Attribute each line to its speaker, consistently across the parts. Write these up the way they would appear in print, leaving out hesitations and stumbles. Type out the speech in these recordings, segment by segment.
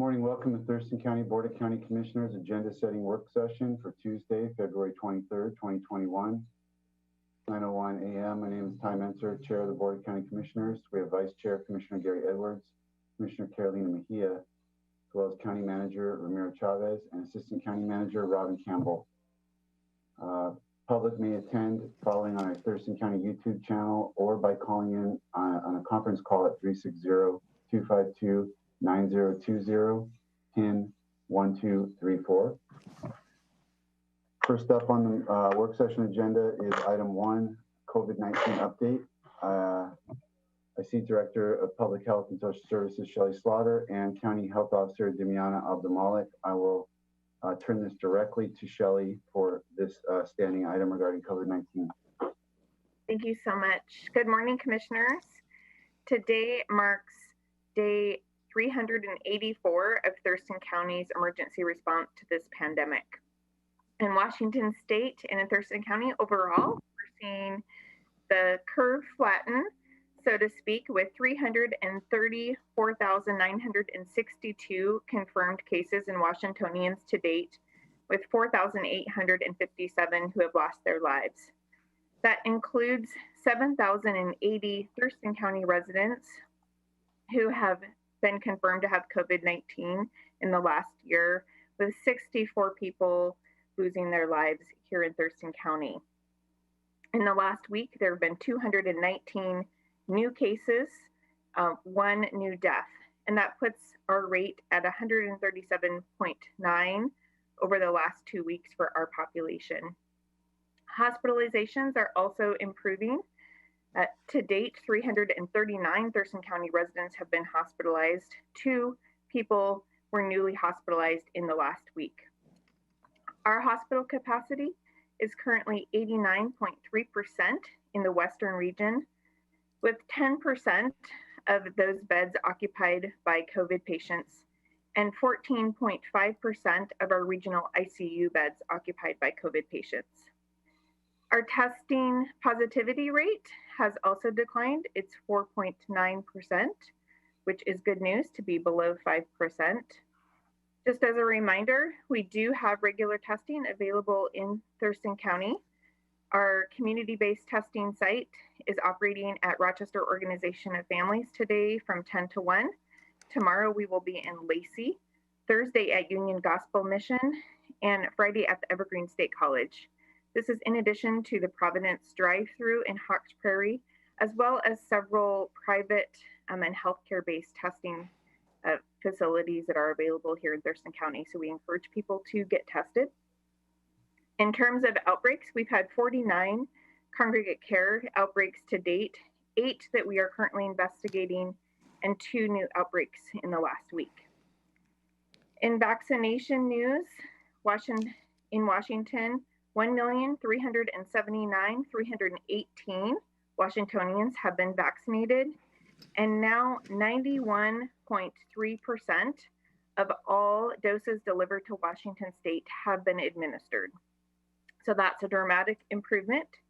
Speaker 1: Morning, welcome to Thurston County Board of County Commissioners agenda setting work session for Tuesday, February 23rd, 2021, 9:01 a.m. My name is Ty Menser, Chair of the Board of County Commissioners. We have Vice Chair Commissioner Gary Edwards, Commissioner Carolina Mejia, as well as County Manager Ramiro Chavez and Assistant County Manager Robin Campbell. Public may attend following on our Thurston County YouTube channel or by calling in on a conference call at 360-252-9020, pin 1234. First up on the work session agenda is item 1, COVID-19 update. I see Director of Public Health and Social Services Shelley Slaughter and County Health Officer Demiana Abdulmalik. I will turn this directly to Shelley for this standing item regarding COVID-19.
Speaker 2: Thank you so much. Good morning, Commissioners. Today marks day 384 of Thurston County's emergency response to this pandemic. In Washington State and in Thurston County overall, we're seeing the curve flatten, so to speak, with 334,962 confirmed cases in Washingtonians to date, with 4,857 who have lost their lives. That includes 7,080 Thurston County residents who have been confirmed to have COVID-19 in the last year, with 64 people losing their lives here in Thurston County. In the last week, there have been 219 new cases, 1 new death, and that puts our rate at 137.9 over the last 2 weeks for our population. Hospitalizations are also improving. To date, 339 Thurston County residents have been hospitalized. 2 people were newly hospitalized in the last week. Our hospital capacity is currently 89.3% in the Western region, with 10% of those beds occupied by COVID patients and 14.5% of our regional ICU beds occupied by COVID patients. Our testing positivity rate has also declined. It's 4.9%, which is good news to be below 5%. Just as a reminder, we do have regular testing available in Thurston County. Our community-based testing site is operating at Rochester Organization of Families today from 10 to 1. Tomorrow we will be in Lacey, Thursday at Union Gospel Mission, and Friday at the Evergreen State College. This is in addition to the Providence drive-through in Hawks Prairie, as well as several private and healthcare-based testing facilities that are available here in Thurston County. So we encourage people to get tested. In terms of outbreaks, we've had 49 congregate care outbreaks to date, 8 that we are currently investigating, and 2 new outbreaks in the last week. In vaccination news, in Washington, 1,379,318 Washingtonians have been vaccinated, and now 91.3% of all doses delivered to Washington State have been administered. So that's a dramatic improvement.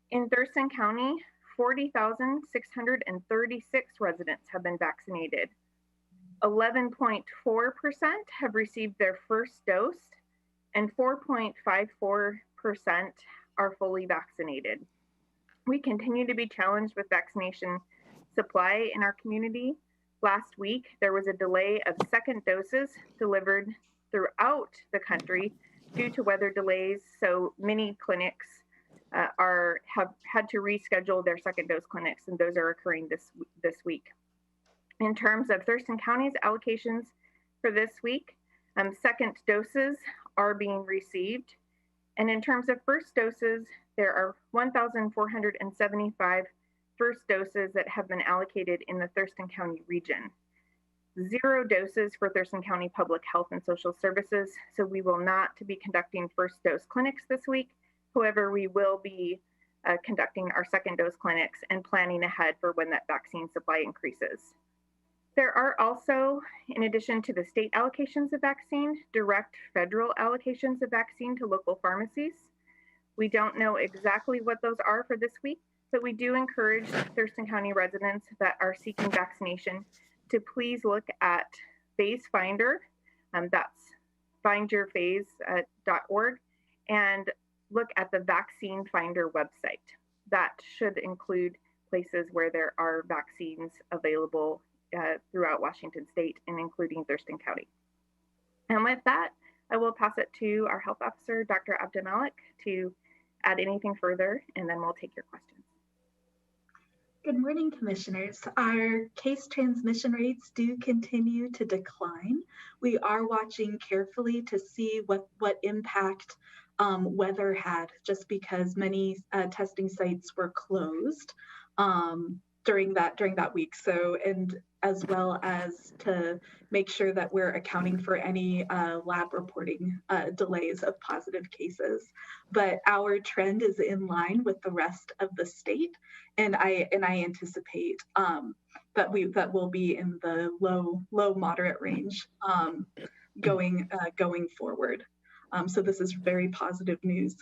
Speaker 2: In Thurston County, 40,636 residents have been vaccinated. 11.4% have received their first dose, and 4.54% are fully vaccinated. We continue to be challenged with vaccination supply in our community. Last week, there was a delay of second doses delivered throughout the country due to weather delays, so many clinics have had to reschedule their second dose clinics, and those are occurring this week. In terms of Thurston County's allocations for this week, second doses are being received, and in terms of first doses, there are 1,475 first doses that have been allocated in the Thurston County region. 0 doses for Thurston County Public Health and Social Services, so we will not be conducting first dose clinics this week. However, we will be conducting our second dose clinics and planning ahead for when that vaccine supply increases. There are also, in addition to the state allocations of vaccine, direct federal allocations of vaccine to local pharmacies. We don't know exactly what those are for this week, but we do encourage Thurston County residents that are seeking vaccination to please look at Phase Finder. That's findyourphase.org, and look at the Vaccine Finder website. That should include places where there are vaccines available throughout Washington State and including Thurston County. And with that, I will pass it to our health officer, Dr. Abdelmalik, to add anything further, and then we'll take your questions.
Speaker 3: Good morning, commissioners. Our case transmission rates do continue to decline. We are watching carefully to see what impact weather had, just because many testing sites were closed during that week. So, and as well as to make sure that we're accounting for any lab reporting delays of positive cases. But our trend is in line with the rest of the state, and I anticipate that we'll be in the low moderate range going forward. So this is very positive news.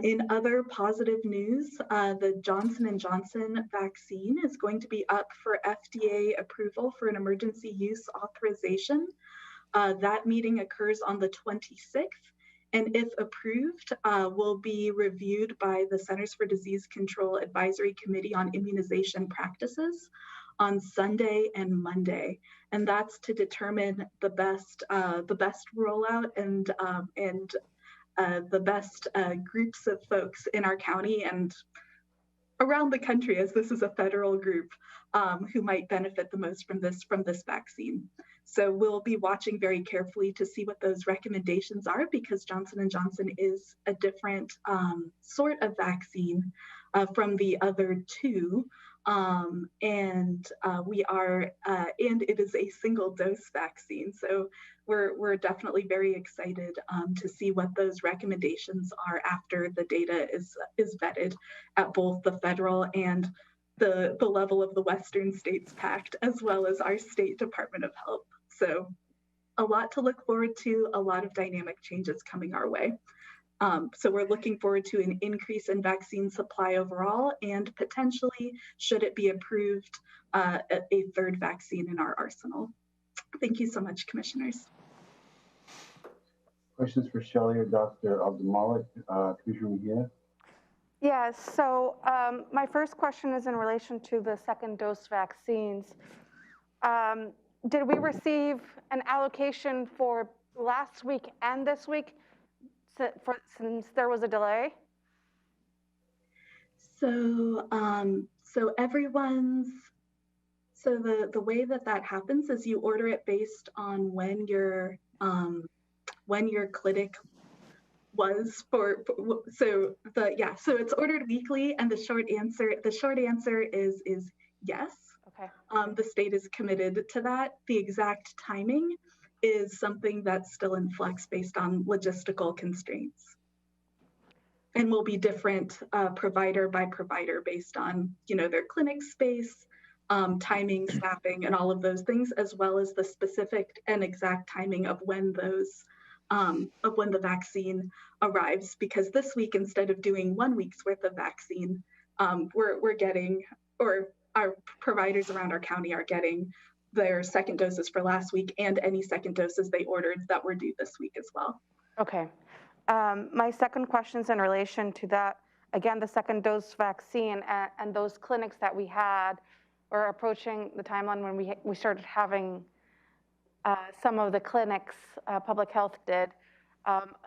Speaker 3: In other positive news, the Johnson & Johnson vaccine is going to be up for FDA approval for an emergency use authorization. That meeting occurs on the 26th, and if approved, will be reviewed by the Centers for Disease Control Advisory Committee on Immunization Practices on Sunday and Monday, and that's to determine the best rollout and the best groups of folks in our county and around the country, as this is a federal group, who might benefit the most from this vaccine. So we'll be watching very carefully to see what those recommendations are, because Johnson & Johnson is a different sort of vaccine from the other two. And it is a single dose vaccine. So we're definitely very excited to see what those recommendations are after the data is vetted at both the federal and the level of the Western States Pact, as well as our state Department of Health. So a lot to look forward to, a lot of dynamic changes coming our way. So we're looking forward to an increase in vaccine supply overall, and potentially, should it be approved, a third vaccine in our arsenal. Thank you so much, commissioners.
Speaker 1: Questions for Shelley or Dr. Abdelmalik? Commissioner Mejia?
Speaker 4: Yes, so my first question is in relation to the second dose vaccines. Did we receive an allocation for last week and this week since there was a delay?
Speaker 3: So the way that happens is you order it based on when your clinic was so it's ordered weekly, and the short answer is yes. Okay. The state is committed to that. The exact timing is something that's still in flux based on logistical constraints, and will be different provider by provider based on their clinic space, timing, staffing, and all of those things, as well as the specific and exact timing of when the vaccine arrives. Because this week, instead of doing 1 week's worth of vaccine, we're getting, or our providers around our county are getting, their second doses for last week and any second doses they ordered that were due this week as well. Okay.
Speaker 4: My second question is in relation to that. Again, the second dose vaccine and those clinics that we had are approaching the timeline when we started having some of the clinics, public health did.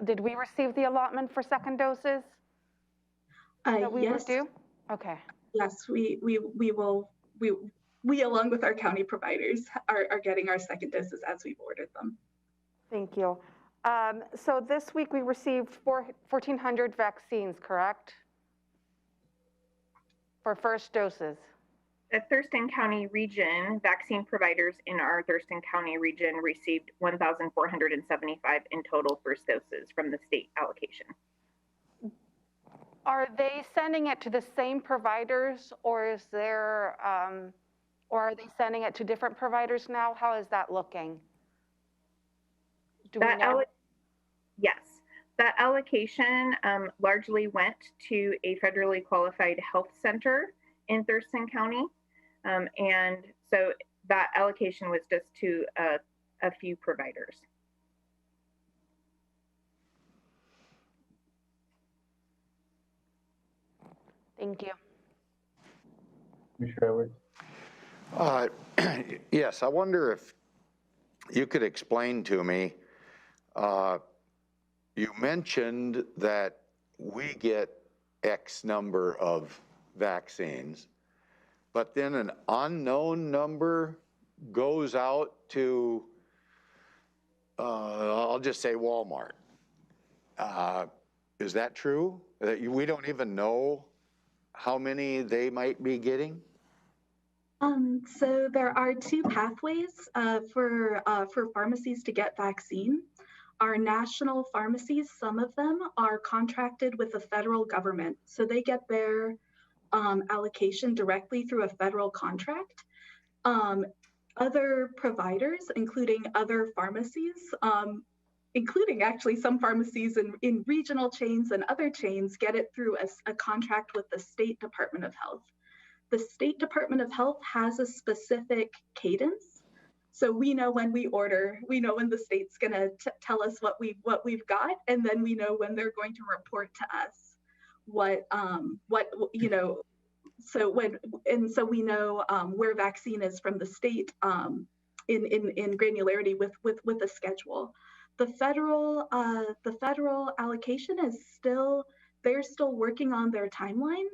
Speaker 4: Did we receive the allotment for second doses that we
Speaker 3: yes.
Speaker 4: were due? Okay.
Speaker 3: Yes, we along with our county providers are getting our second doses as we've ordered them.
Speaker 4: Thank you. So this week we received 1,400 vaccines, correct? For first doses.
Speaker 2: The Thurston County region, vaccine providers in our Thurston County region received 1,475 in total first doses from the state allocation.
Speaker 4: Are they sending it to the same providers, or is there, or are they sending it to different providers now? How is that looking? Do we know?
Speaker 2: Yes, that allocation largely went to a federally qualified health center in Thurston County. And so that allocation was just to a few providers.
Speaker 4: Thank you.
Speaker 1: Commissioner Edwards?
Speaker 5: Yes, I wonder if you could explain to me, you mentioned that we get X number of vaccines, but then an unknown number goes out to, I'll just say Walmart. Is that true? That we don't even know how many they might be getting?
Speaker 3: So there are two pathways for pharmacies to get vaccine. Our national pharmacies, some of them are contracted with the federal government, so they get their allocation directly through a federal contract. Other providers, including other pharmacies, including actually some pharmacies in regional chains and other chains, get it through a contract with the State Department of Health. The State Department of Health has a specific cadence. So we know when we order, we know when the state's gonna tell us what we've got, and then we know when they're going to report to us so we know where vaccine is from the state in granularity with a schedule. The federal allocation is they're still working on their timeline.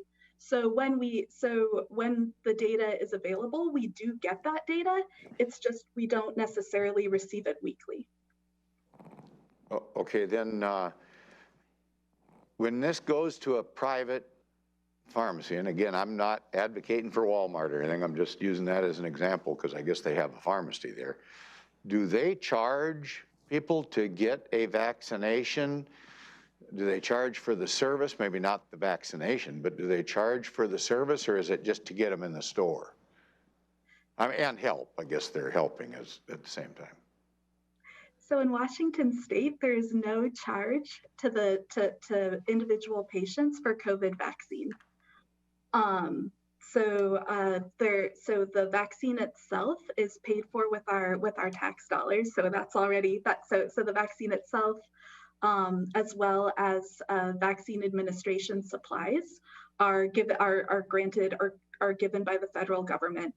Speaker 3: So when the data is available, we do get that data. It's just we don't necessarily receive it weekly.
Speaker 5: Okay, then when this goes to a private pharmacy, and again, I'm not advocating for Walmart or anything, I'm just using that as an example because I guess they have a pharmacy there. Do they charge people to get a vaccination? Do they charge for the service? Maybe not the vaccination, but do they charge for the service, or is it just to get them in the store? I mean, and help, I guess they're helping us at the same time.
Speaker 3: So in Washington State, there is no charge to individual patients for COVID vaccine. So the vaccine itself is paid for with our tax dollars. So that's already so the vaccine itself, as well as vaccine administration supplies, are given by the federal government.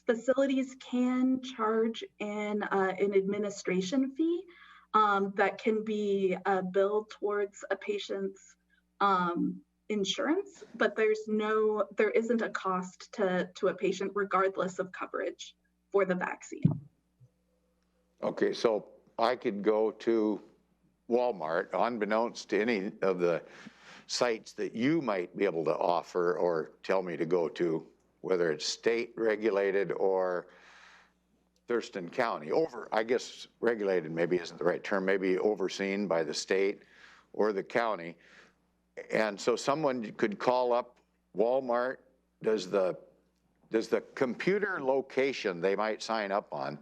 Speaker 3: Facilities can charge an administration fee that can be billed towards a patient's insurance, but there isn't a cost to a patient regardless of coverage for the vaccine.
Speaker 5: Okay, so I could go to Walmart, unbeknownst to any of the sites that you might be able to offer or tell me to go to, whether it's state regulated or Thurston County, I guess regulated maybe isn't the right term, maybe overseen by the state or the county. And so someone could call up Walmart. Does the computer location they might sign up on,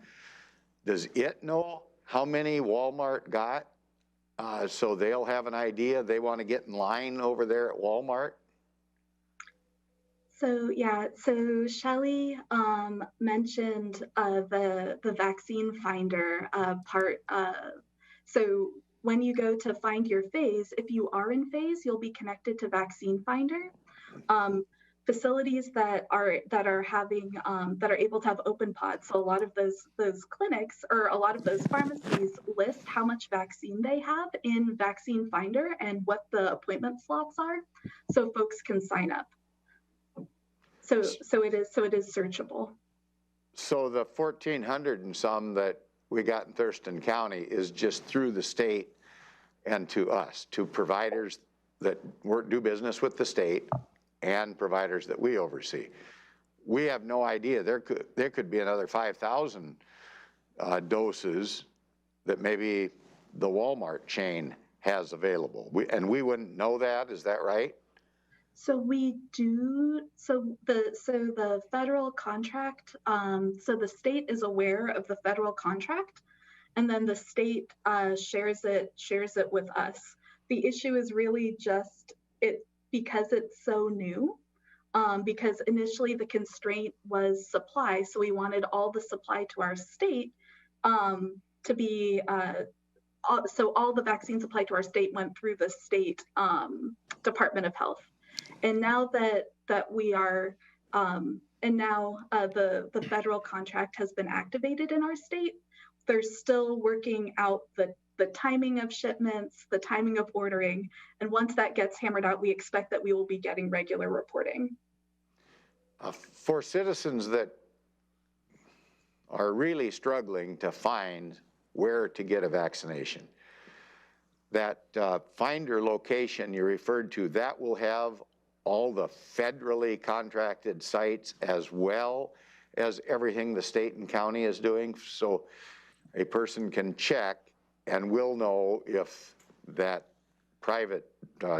Speaker 5: does it know how many Walmart got? So they'll have an idea they want to get in line over there at Walmart?
Speaker 3: So yeah, so Shelley mentioned the vaccine finder part. So when you go to find your phase, if you are in phase, you'll be connected to Vaccine Finder. Facilities that are able to have open pods. So a lot of those clinics or a lot of those pharmacies list how much vaccine they have in Vaccine Finder and what the appointment slots are, so folks can sign up. So it is searchable.
Speaker 5: So the 1,400 and some that we got in Thurston County is just through the state and to us, to providers that do business with the state and providers that we oversee. We have no idea. There could be another 5,000 doses that maybe the Walmart chain has available. And we wouldn't know that, is that right?
Speaker 3: So we do, so the federal contract, so the state is aware of the federal contract, and then the state shares it with us. The issue is really just because it's so new, because initially the constraint was supply. So we wanted all the supply to our state to be so all the vaccines applied to our state went through the state Department of Health. And now that we are, and now the federal contract has been activated in our state, they're still working out the timing of shipments, the timing of ordering. And once that gets hammered out, we expect that we will be getting regular reporting.
Speaker 5: For citizens that are really struggling to find where to get a vaccination, that finder location you referred to, that will have all the federally contracted sites as well as everything the state and county is doing, so a person can check and will know if that private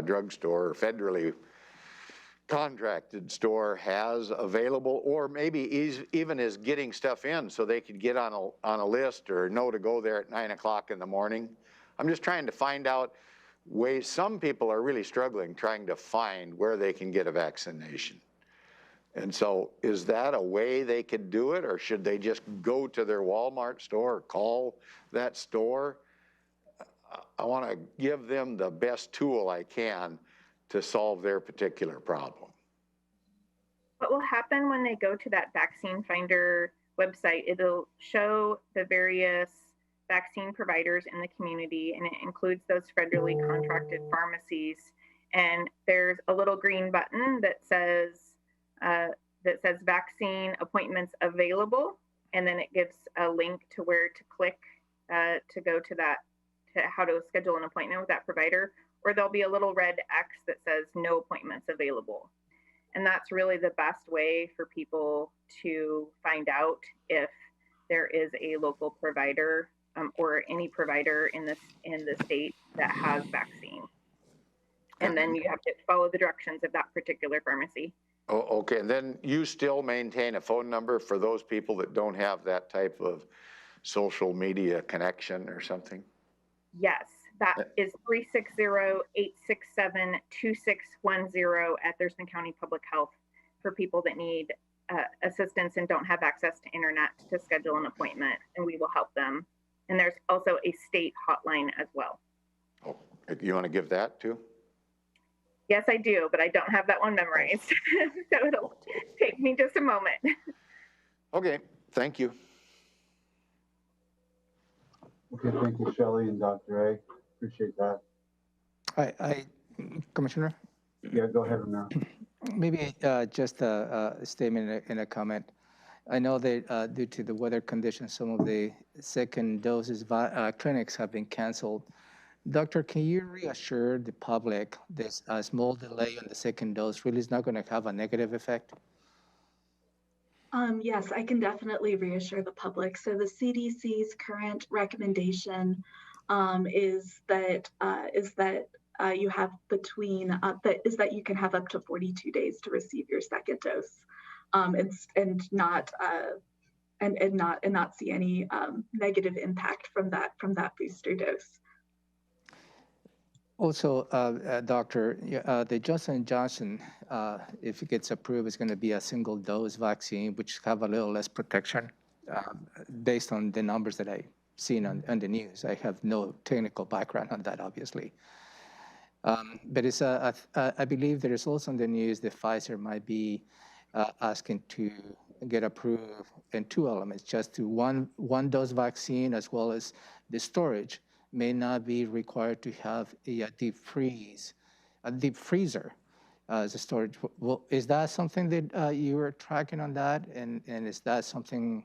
Speaker 5: drugstore or federally contracted store has available, or maybe even is getting stuff in so they could get on a list or know to go there at 9 o'clock in the morning. I'm just trying to find out ways. Some people are really struggling trying to find where they can get a vaccination. And so is that a way they could do it, or should they just go to their Walmart store or call that store? I want to give them the best tool I can to solve their particular problem.
Speaker 2: What will happen when they go to that vaccine finder website, it'll show the various vaccine providers in the community, and it includes those federally contracted pharmacies. And there's a little green button that says vaccine appointments available, and then it gives a link to where to click to go to that, to how to schedule an appointment with that provider, or there'll be a little red X that says no appointments available. And that's really the best way for people to find out if there is a local provider or any provider in the state that has vaccine. And then you have to follow the directions of that particular pharmacy.
Speaker 5: Oh, okay, and then you still maintain a phone number for those people that don't have that type of social media connection or something?
Speaker 2: Yes, that is 360-867-2610 at Thurston County Public Health for people that need assistance and don't have access to internet to schedule an appointment, and we will help them. And there's also a state hotline as well. Oh,
Speaker 5: you want to give that too?
Speaker 2: Yes, I do, but I don't have that one memorized. So it'll take me just a moment.
Speaker 5: Okay, thank you.
Speaker 1: Okay, thank you, Shelley and Dr. A. Appreciate that.
Speaker 6: Commissioner?
Speaker 1: Yeah, go ahead, Romero.
Speaker 6: Maybe just a statement and a comment. I know that due to the weather conditions, some of the second doses clinics have been canceled. Doctor, can you reassure the public this small delay on the second dose really is not going to have a negative effect?
Speaker 3: Yes, I can definitely reassure the public. So the CDC's current recommendation is that you have that you can have up to 42 days to receive your second dose, and not see any negative impact from that booster dose.
Speaker 6: Also, Doctor, the Johnson & Johnson, if it gets approved, is going to be a single dose vaccine, which have a little less protection based on the numbers that I've seen on the news. I have no technical background on that, obviously. But it's I believe there is also on the news that Pfizer might be asking to get approved in two elements, just to one dose vaccine as well as the storage may not be required to have a deep freezer as a storage. Well, is that something that you were tracking on that? And is that something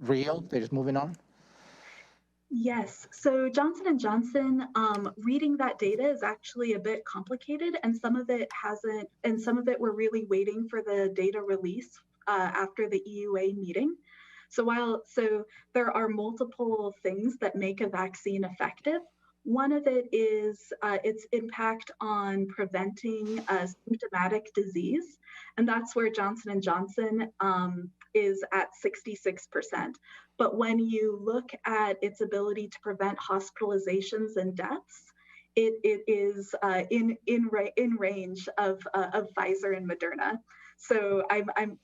Speaker 6: real that is moving on?
Speaker 3: Yes, so Johnson & Johnson, reading that data is actually a bit complicated, and some of it hasn't, and some of it we're really waiting for the data release after the EUA meeting. So there are multiple things that make a vaccine effective. One of it is its impact on preventing symptomatic disease, and that's where Johnson & Johnson is at 66%. But when you look at its ability to prevent hospitalizations and deaths, it is in range of Pfizer and Moderna. So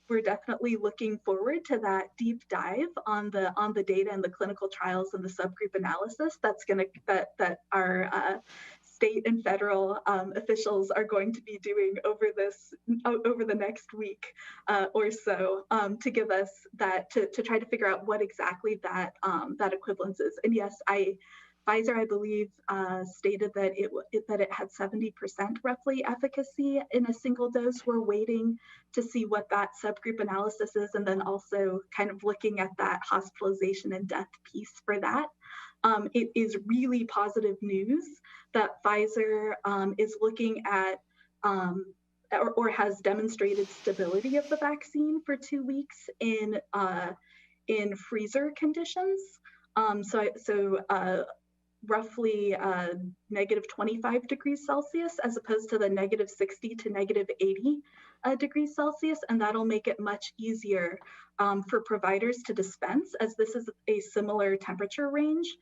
Speaker 3: we're definitely looking forward to that deep dive on the data and the clinical trials and the subgroup analysis that our state and federal officials are going to be doing over the next week or so to give us to try to figure out what exactly that equivalence is. And yes, Pfizer, I believe, stated that it had 70% roughly efficacy in a single dose. We're waiting to see what that subgroup analysis is, and then also kind of looking at that hospitalization and death piece for that. It is really positive news that Pfizer is looking at or has demonstrated stability of the vaccine for 2 weeks in freezer conditions. Roughly negative 25 degrees Celsius, as opposed to the negative 60 to negative 80 degrees Celsius. And that'll make it much easier for providers to dispense, as this is a similar temperature range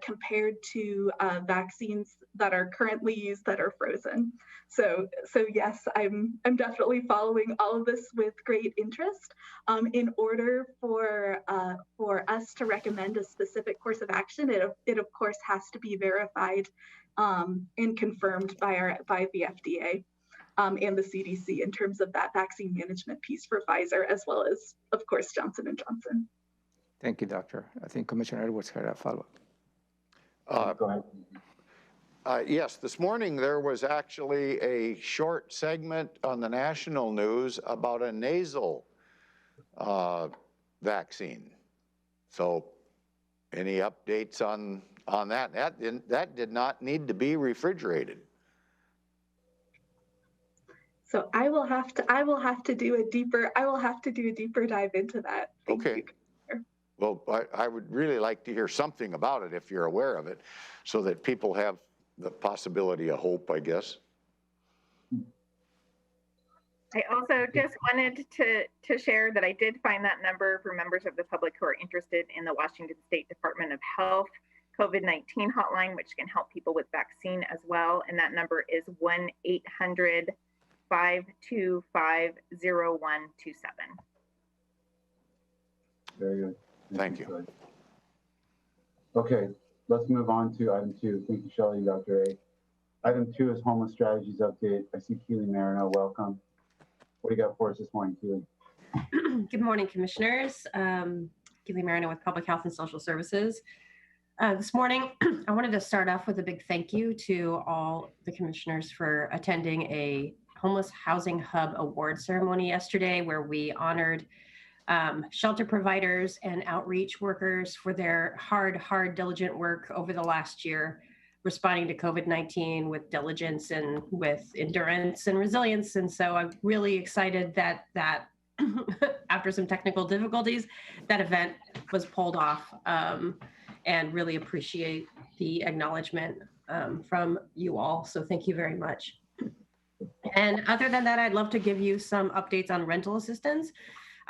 Speaker 3: compared to vaccines that are currently used that are frozen. So yes, I'm definitely following all of this with great interest. In order for us to recommend a specific course of action, it of course has to be verified and confirmed by the FDA and the CDC in terms of that vaccine management piece for Pfizer, as well as, of course, Johnson & Johnson.
Speaker 6: Thank you, Doctor. I think Commissioner Edwards had a follow-up.
Speaker 1: Go ahead.
Speaker 5: Yes, this morning there was actually a short segment on the national news about a nasal vaccine. So any updates on that? That did not need to be refrigerated.
Speaker 3: So I will have to do a deeper dive into that. Thank you.
Speaker 5: Well, I would really like to hear something about it if you're aware of it, so that people have the possibility of hope, I guess.
Speaker 2: I also just wanted to share that I did find that number for members of the public who are interested in the Washington State Department of Health COVID-19 hotline, which can help people with vaccine as well. And that number is 1-800-525-0127.
Speaker 1: Very good.
Speaker 5: Thank you.
Speaker 1: Okay, let's move on to item 2. Thank you, Shelley and Dr. A. Item 2 is homeless strategies update. I see Keely Marino. Welcome. What do you got for us this morning, Keely?
Speaker 7: Good morning, Commissioners. Keely Marino with Public Health and Social Services. This morning, I wanted to start off with a big thank you to all the commissioners for attending a Homeless Housing Hub award ceremony yesterday, where we honored shelter providers and outreach workers for their hard, diligent work over the last year, responding to COVID-19 with diligence and with endurance and resilience. And so I'm really excited that after some technical difficulties, that event was pulled off, and really appreciate the acknowledgement from you all. So thank you very much. And other than that, I'd love to give you some updates on rental assistance.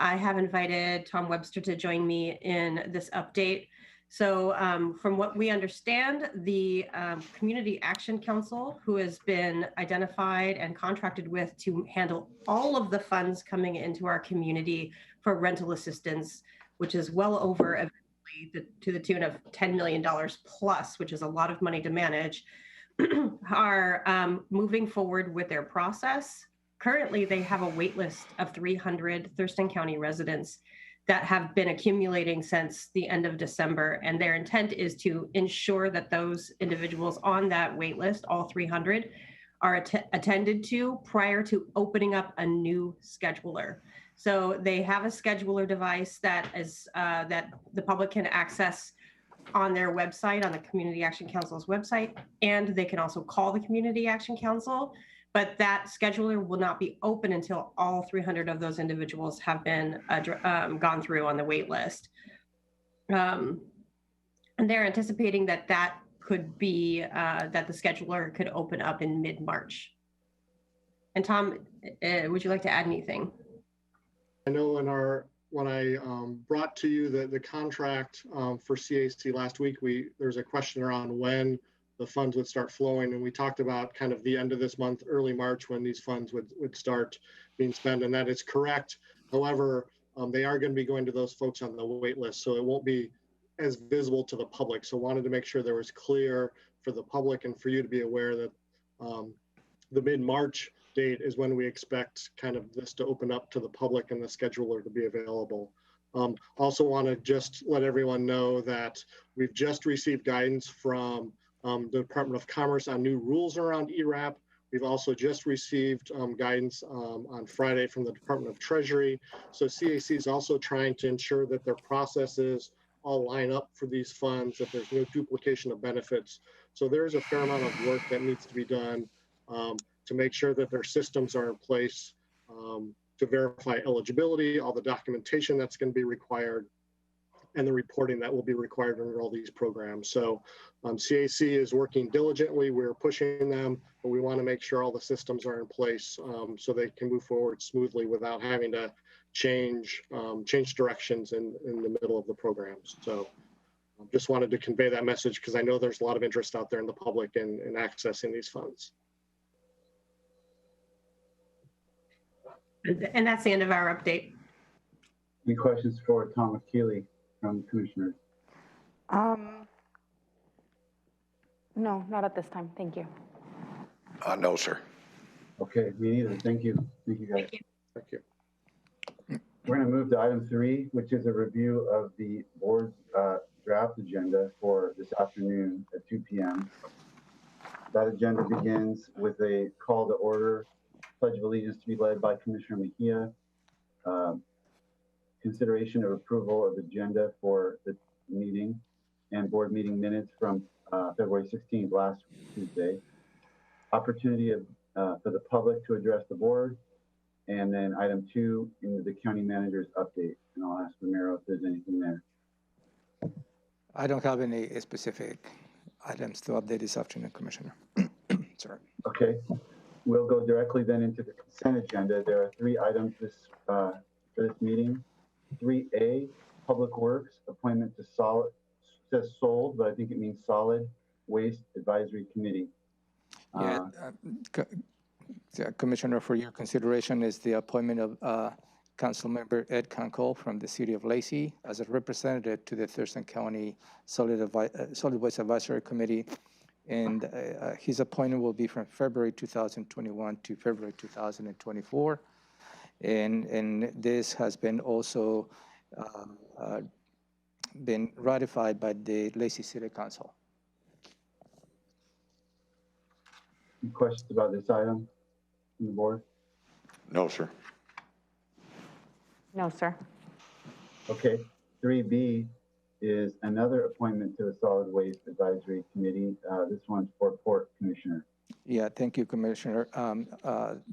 Speaker 7: I have invited Tom Webster to join me in this update. So from what we understand, the Community Action Council, who has been identified and contracted with to handle all of the funds coming into our community for rental assistance, which is well over eventually to the tune of $10 million plus, which is a lot of money to manage, are moving forward with their process. Currently, they have a wait list of 300 Thurston County residents that have been accumulating since the end of December. And their intent is to ensure that those individuals on that wait list, all 300, are attended to prior to opening up a new scheduler. So they have a scheduler device that is that the public can access on their website, on the Community Action Council's website, and they can also call the Community Action Council. But that scheduler will not be open until all 300 of those individuals have been gone through on the wait list. And they're anticipating that could be, that the scheduler could open up in mid-March. And Tom, would you like to add anything?
Speaker 8: I know when I brought to you the contract for CAC last week, there's a question around when the funds would start flowing. And we talked about kind of the end of this month, early March, when these funds would start being spent, and that is correct. However, they are going to be going to those folks on the wait list, so it won't be as visible to the public. So wanted to make sure there was clear for the public and for you to be aware that the mid-March date is when we expect kind of this to open up to the public and the scheduler to be available. Also want to just let everyone know that we've just received guidance from the Department of Commerce on new rules around ERAP. We've also just received guidance on Friday from the Department of Treasury. So CAC is also trying to ensure that their processes all line up for these funds, that there's no duplication of benefits. So there is a fair amount of work that needs to be done to make sure that their systems are in place to verify eligibility, all the documentation that's going to be required, and the reporting that will be required under all these programs. So CAC is working diligently. We're pushing them, but we want to make sure all the systems are in place so they can move forward smoothly without having to change directions in the middle of the programs. So just wanted to convey that message because I know there's a lot of interest out there in the public in accessing these funds.
Speaker 7: And that's the end of our update.
Speaker 1: Any questions for Thomas Keeley from Commissioners?
Speaker 4: No, not at this time. Thank you.
Speaker 5: No, sir.
Speaker 1: Okay, me neither. Thank you. Thank you, guys.
Speaker 7: Thank you.
Speaker 8: Thank you.
Speaker 1: We're going to move to item 3, which is a review of the board's draft agenda for this afternoon at 2 p.m. That agenda begins with a call to order, Pledge of Allegiance to be led by Commissioner Mejia, consideration of approval of agenda for the meeting and board meeting minutes from February 16th, last Tuesday, opportunity for the public to address the board, and then item 2 in the county manager's update. And I'll ask Ramiro if there's anything there.
Speaker 6: I don't have any specific items to update this afternoon, Commissioner. Sorry.
Speaker 1: Okay, we'll go directly then into the consent agenda. There are 3 items for this meeting. 3A, Public Works, appointment to solid, says sold, but I think it means Solid Waste Advisory Committee.
Speaker 6: Commissioner, for your consideration is the appointment of Council Member Ed Kunkel from the City of Lacey as a representative to the Thurston County Solid Waste Advisory Committee. And his appointment will be from February 2021 to February 2024. And this has been also been ratified by the Lacey City Council.
Speaker 1: Any questions about this item from the board?
Speaker 5: No, sir.
Speaker 4: No, sir.
Speaker 1: Okay, 3B is another appointment to the Solid Waste Advisory Committee. This one's for Port Commissioner.
Speaker 6: Yeah, thank you, Commissioner.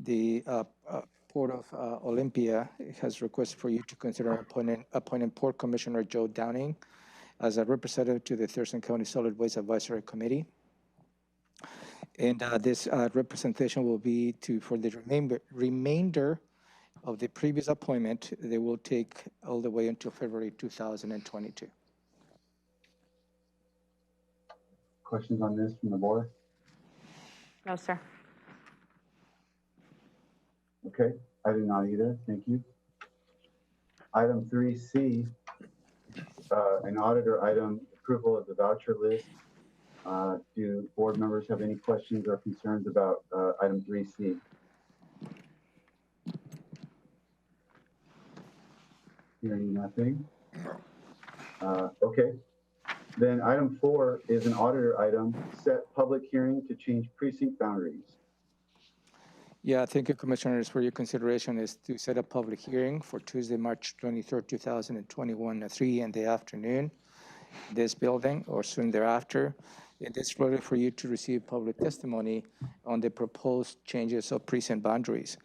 Speaker 6: The Port of Olympia has requested for you to consider appointing Port Commissioner Joe Downing as a representative to the Thurston County Solid Waste Advisory Committee. And this representation will be for the remainder of the previous appointment. They will take all the way until February 2022.
Speaker 1: Questions on this from the board?
Speaker 4: No, sir.
Speaker 1: Okay, I do not either. Thank you. Item 3C, an auditor item, approval of the voucher list. Do board members have any questions or concerns about item 3C? Hearing nothing. Okay. Then item 4 is an auditor item, set public hearing to change precinct boundaries.
Speaker 6: Yeah, thank you, Commissioners, for your consideration is to set a public hearing for Tuesday, March 23rd, 2021 at 3 in the afternoon, this building or soon thereafter. It is ready for you to receive public testimony on the proposed changes of precinct boundaries.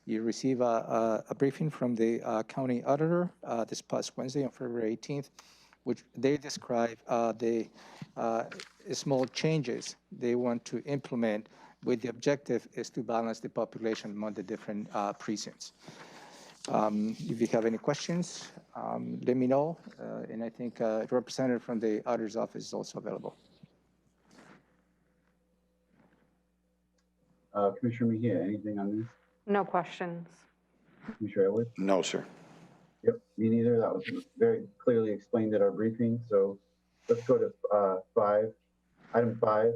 Speaker 6: You receive a briefing from the county auditor this past Wednesday on February 18th, which they describe the small changes they want to implement with the objective is to balance the population among the different precincts. If you have any questions, let me know. And I think a representative from the auditor's office is also available.
Speaker 1: Commissioner Mejia, anything on this?
Speaker 4: No questions.
Speaker 1: Commissioner Edwards?
Speaker 5: No, sir.
Speaker 1: Yep, me neither. That was very clearly explained at our briefing. So let's go to item 5,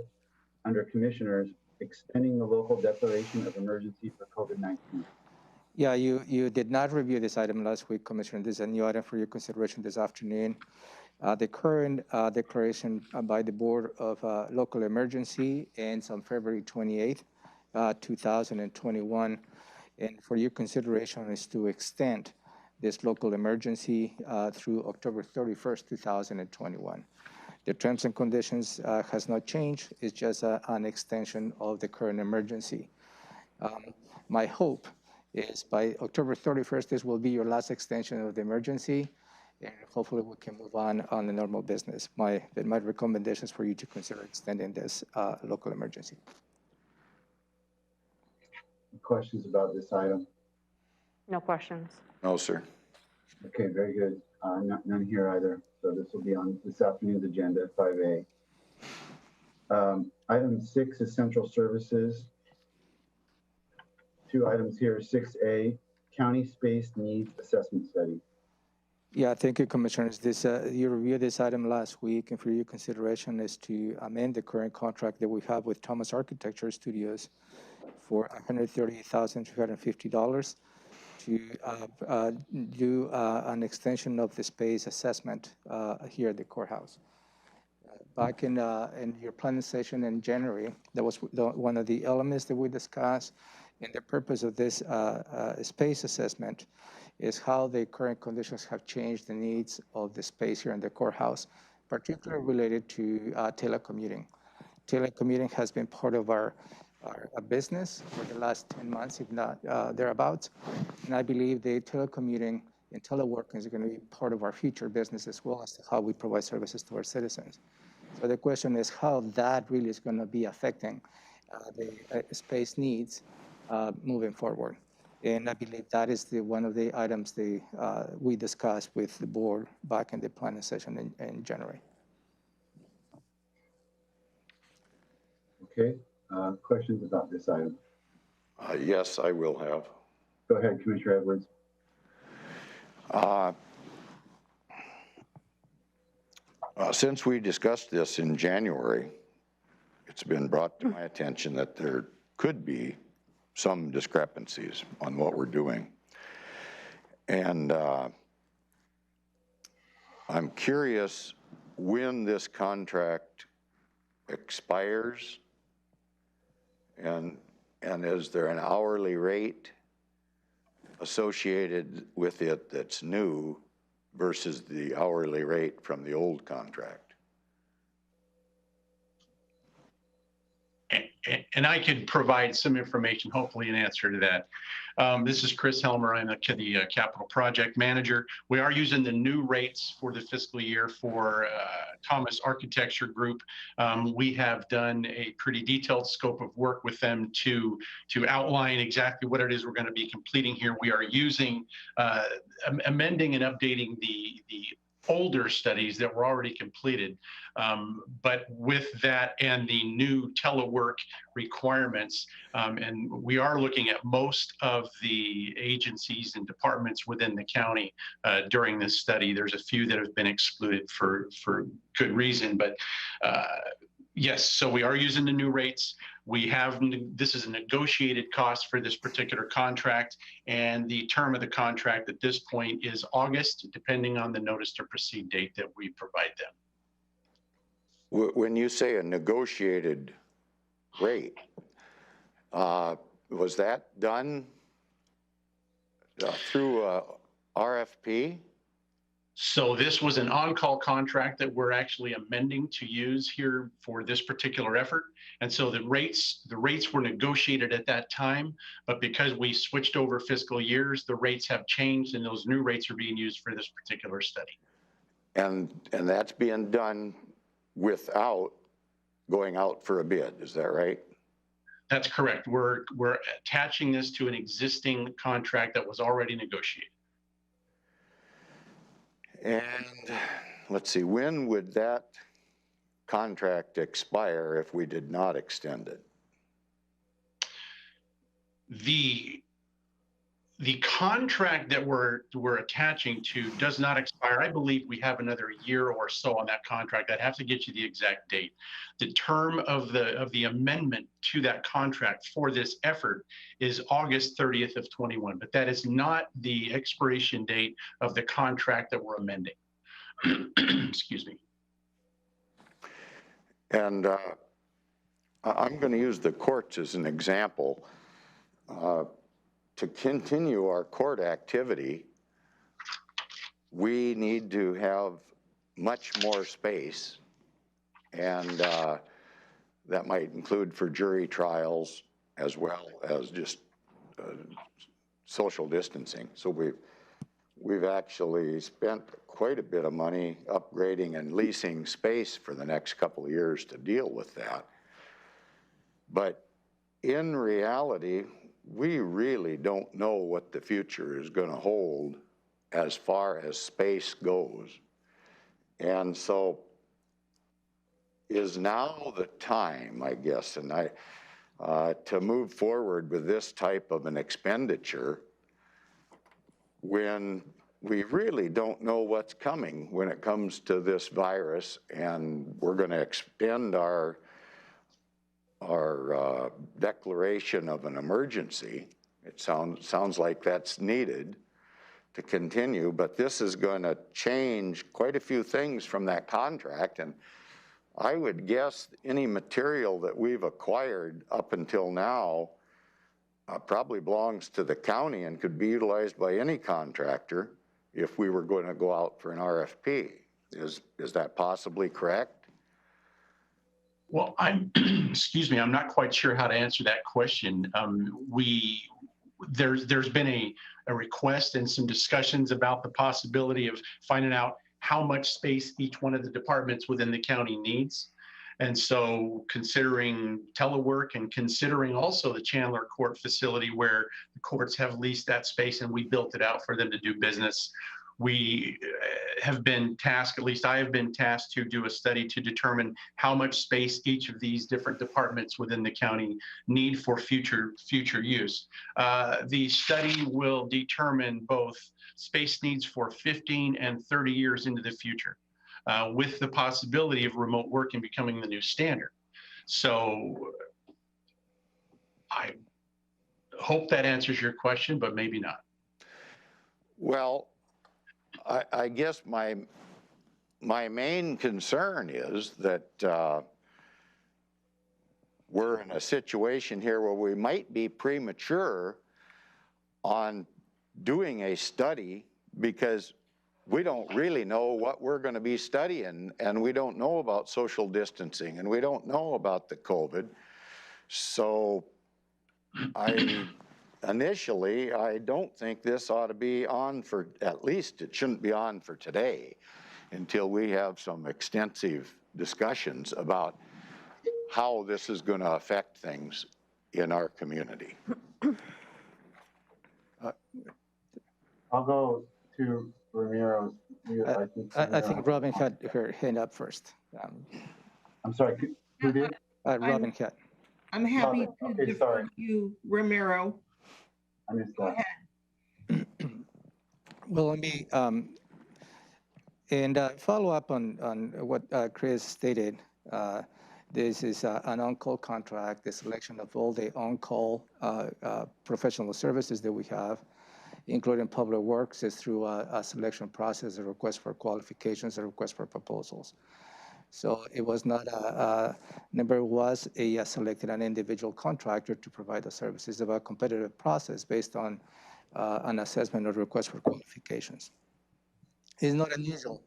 Speaker 1: under Commissioners, extending the local declaration of emergency for COVID-19.
Speaker 6: Yeah, you did not review this item last week, Commissioner. This is a new item for your consideration this afternoon. The current declaration by the Board of Local Emergency ends on February 28th, 2021. And for your consideration is to extend this local emergency through October 31st, 2021. The terms and conditions has not changed. It's just an extension of the current emergency. My hope is by October 31st, this will be your last extension of the emergency, and hopefully we can move on the normal business. My recommendations for you to consider extending this local emergency.
Speaker 1: Questions about this item?
Speaker 4: No questions.
Speaker 5: No, sir.
Speaker 1: Okay, very good. None here either. So this will be on this afternoon's agenda, 5A. Item 6, essential services. 2 items here, 6A, county space needs assessment study.
Speaker 6: Yeah, thank you, Commissioners. You reviewed this item last week, and for your consideration is to amend the current contract that we have with Thomas Architecture Studios for $138,350 to do an extension of the space assessment here at the courthouse. Back in your planning session in January, that was one of the elements that we discussed. And the purpose of this space assessment is how the current conditions have changed the needs of the space here in the courthouse, particularly related to telecommuting. Telecommuting has been part of our business for the last 10 months, if not thereabouts. And I believe the telecommuting and teleworking is going to be part of our future business as well as how we provide services to our citizens. So the question is how that really is going to be affecting the space needs moving forward. And I believe that is one of the items we discussed with the board back in the planning session in January.
Speaker 1: Okay, questions about this item?
Speaker 5: Yes, I will have.
Speaker 1: Go ahead, Commissioner Edwards.
Speaker 5: Since we discussed this in January, it's been brought to my attention that there could be some discrepancies on what we're doing. And I'm curious when this contract expires, and is there an hourly rate associated with it that's new versus the hourly rate from the old contract?
Speaker 9: And I could provide some information, hopefully an answer to that. This is Chris Helmer. I'm the Capital Project Manager. We are using the new rates for the fiscal year for Thomas Architecture Group. We have done a pretty detailed scope of work with them to outline exactly what it is we're going to be completing here. We are using, amending and updating the older studies that were already completed. But with that and the new telework requirements, and we are looking at most of the agencies and departments within the county during this study. There's a few that have been excluded for good reason, but yes, so we are using the new rates. We have, this is a negotiated cost for this particular contract, and the term of the contract at this point is August, depending on the notice to proceed date that we provide them.
Speaker 5: When you say a negotiated rate, was that done through RFP?
Speaker 9: So this was an on-call contract that we're actually amending to use here for this particular effort. And so the rates were negotiated at that time, but because we switched over fiscal years, the rates have changed and those new rates are being used for this particular study.
Speaker 5: And that's being done without going out for a bid, is that right?
Speaker 9: That's correct. We're attaching this to an existing contract that was already negotiated. And
Speaker 5: let's see, when would that contract expire if we did not extend it?
Speaker 9: the contract that we're attaching to does not expire. I believe we have another year or so on that contract. I'd have to get you the exact date. The term of the amendment to that contract for this effort is August 30th of 21, but that is not the expiration date of the contract that we're amending. Excuse me.
Speaker 5: And I'm going to use the courts as an example. To continue our court activity, we need to have much more space, and that might include for jury trials as well as just social distancing. So we've actually spent quite a bit of money upgrading and leasing space for the next couple of years to deal with that. But in reality, we really don't know what the future is going to hold as far as space goes. And so is now the time, I guess, and to move forward with this type of an expenditure when we really don't know what's coming when it comes to this virus, and we're going to extend our declaration of an emergency. It sounds like that's needed to continue, but this is going to change quite a few things from that contract. And I would guess any material that we've acquired up until now probably belongs to the county and could be utilized by any contractor if we were going to go out for an RFP. Is that possibly correct?
Speaker 9: Well, excuse me, I'm not quite sure how to answer that question. There's been a request and some discussions about the possibility of finding out how much space each one of the departments within the county needs. And so considering telework and considering also the Chandler Court facility where the courts have leased that space and we built it out for them to do business, we have been tasked, at least I have been tasked to do a study to determine how much space each of these different departments within the county need for future use. The study will determine both space needs for 15 and 30 years into the future, with the possibility of remote working becoming the new standard. So I hope that answers your question, but maybe not.
Speaker 5: Well, I guess my main concern is that we're in a situation here where we might be premature on doing a study because we don't really know what we're going to be studying, and we don't know about social distancing, and we don't know about the COVID. So initially, I don't think this ought to be on for, at least it shouldn't be on for today until we have some extensive discussions about how this is going to affect things in our community.
Speaker 1: I'll go to Ramiro's.
Speaker 6: I think Robin had her hand up first.
Speaker 1: I'm sorry, who did?
Speaker 6: Robin had.
Speaker 10: I'm happy
Speaker 1: Robin.
Speaker 10: to
Speaker 1: Okay,
Speaker 10: defer
Speaker 1: sorry.
Speaker 10: to you, Ramiro.
Speaker 1: I missed
Speaker 10: Go
Speaker 1: that.
Speaker 10: ahead.
Speaker 6: Well, let me follow up on what Chris stated. This is an on-call contract. The selection of all the on-call professional services that we have, including public works, is through a selection process, a request for qualifications, a request for proposals. So it was not number was selected an individual contractor to provide the services of a competitive process based on an assessment or request for qualifications. It's not unusual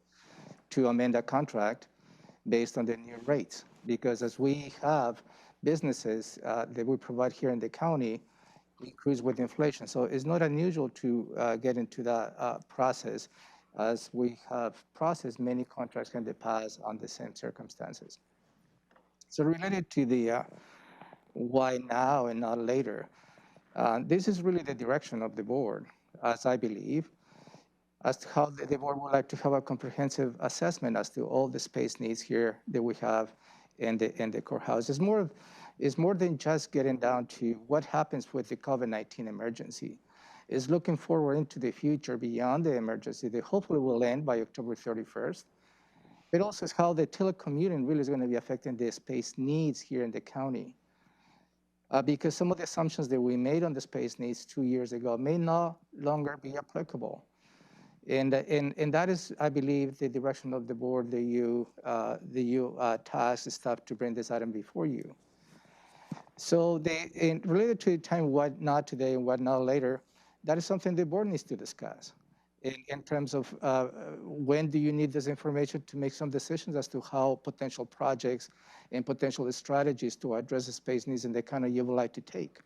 Speaker 6: to amend a contract based on the new rates, because as we have businesses that we provide here in the county increase with inflation. So it's not unusual to get into that process, as we have processed many contracts in the past on the same circumstances. So related to the why now and not later, this is really the direction of the board, as I believe, as to how the board would like to have a comprehensive assessment as to all the space needs here that we have in the courthouse. It's more than just getting down to what happens with the COVID-19 emergency. is looking forward into the future beyond the emergency that hopefully will end by October 31st. But also is how the telecommuting really is going to be affecting the space needs here in the county. Because some of the assumptions that we made on the space needs 2 years ago may no longer be applicable. And that is, I believe, the direction of the board that you tasked staff to bring this item before you. So related to time, what not today and what not later, that is something the board needs to discuss in terms of when do you need this information to make some decisions as to how potential projects and potential strategies to address the space needs in the county you would like to take.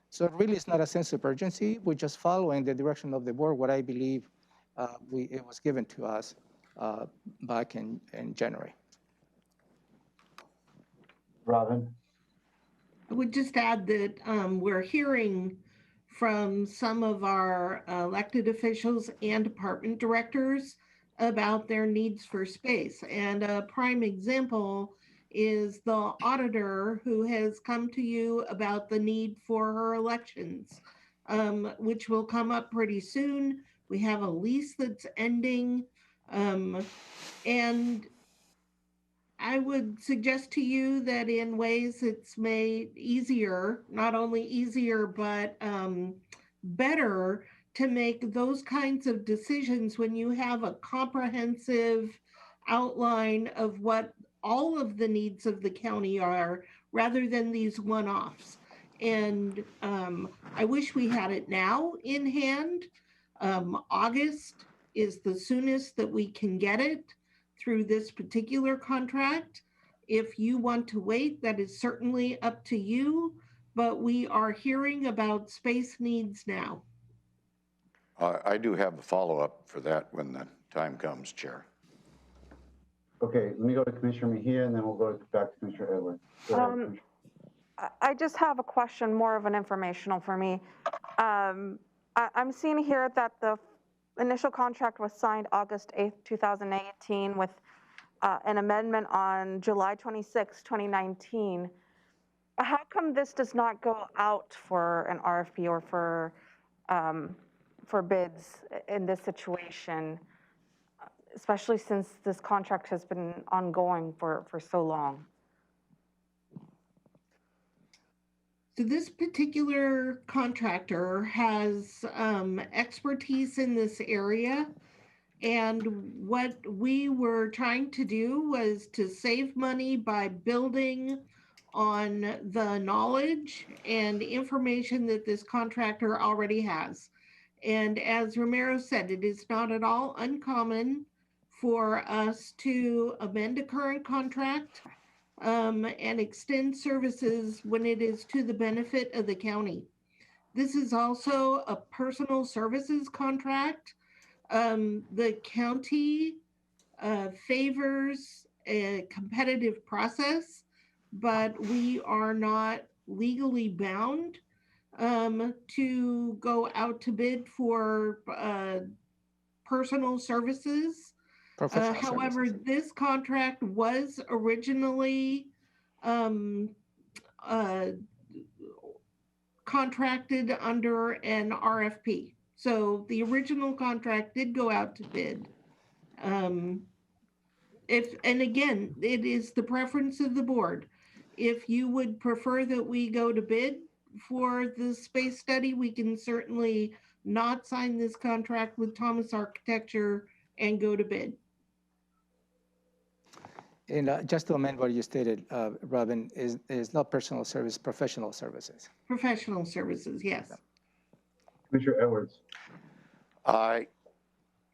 Speaker 6: So it really is not a sense of urgency. We're just following the direction of the board, what I believe it was given to us back in January.
Speaker 1: Robin?
Speaker 10: I would just add that we're hearing from some of our elected officials and department directors about their needs for space. And a prime example is the auditor who has come to you about the need for her elections, which will come up pretty soon. We have a lease that's ending. And I would suggest to you that in ways it's made easier, not only easier, but better to make those kinds of decisions when you have a comprehensive outline of what all of the needs of the county are, rather than these one-offs. And I wish we had it now in hand. August is the soonest that we can get it through this particular contract. If you want to wait, that is certainly up to you, but we are hearing about space needs now.
Speaker 5: I do have a follow-up for that when the time comes, Chair.
Speaker 1: Okay, let me go to Commissioner Mejia, and then we'll go back to Commissioner Edwards. Go ahead, Commissioner.
Speaker 4: I just have a question, more of an informational for me. I'm seeing here that the initial contract was signed August 8th, 2018 with an amendment on July 26, 2019. How come this does not go out for an RFP or for bids in this situation, especially since this contract has been ongoing for so long?
Speaker 10: So this particular contractor has expertise in this area. And what we were trying to do was to save money by building on the knowledge and information that this contractor already has. And as Romero said, it is not at all uncommon for us to amend a current contract and extend services when it is to the benefit of the county. This is also a personal services contract. The county favors a competitive process, but we are not legally bound to go out to bid for personal services. However,
Speaker 6: services.
Speaker 10: this contract was originally contracted under an RFP. So the original contract did go out to bid. And again, it is the preference of the board. If you would prefer that we go to bid for the space study, we can certainly not sign this contract with Thomas Architecture and go to bid.
Speaker 6: And just to amend what you stated, Robin, is not personal service, professional services.
Speaker 10: Professional services, yes.
Speaker 1: Commissioner Edwards.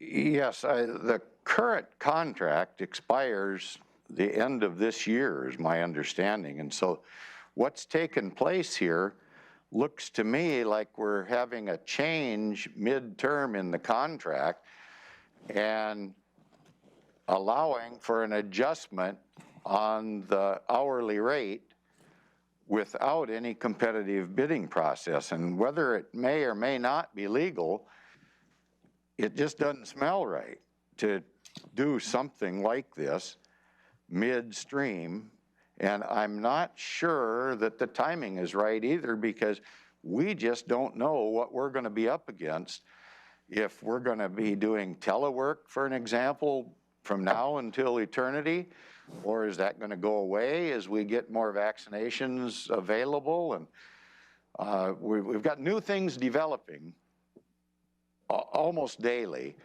Speaker 5: Yes, the current contract expires the end of this year, is my understanding. And so what's taken place here looks to me like we're having a change midterm in the contract and allowing for an adjustment on the hourly rate without any competitive bidding process. And whether it may or may not be legal, it just doesn't smell right to do something like this midstream. And I'm not sure that the timing is right either, because We just don't know what we're going to be up against if we're going to be doing telework, for an example, from now until eternity, or is that going to go away as we get more vaccinations available? And we've got new things developing almost daily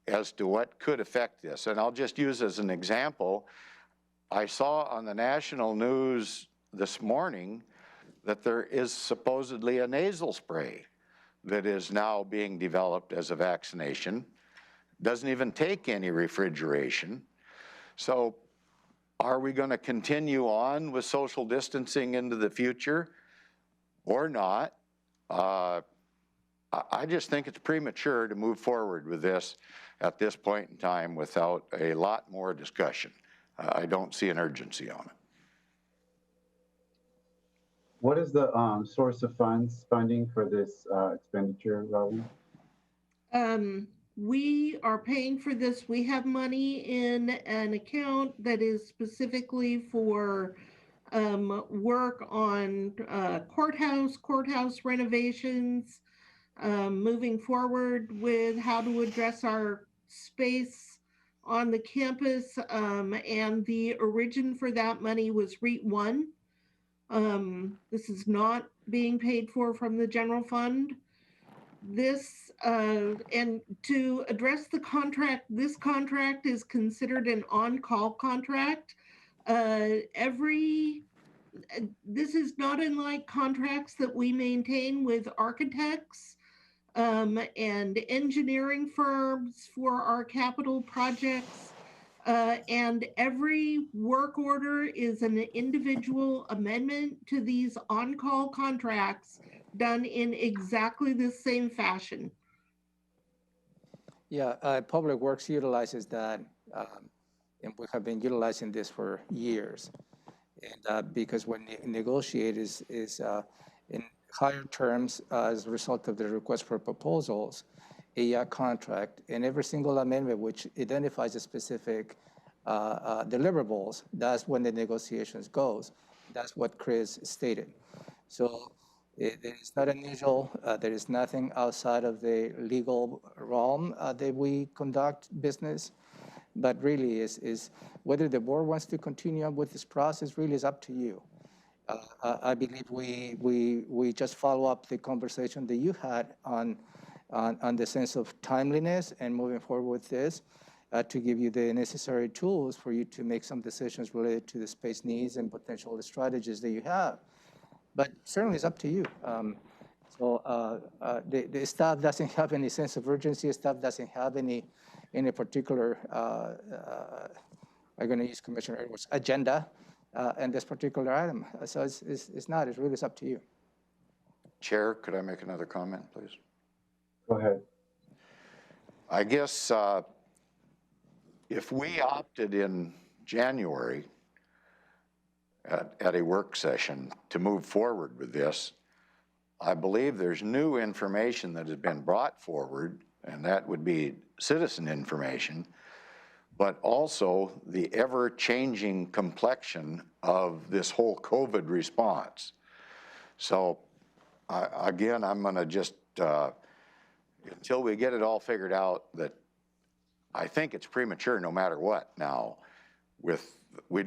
Speaker 5: as to what could affect this. And I'll just use as an example, I saw on the national news this morning that there is supposedly a nasal spray that is now being developed as a vaccination. Doesn't even take any refrigeration. So are we going to continue on with social distancing into the future or not? I just think it's premature to move forward with this at this point in time without a lot more discussion. I don't see an urgency on it.
Speaker 1: What is the source of funding for this expenditure, Robin?
Speaker 10: We are paying for this. We have money in an account that is specifically for work on courthouse renovations, moving forward with how to address our space on the campus. And the origin for that money was REIT 1. This is not being paid for from the general fund. This, and to address the contract, this contract is considered an on-call contract. This is not unlike contracts that we maintain with architects and engineering firms for our capital projects. And every work order is an individual amendment to these on-call contracts done in exactly the same fashion.
Speaker 6: Yeah, Public Works utilizes that, and we have been utilizing this for years. And because when they negotiate is in higher terms as a result of the request for proposals, a contract, and every single amendment which identifies a specific deliverables, that's when the negotiations goes. That's what Chris stated. So it is not unusual. There is nothing outside of the legal realm that we conduct business, but really is whether the board wants to continue on with this process really is up to you. I believe we just follow up the conversation that you had on the sense of timeliness and moving forward with this to give you the necessary tools for you to make some decisions related to the space needs and potential strategies that you have. But certainly it's up to you. The staff doesn't have any sense of urgency. Staff doesn't have any particular, I'm going to use Commissioner Edwards' agenda and this particular item. So it's not, it's really up to you.
Speaker 5: Chair, could I make another comment, please?
Speaker 1: Go ahead.
Speaker 5: I guess if we opted in January at a work session to move forward with this, I believe there's new information that has been brought forward, and that would be citizen information, but also the ever-changing complexion of this whole COVID response. So again, I'm gonna just, until we get it all figured out, that I think it's premature no matter what now. We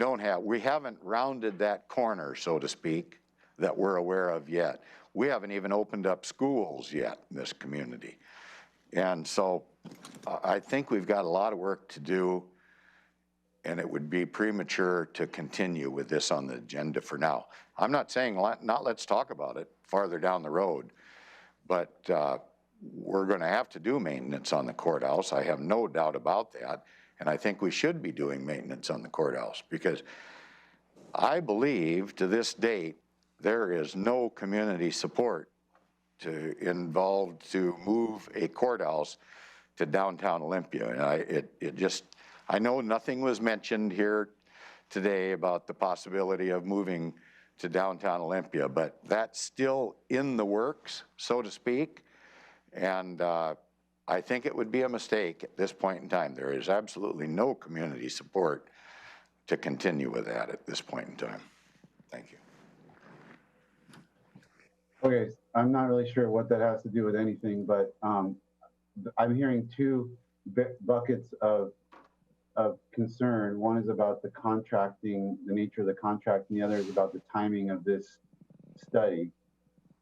Speaker 5: haven't rounded that corner, so to speak, that we're aware of yet. We haven't even opened up schools yet in this community. And so I think we've got a lot of work to do, and it would be premature to continue with this on the agenda for now. I'm not saying not let's talk about it farther down the road, but we're going to have to do maintenance on the courthouse. I have no doubt about that. And I think we should be doing maintenance on the courthouse because I believe to this date, there is no community support involved to move a courthouse to downtown Olympia. And I know nothing was mentioned here today about the possibility of moving to downtown Olympia, but that's still in the works, so to speak. And I think it would be a mistake at this point in time. There is absolutely no community support to continue with that at this point in time. Thank you.
Speaker 1: Okay, I'm not really sure what that has to do with anything, but I'm hearing two buckets of concern. One is about the contracting, the nature of the contract, and the other is about the timing of this study.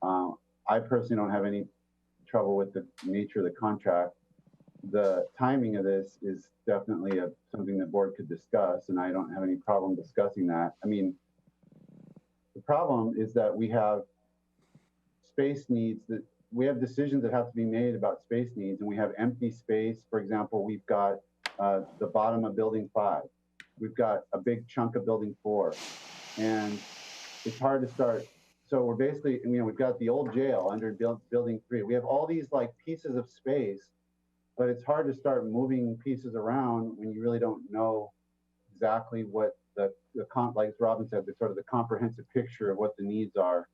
Speaker 1: I personally don't have any trouble with the nature of the contract. The timing of this is definitely something the board could discuss, and I don't have any problem discussing that. I mean, the problem is that we have space needs, that we have decisions that have to be made about space needs, and we have empty space. For example, we've got the bottom of building 5. We've got a big chunk of building 4, and it's hard to start. So we're basically, we've got the old jail under building 3. We have all these like pieces of space, but it's hard to start moving pieces around when you really don't know exactly what like Robin said, the sort of the comprehensive picture of what the needs are.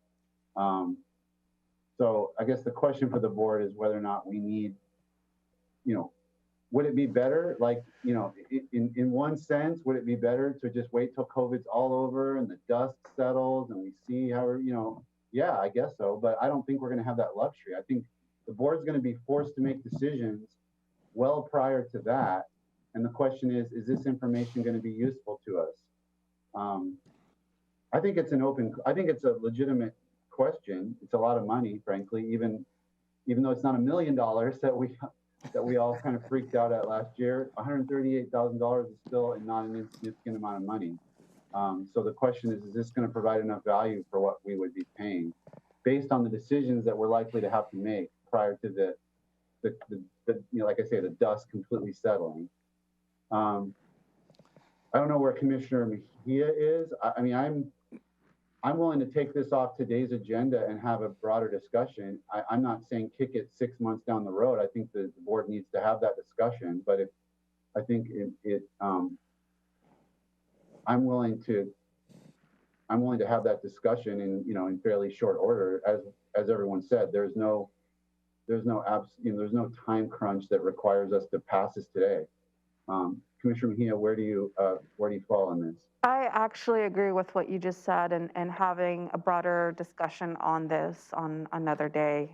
Speaker 1: So I guess the question for the board is whether or not we need, would it be better, like, in one sense, would it be better to just wait till COVID's all over and the dust settles and we see how, yeah, I guess so. But I don't think we're going to have that luxury. I think the board's going to be forced to make decisions well prior to that. And the question is this information going to be useful to us? I think it's a legitimate question. It's a lot of money, frankly, even though it's not $1 million that we all kind of freaked out at last year. $138,000 is still not an insignificant amount of money. So the question is this going to provide enough value for what we would be paying based on the decisions that we're likely to have to make prior to the like I say, the dust completely settling. I don't know where Commissioner Mejia is. I mean, I'm willing to take this off today's agenda and have a broader discussion. I'm not saying kick it 6 months down the road. I think the board needs to have that discussion, but I'm willing to have that discussion in fairly short order. As everyone said, there's no time crunch that requires us to pass this today. Commissioner Mejia, where do you fall on this?
Speaker 4: I actually agree with what you just said and having a broader discussion on this on another day.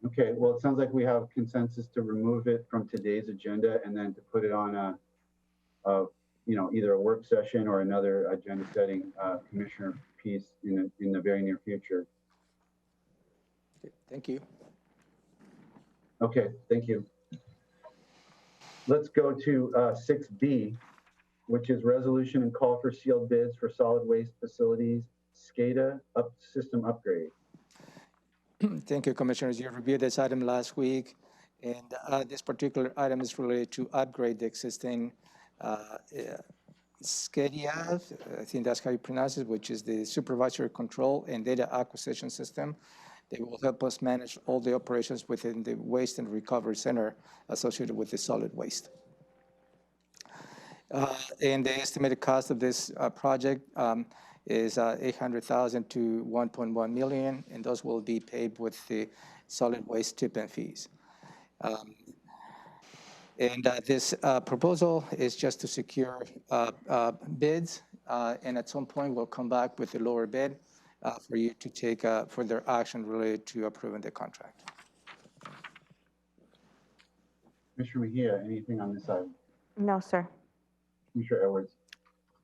Speaker 1: Okay, well, it sounds like we have consensus to remove it from today's agenda and then to put it on either a work session or another agenda setting commissioner piece in the very near future.
Speaker 6: Thank you.
Speaker 1: Okay, thank you. Let's go to 6B, which is resolution and call for sealed bids for solid waste facilities, SCADA system upgrade.
Speaker 6: Thank you, Commissioners. You reviewed this item last week, and this particular item is related to upgrade the existing SCADA, I think that's how you pronounce it, which is the supervisory control and data acquisition system. They will help us manage all the operations within the waste and recovery center associated with the solid waste. And the estimated cost of this project is $800,000 to $1.1 million, and those will be paid with the solid waste tip and fees. This proposal is just to secure bids, and at some point we'll come back with a lower bid for you to take further action related to approving the contract.
Speaker 1: Commissioner Mejia, anything on this item?
Speaker 4: No, sir.
Speaker 1: Commissioner Edwards.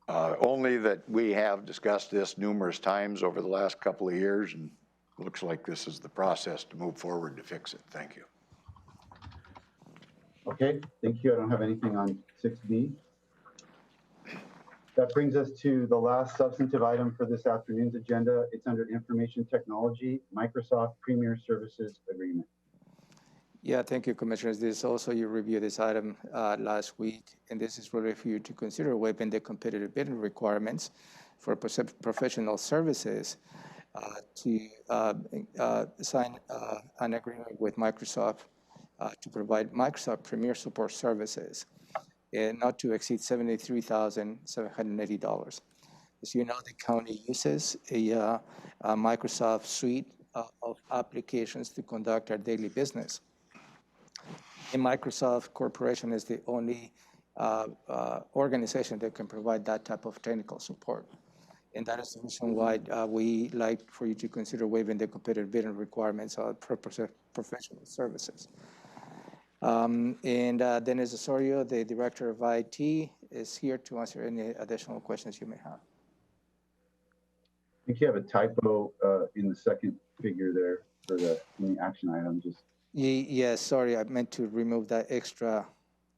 Speaker 5: Only that we have discussed this numerous times over the last couple of years, and looks like this is the process to move forward to fix it. Thank you.
Speaker 1: Okay, thank you. I don't have anything on 6B. That brings us to the last substantive item for this afternoon's agenda. It's under Information Technology, Microsoft Premier Services Agreement.
Speaker 6: Yeah, thank you, Commissioners. This also, you reviewed this item last week, and this is really for you to consider waiving the competitive bidding requirements for professional services to sign an agreement with Microsoft to provide Microsoft Premier Support Services, and not to exceed $73,780. As you know, the county uses a Microsoft suite of applications to conduct our daily business. And Microsoft Corporation is the only organization that can provide that type of technical support. And that is the reason why we like for you to consider waiving the competitive bidding requirements for professional services. And Dennis Osorio, the Director of IT, is here to answer any additional questions you may have.
Speaker 1: I think you have a typo in the second figure there for in the action item. Just
Speaker 6: Yes, sorry, I meant to remove that extra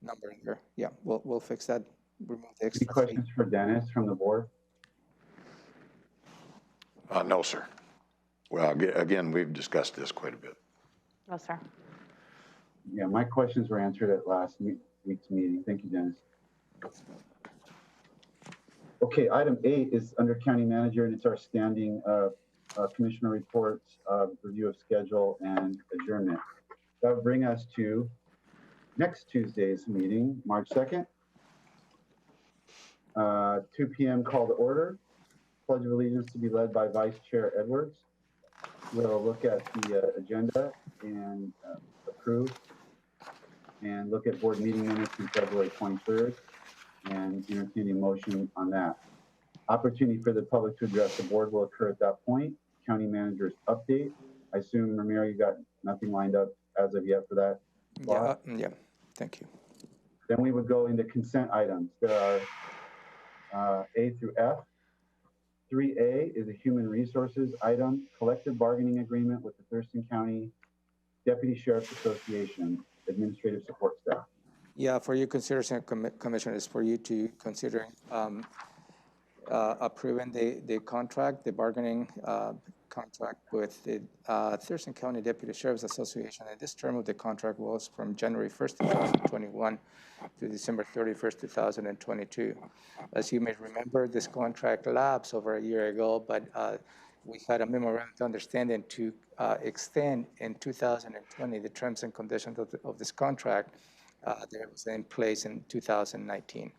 Speaker 6: number here. Yeah, we'll fix that. Remove the extra.
Speaker 1: any questions for Dennis from the board?
Speaker 5: No, sir. Well, again, we've discussed this quite a bit.
Speaker 4: No, sir.
Speaker 1: Yeah, my questions were answered at last week's meeting. Thank you, Dennis. Okay, item 8 is under County Manager, and it's our standing Commissioner reports, review of schedule, and adjournment. That would bring us to next Tuesday's meeting, March 2nd. 2 p.m. call to order. Pledge of Allegiance to be led by Vice Chair Edwards. We'll look at the agenda and approve, and look at board meeting minutes from February 23rd and entertain a motion on that. Opportunity for the public to address the board will occur at that point. County Manager's update. I assume, Ramiro, you got nothing lined up as of yet for that?
Speaker 6: Yeah, thank you.
Speaker 1: Then we would go into consent items. There are A through F. 3A is a human resources item, collective bargaining agreement with the Thurston County Deputy Sheriff's Association, administrative support staff.
Speaker 6: Yeah, for you consideration, Commissioners, for you to consider approving the contract, the bargaining contract with the Thurston County Deputy Sheriff's Association. And this term of the contract was from January 1st, 2021 to December 31st, 2022. As you may remember, this contract lapsed over a year ago, but we had a memorandum of understanding to extend in 2020 the terms and conditions of this contract that was in place in 2019.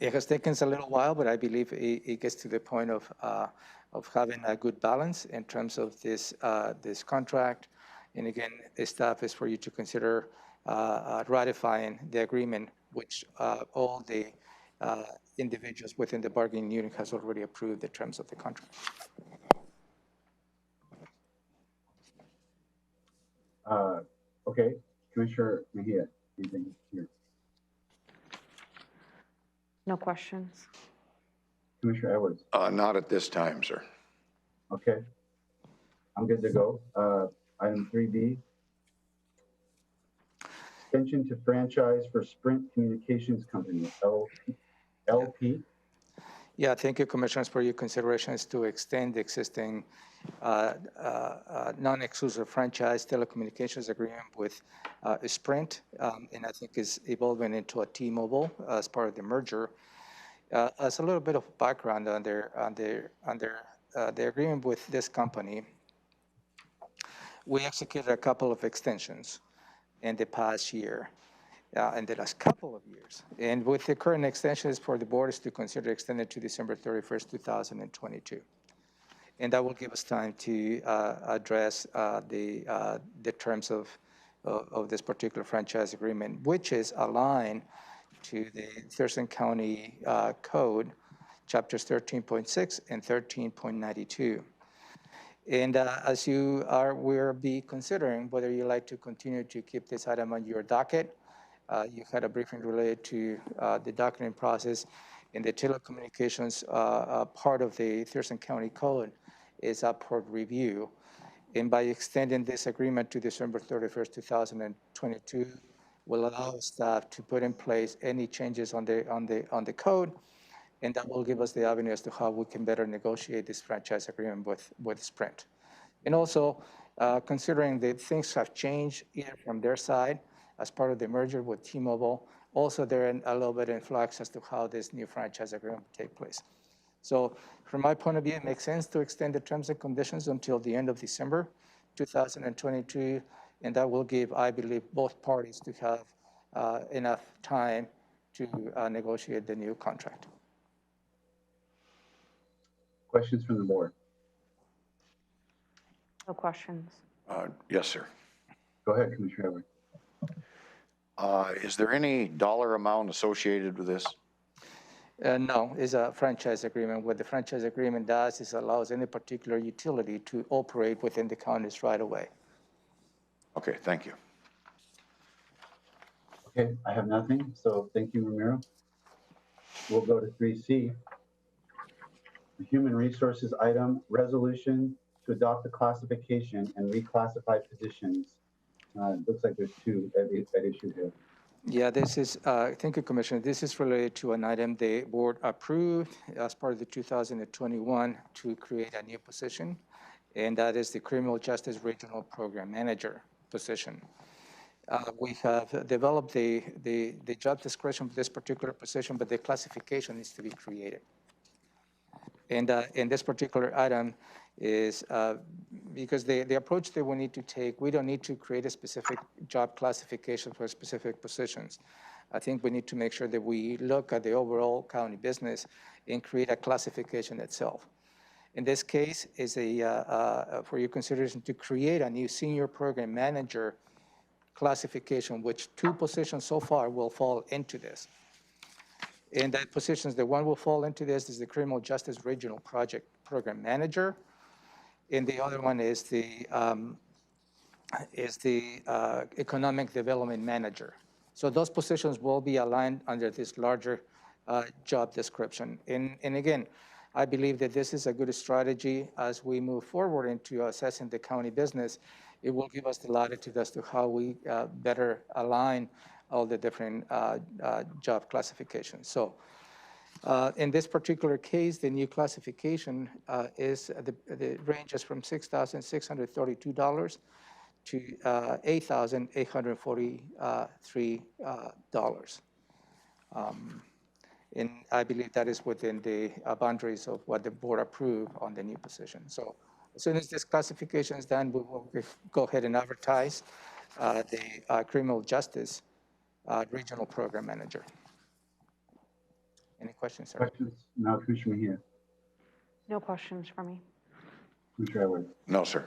Speaker 6: It has taken us a little while, but I believe it gets to the point of having a good balance in terms of this contract. And again, the staff is for you to consider ratifying the agreement, which all the individuals within the bargaining unit has already approved the terms of the contract.
Speaker 1: Okay, Commissioner Mejia, anything here?
Speaker 4: No questions.
Speaker 1: Commissioner Edwards?
Speaker 5: Not at this time, sir.
Speaker 1: Okay, I'm good to go. Item 3B, extension to franchise for Sprint Communications Company, LP.
Speaker 6: Yeah, thank you, Commissioners, for your considerations to extend the existing non-exclusive franchise telecommunications agreement with Sprint, and I think is evolving into a T-Mobile as part of the merger. As a little bit of background on the agreement with this company, we executed a couple of extensions in the past year, in the last couple of years. And with the current extensions for the board is to consider extended to December 31st, 2022. And that will give us time to address the terms of this particular franchise agreement, which is aligned to the Thurston County Code, chapters 13.6 and 13.92. And as you are, we'll be considering whether you like to continue to keep this item on your docket. You had a briefing related to the docketing process, and the telecommunications part of the Thurston County Code is up for review. And by extending this agreement to December 31st, 2022, will allow staff to put in place any changes on the code, and that will give us the avenue as to how we can better negotiate this franchise agreement with Sprint. And also, considering that things have changed either from their side as part of the merger with T-Mobile, also they're a little bit in flux as to how this new franchise agreement will take place. So from my point of view, it makes sense to extend the terms and conditions until the end of December 2022, and that will give, I believe, both parties to have enough time to negotiate the new contract.
Speaker 1: Questions from the board?
Speaker 4: No questions.
Speaker 5: Yes, sir.
Speaker 1: Go ahead, Commissioner Edwards.
Speaker 5: Is there any dollar amount associated with this?
Speaker 6: No, it's a franchise agreement. What the franchise agreement does is allows any particular utility to operate within the county's right of way.
Speaker 5: Okay, thank you.
Speaker 1: Okay, I have nothing, so thank you, Ramiro. We'll go to 3C. The Human Resources item, resolution to adopt the classification and reclassify positions. Looks like there's two at issue here.
Speaker 6: Yeah, this is, thank you, Commissioner. This is related to an item the board approved as part of the 2021 to create a new position, and that is the Criminal Justice Regional Program Manager position. We have developed the job description for this particular position, but the classification needs to be created. And in this particular item is because the approach that we need to take, we don't need to create a specific job classification for specific positions. I think we need to make sure that we look at the overall county business and create a classification itself. In this case, is for your consideration to create a new senior program manager classification, which 2 positions so far will fall into this. And that positions, the one will fall into this is the Criminal Justice Regional Program Manager, and the other one is the Economic Development Manager. So those positions will be aligned under this larger job description. And again, I believe that this is a good strategy as we move forward into assessing the county business. It will give us the latitude as to how we better align all the different job classifications. So in this particular case, the new classification is the ranges from $6,632 to $8,843. And I believe that is within the boundaries of what the board approved on the new position. So as soon as this classification is done, we will go ahead and advertise the Criminal Justice Regional Program Manager. Any questions, sir?
Speaker 1: Questions? No, Commissioner Mejia.
Speaker 4: No questions for me.
Speaker 1: Commissioner Edwards.
Speaker 5: No, sir.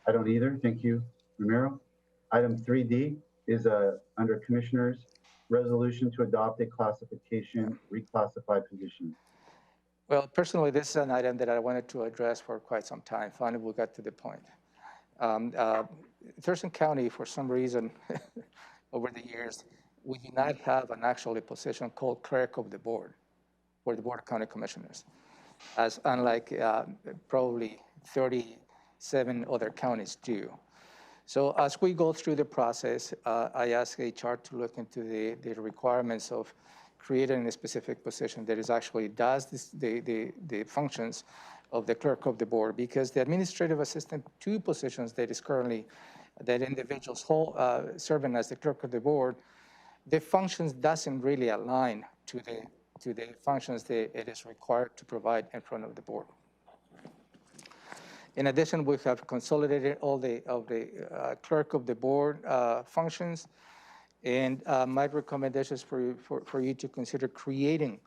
Speaker 1: I don't either. Thank you, Ramiro. Item 3D is under Commissioners, resolution to adopt a classification, reclassify position.
Speaker 6: Well, personally, this is an item that I wanted to address for quite some time. Finally, we got to the point. Thurston County, for some reason, over the years, we do not have an actual position called clerk of the board for the Board of County Commissioners, as unlike probably 37 other counties do. So as we go through the process, I asked HR to look into the requirements of creating a specific position that is actually does the functions of the clerk of the board, because the administrative assistant 2 positions that is currently, that individuals hold, serving as the clerk of the board, the functions doesn't really align to the functions that it is required to provide in front of the board. In addition, we have consolidated all the clerk of the board functions, and my recommendation is for you to consider creating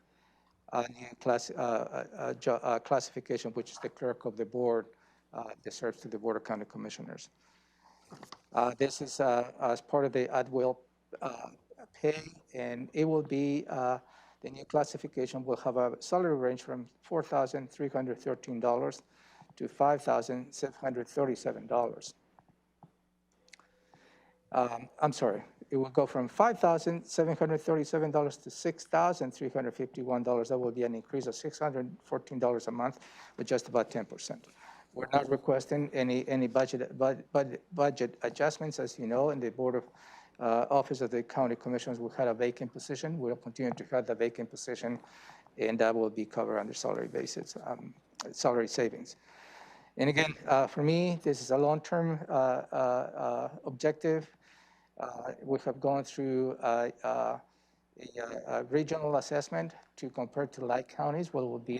Speaker 6: a new classification, which is the clerk of the board that serves to the Board of County Commissioners. This is as part of the at-will pay, and it will be, the new classification will have a salary range from $4,313 to $5,737. I'm sorry, it will go from $5,737 to $6,351. That will be an increase of $614 a month, with just about 10%. We're not requesting any budget adjustments, as you know, in the Board of Office of the County Commissioners. We had a vacant position. We'll continue to have the vacant position, and that will be covered under salary basis, salary savings. And again, for me, this is a long-term objective. We have gone through a regional assessment to compare to like counties, what will be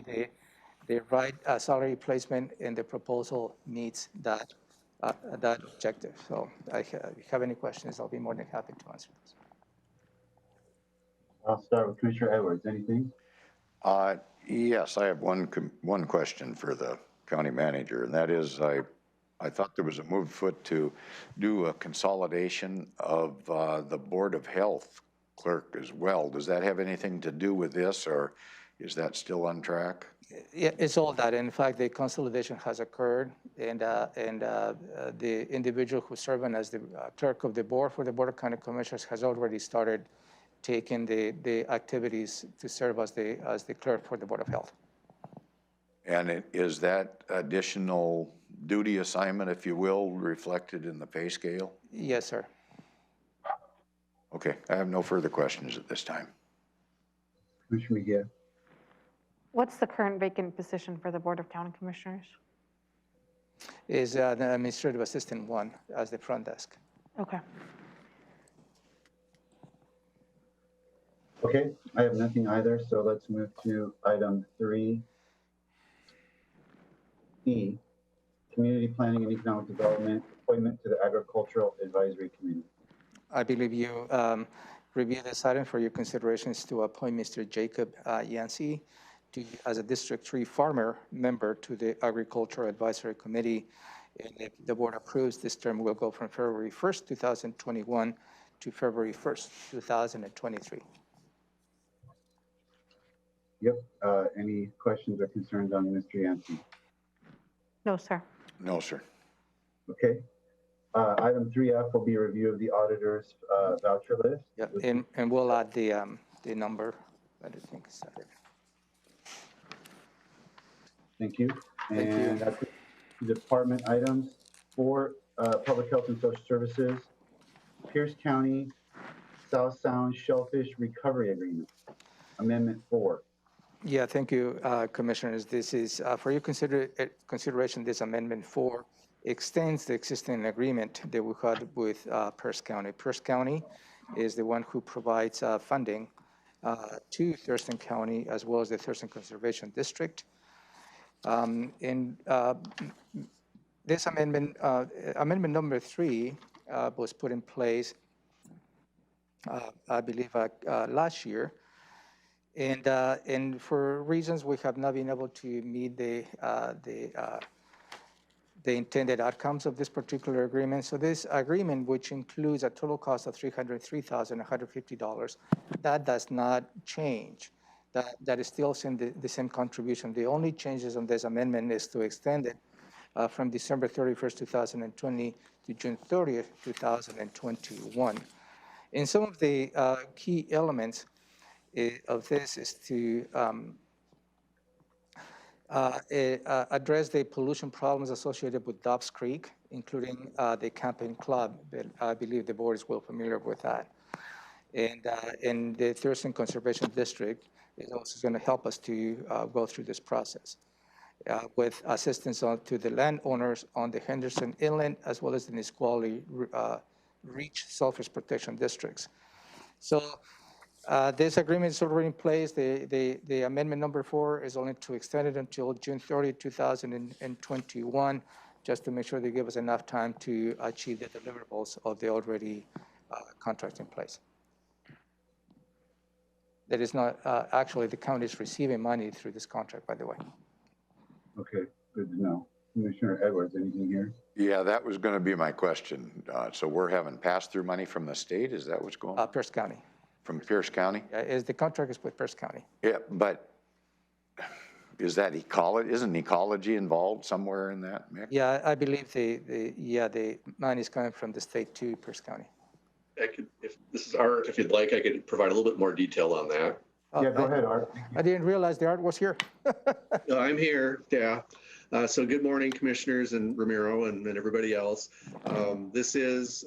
Speaker 6: the right salary placement, and the proposal meets that objective. So if you have any questions, I'll be more than happy to answer those.
Speaker 1: I'll start with Commissioner Edwards. Anything?
Speaker 5: Yes, I have one question for the county manager, and that is I thought there was a move afoot to do a consolidation of the Board of Health clerk as well. Does that have anything to do with this, or is that still on track?
Speaker 6: Yeah, it's all that. In fact, the consolidation has occurred, and the individual who's serving as the clerk of the board for the Board of County Commissioners has already started taking the activities to serve as the clerk for the Board of Health.
Speaker 5: And is that additional duty assignment, if you will, reflected in the pay scale?
Speaker 6: Yes, sir.
Speaker 5: Okay, I have no further questions at this time.
Speaker 1: Commissioner McGinn.
Speaker 4: What's the current vacant position for the Board of County Commissioners?
Speaker 6: Is the administrative assistant 1 as the front desk.
Speaker 4: Okay.
Speaker 1: Okay, I have nothing either, so let's move to item 3E, Community Planning and Economic Development, appointment to the Agricultural Advisory Committee.
Speaker 6: I believe you reviewed this item for your considerations to appoint Mr. Jacob Yancey as a District 3 farmer member to the Agricultural Advisory Committee. And if the board approves, this term will go from February 1st, 2021 to February 1st, 2023.
Speaker 1: Yep, any questions or concerns on Mr. Yancey?
Speaker 4: No, sir.
Speaker 5: No, sir.
Speaker 1: Okay. Item 3F will be a review of the auditor's voucher list.
Speaker 6: Yep, and we'll add the number that I think is added.
Speaker 1: Thank you.
Speaker 6: Thank you.
Speaker 1: And that's the department items for Public Health and Social Services, Pierce County South Sound Shellfish Recovery Agreement, Amendment 4.
Speaker 6: Yeah, thank you, Commissioners. This is for your consideration. This Amendment 4 extends the existing agreement that we had with Pierce County. Pierce County is the one who provides funding to Thurston County as well as the Thurston Conservation District. This amendment, amendment number 3, was put in place, I believe, last year. And for reasons we have not been able to meet the intended outcomes of this particular agreement. So this agreement, which includes a total cost of $303,150, that does not change. That is still the same contribution. The only changes on this amendment is to extend it from December 31st, 2020 to June 30th, 2021. And some of the key elements of this is to address the pollution problems associated with Dobbs Creek, including the camping club. I believe the board is well familiar with that. And the Thurston Conservation District is also going to help us to go through this process with assistance to the landowners on the Henderson Inlet as well as the Nisqually Reach Shellfish Protection Districts. So this agreement is already in place. The amendment number 4 is only to extend it until June 30, 2021, just to make sure they give us enough time to achieve the deliverables of the already contract in place. That is not, actually the county is receiving money through this contract, by the way.
Speaker 1: Okay, good to know. Commissioner Edwards, anything here?
Speaker 5: Yeah, that was going to be my question. So we're having pass-through money from the state? Is that what's going on?
Speaker 6: Pierce County.
Speaker 5: From Pierce County?
Speaker 6: The contract is with Pierce County.
Speaker 5: Yeah, but is that ecology? Isn't ecology involved somewhere in that mix?
Speaker 6: Yeah, I believe the money is coming from the state to Pierce County.
Speaker 11: I could, if this is Art, if you'd like, I could provide a little bit more detail on that.
Speaker 1: Yeah, go ahead, Art.
Speaker 6: I didn't realize the Art was here.
Speaker 11: No, I'm here, yeah. So good morning, commissioners and Ramiro and everybody else. This is,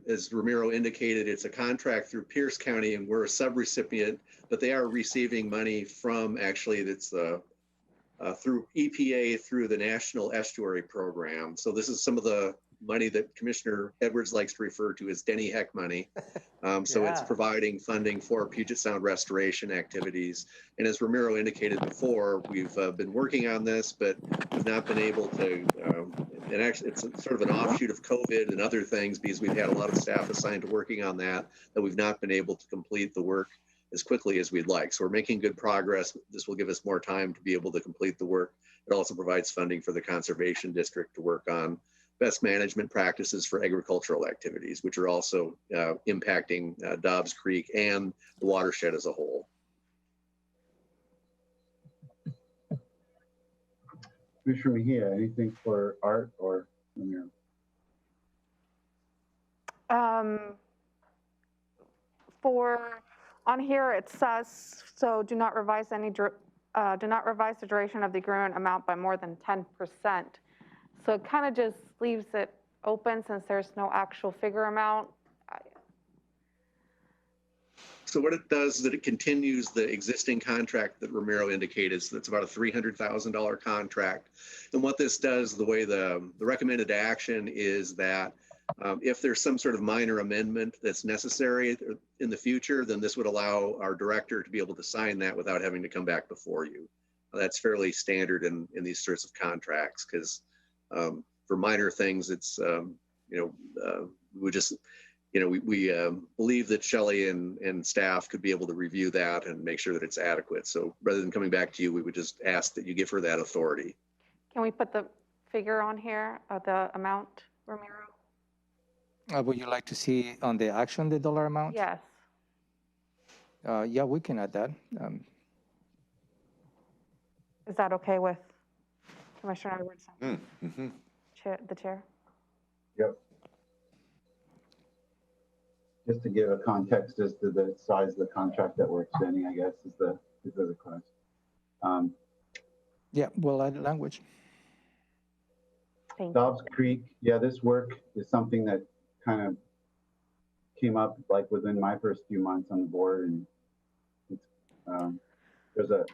Speaker 11: as Ramiro indicated, it's a contract through Pierce County and we're a subrecipient, but they are receiving money from, actually, that's through EPA through the National Estuary Program. So this is some of the money that Commissioner Edwards likes to refer to as Denny Heck money. So it's providing funding for Puget Sound restoration activities. And as Ramiro indicated before, we've been working on this, but we've not been able to, and actually it's sort of an offshoot of COVID and other things because we've had a lot of staff assigned to working on that we've not been able to complete the work as quickly as we'd like. So we're making good progress. This will give us more time to be able to complete the work. It also provides funding for the Conservation District to work on best management practices for agricultural activities, which are also impacting Dobbs Creek and the watershed as a whole.
Speaker 1: Commissioner Mejia, anything for Art or Ramiro?
Speaker 4: On here, it says, so do not revise the duration of the agreement amount by more than 10%. So it kind of just leaves it open since there's no actual figure amount.
Speaker 11: So what it does is that it continues the existing contract that Ramiro indicated. So that's about a $300,000 contract. And what this does, the way the recommended action is that if there's some sort of minor amendment that's necessary in the future, then this would allow our director to be able to sign that without having to come back before you. That's fairly standard in these sorts of contracts, because for minor things, it's, we just, we believe that Shelley and staff could be able to review that and make sure that it's adequate. So rather than coming back to you, we would just ask that you give her that authority.
Speaker 4: Can we put the figure on here of the amount, Ramiro?
Speaker 6: Would you like to see on the action the dollar amount?
Speaker 4: Yes.
Speaker 6: Yeah, we can add that.
Speaker 4: Is that okay with Commissioner Edwards?
Speaker 5: Mm-hmm.
Speaker 4: The chair?
Speaker 1: Yep. Just to give a context as to the size of the contract that we're extending, I guess, is the request.
Speaker 6: Yeah, we'll add language.
Speaker 4: Thank you.
Speaker 1: Dobbs Creek, yeah, this work is something that kind of came up like within my first few months on the board, and it's, there's a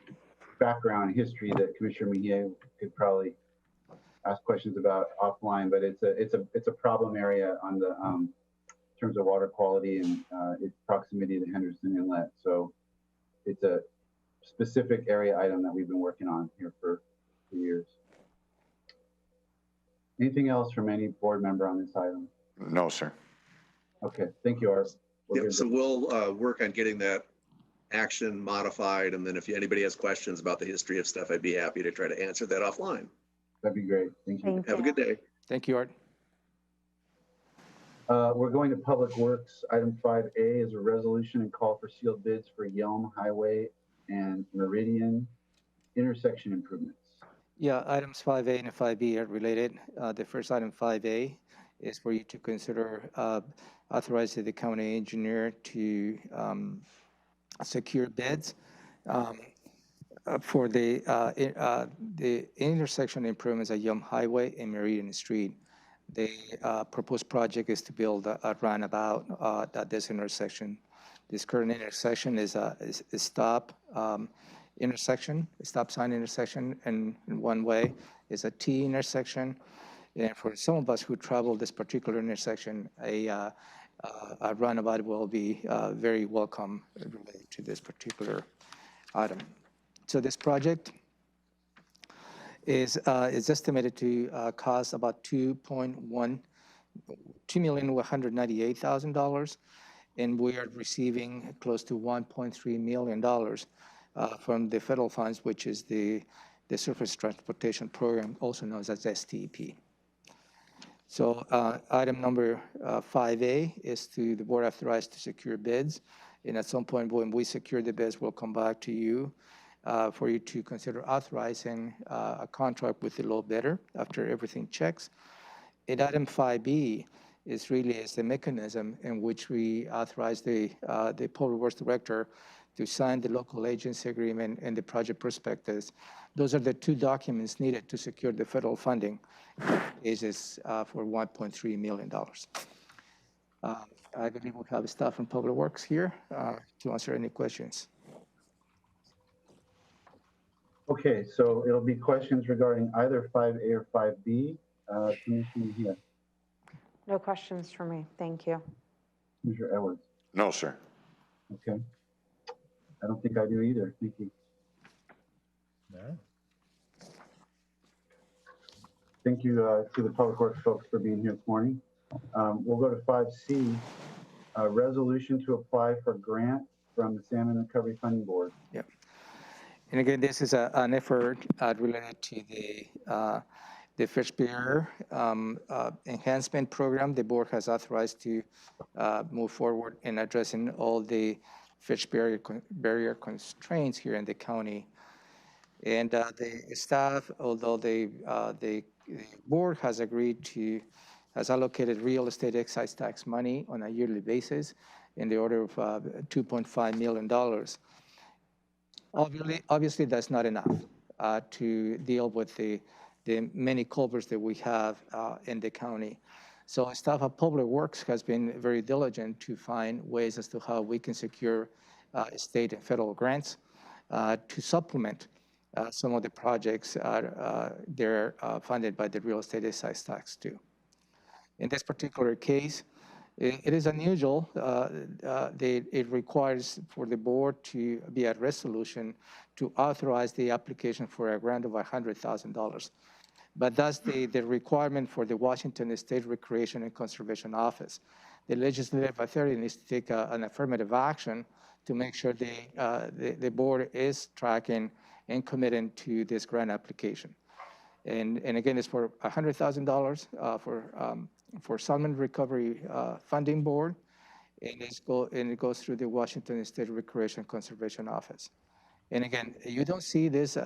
Speaker 1: background history that Commissioner Mejia could probably ask questions about offline, but it's a problem area on the in terms of water quality and its proximity to Henderson Inlet. So it's a specific area item that we've been working on here for years. Anything else from any board member on this item?
Speaker 5: No, sir.
Speaker 1: Okay, thank you, Art.
Speaker 11: Yep, so we'll work on getting that action modified. And then if anybody has questions about the history of stuff, I'd be happy to try to answer that offline.
Speaker 1: That'd be great. Thank you.
Speaker 11: Have a good day.
Speaker 6: Thank you, Art.
Speaker 1: We're going to Public Works. Item 5A is a resolution and call for sealed bids for Yelm Highway and Meridian intersection improvements.
Speaker 6: Yeah, items 5A and 5B are related. The first item, 5A, is for you to consider authorizing the county engineer to secure bids for the intersection improvements at Yelm Highway and Meridian Street. The proposed project is to build a roundabout at this intersection. This current intersection is a stop intersection, a stop sign intersection, and in one way is a T intersection. And for some of us who travel this particular intersection, a roundabout will be very welcome related to this particular item. So this project is estimated to cost about $2,198,000, and we are receiving close to $1.3 million from the federal funds, which is the Surface Transportation Program, also known as STP. So item number 5A is to the board authorized to secure bids. And at some point when we secure the bids, we'll come back to you for you to consider authorizing a contract with the low bidder after everything checks. And item 5B is the mechanism in which we authorize the Public Works Director to sign the local agency agreement and the project prospectus. Those are the two documents needed to secure the federal funding. Is for $1.3 million. I believe we have staff from Public Works here to answer any questions.
Speaker 1: Okay, so it'll be questions regarding either 5A or 5B. Commissioner Mejia.
Speaker 4: No questions for me. Thank you.
Speaker 1: Commissioner Edwards.
Speaker 5: No, sir.
Speaker 1: Okay. I don't think I do either. Thank you.
Speaker 12: No.
Speaker 1: Thank you to the Public Works folks for being here this morning. We'll go to 5C, a resolution to apply for grant from the Salmon Recovery Funding Board.
Speaker 6: Yep. And again, this is an effort related to the The fish barrier enhancement program, the board has authorized to move forward in addressing all the fish barrier constraints here in the county. And the staff, although the board has has allocated real estate excise tax money on a yearly basis in the order of $2.5 million. Obviously, that's not enough to deal with the many culverts that we have in the county. So staff of Public Works has been very diligent to find ways as to how we can secure state and federal grants to supplement some of the projects they're funded by the real estate excise tax too. In this particular case, it is unusual. It requires for the board to be at resolution to authorize the application for a grant of $100,000. But that's the requirement for the Washington State Recreation and Conservation Office. The legislative authority needs to take an affirmative action to make sure the board is tracking and committing to this grant application. And again, it's for $100,000 for Salmon Recovery Funding Board, and it goes through the Washington State Recreation Conservation Office. And again, you don't see this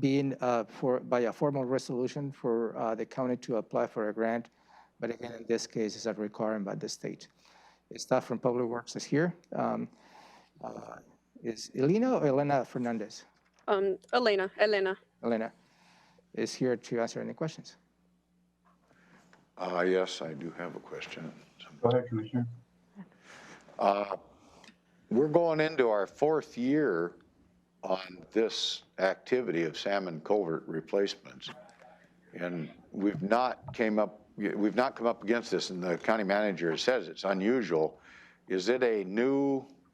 Speaker 6: being by a formal resolution for the county to apply for a grant, but again, in this case, it's a requirement by the state. The staff from Public Works is here. Is Elena or Elena Fernandez?
Speaker 13: Elena.
Speaker 6: Elena is here to answer any questions.
Speaker 5: Yes, I do have a question.
Speaker 1: Go ahead, Commissioner.
Speaker 5: We're going into our 4th year on this activity of salmon culvert replacements, and we've not come up against this, and the county manager says it's unusual. Is it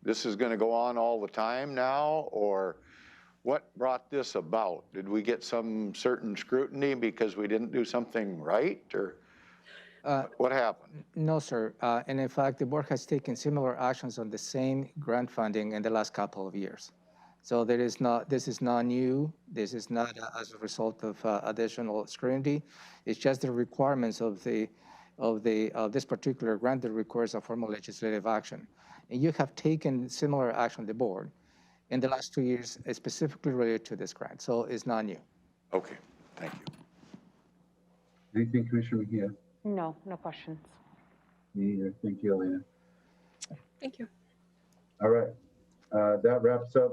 Speaker 5: this is going to go on all the time now, or what brought this about? Did we get some certain scrutiny because we didn't do something right, or what happened?
Speaker 6: No, sir. And in fact, the board has taken similar actions on the same grant funding in the last couple of years. So this is not new. This is not as a result of additional scrutiny. It's just the requirements of this particular grant that requires a formal legislative action. And you have taken similar action, the board, in the last 2 years, specifically related to this grant. So it's not new.
Speaker 5: Okay, thank you.
Speaker 1: Anything, Commissioner Mejia?
Speaker 4: No questions.
Speaker 1: Me either. Thank you, Elena.
Speaker 13: Thank you.
Speaker 1: All right. That wraps up.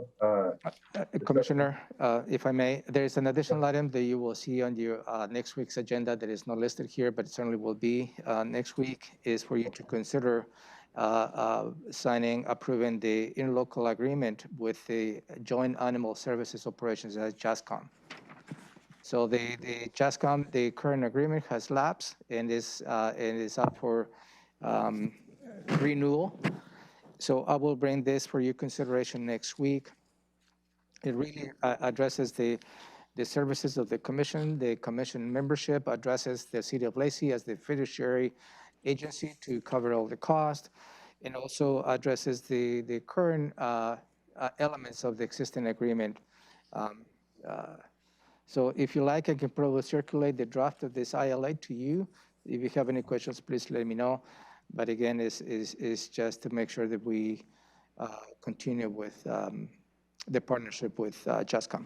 Speaker 6: Commissioner, if I may, there is an additional item that you will see on your next week's agenda that is not listed here, but it certainly will be next week, is for you to consider approving the interlocal agreement with the Joint Animal Services Operations as JASCOM. So the JASCOM, the current agreement has lapsed and is up for renewal. So I will bring this for your consideration next week. It really addresses the services of the commission membership, addresses the city of Lacey as the fiduciary agency to cover all the cost, and also addresses the current elements of the existing agreement. So if you like, I can probably circulate the draft of this ILA to you. If you have any questions, please let me know. But again, it's just to make sure that we continue with the partnership with JASCOM.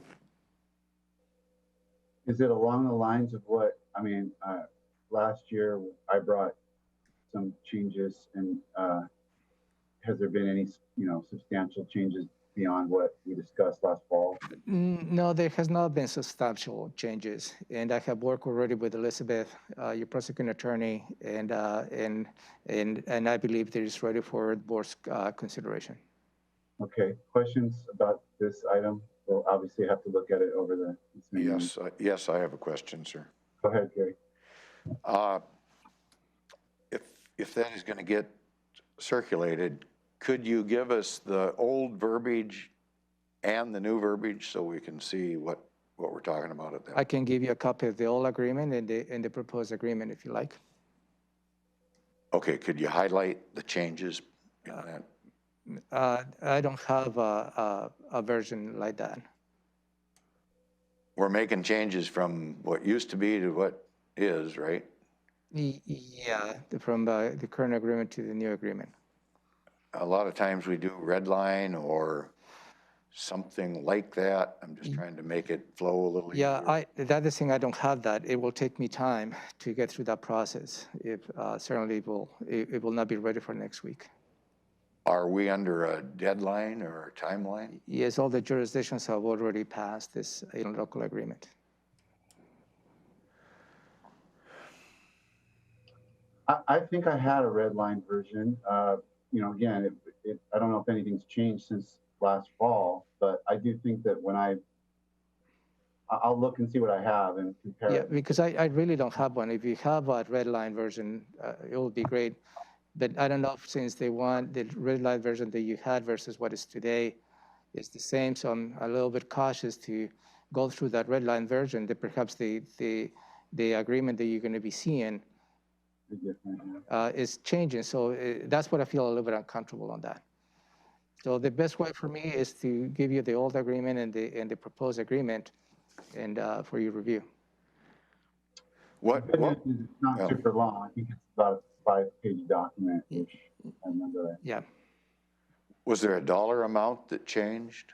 Speaker 1: Is it along the lines of what, last year I brought some changes, and has there been any, substantial changes beyond what we discussed last fall?
Speaker 6: No, there has not been substantial changes, and I have worked already with Elizabeth, your prosecuting attorney, and I believe that it's ready for the board's consideration.
Speaker 1: Okay, questions about this item? We'll obviously have to look at it over the.
Speaker 5: Yes, I have a question, sir.
Speaker 1: Go ahead, Gary.
Speaker 5: If that is going to get circulated, could you give us the old verbiage and the new verbiage so we can see what we're talking about at that?
Speaker 6: I can give you a copy of the old agreement and the proposed agreement if you like.
Speaker 5: Okay, could you highlight the changes in that?
Speaker 6: I don't have a version like that.
Speaker 5: we're making changes from what used to be to what is, right?
Speaker 6: Yeah, from the current agreement to the new agreement.
Speaker 5: A lot of times we do red line or something like that. I'm just trying to make it flow a little easier.
Speaker 6: Yeah, the other thing, I don't have that. It will take me time to get through that process. Certainly it will not be ready for next week.
Speaker 5: Are we under a deadline or a timeline?
Speaker 6: Yes, all the jurisdictions have already passed this local agreement.
Speaker 1: I think I had a red line version. Again, I don't know if anything's changed since last fall, but I do think that when I'll look and see what I have and compare
Speaker 6: Yeah,
Speaker 1: it.
Speaker 6: because I really don't have one. If you have a red line version, it would be great. But I don't know if since they want the red line version that you had versus what is today is the same. So I'm a little bit cautious to go through that red line version that perhaps the agreement that you're going to be seeing is changing. So that's what I feel a little bit uncomfortable on that. So the best way for me is to give you the old agreement and the proposed agreement and for your review.
Speaker 5: What?
Speaker 1: It's not super long. I think it's about a 5-page document, which I remember.
Speaker 6: Yeah.
Speaker 5: Was there a dollar amount that changed?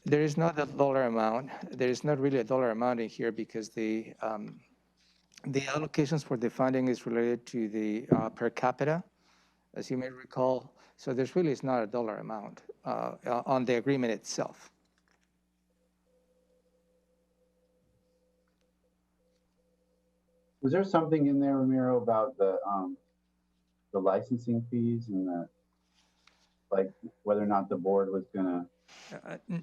Speaker 6: There is not a dollar amount. There is not really a dollar amount in here because the allocations for the funding is related to the per capita, as you may recall. So there's really is not a dollar amount on the agreement itself.
Speaker 1: Was there something in there, Ramiro, about the licensing fees and whether or not the board was gonna?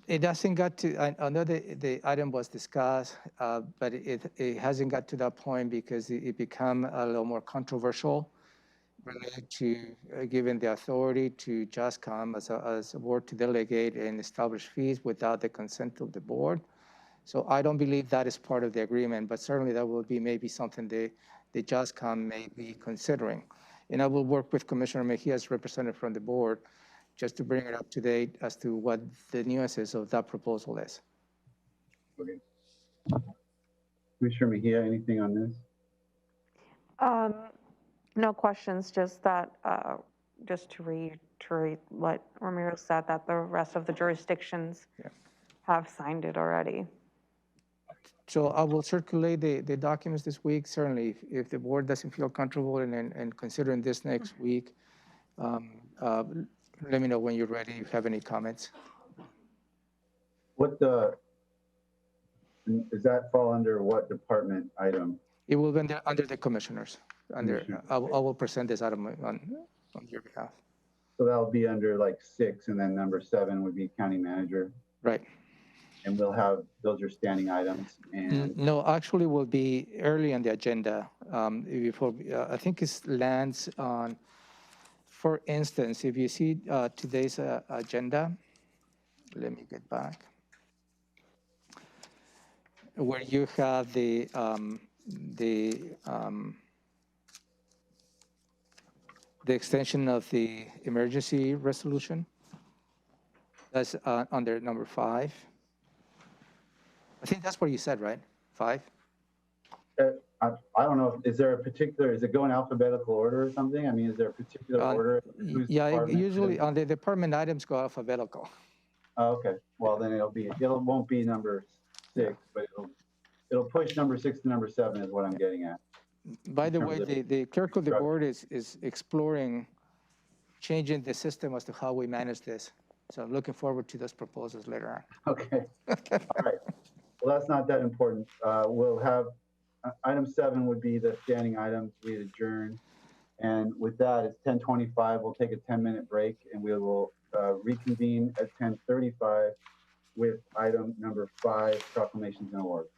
Speaker 6: It doesn't got to, I know the item was discussed, but it hasn't got to that point because it become a little more controversial related to giving the authority to JASCOM as a board to delegate and establish fees without the consent of the board. So I don't believe that is part of the agreement, but certainly that will be maybe something the JASCOM may be considering. And I will work with Commissioner Mejia as representative from the board just to bring it up to date as to what the nuances of that proposal is.
Speaker 1: Okay. Commissioner Mejia, anything on this?
Speaker 4: No questions, just that, just to reiterate what Ramiro said, that the rest of the jurisdictions have signed it already.
Speaker 6: So I will circulate the documents this week. Certainly, if the board doesn't feel comfortable in considering this next week, let me know when you're ready, if you have any comments.
Speaker 1: Does that fall under what department item?
Speaker 6: It will be under the commissioners. I will present this item on your behalf.
Speaker 1: So that'll be under like 6, and then number 7 would be county manager.
Speaker 6: Right.
Speaker 1: And we'll have, those are standing items. And
Speaker 6: no, actually will be early on the agenda. Before I think it lands on, for instance, if you see today's agenda, let me get back, where you have the extension of the emergency resolution. That's under number 5. I think that's what you said, right? 5?
Speaker 1: I don't know. Is there a particular, is it going alphabetical order or something? I mean, is there a particular order?
Speaker 6: Yeah, usually on the department items go alphabetical.
Speaker 1: Oh, okay. Well, then it won't be number 6, but it'll push number 6 to number 7 is what I'm getting at.
Speaker 6: By the way, the clerk of the board is exploring changing the system as to how we manage this. So I'm looking forward to those proposals later on.
Speaker 1: Okay. All right. Well, that's not that important. We'll have item 7 would be the standing items. We adjourn. And with that, it's 10:25. We'll take a 10-minute break and we will reconvene at 10:35 with item number 5, proclamations and awards.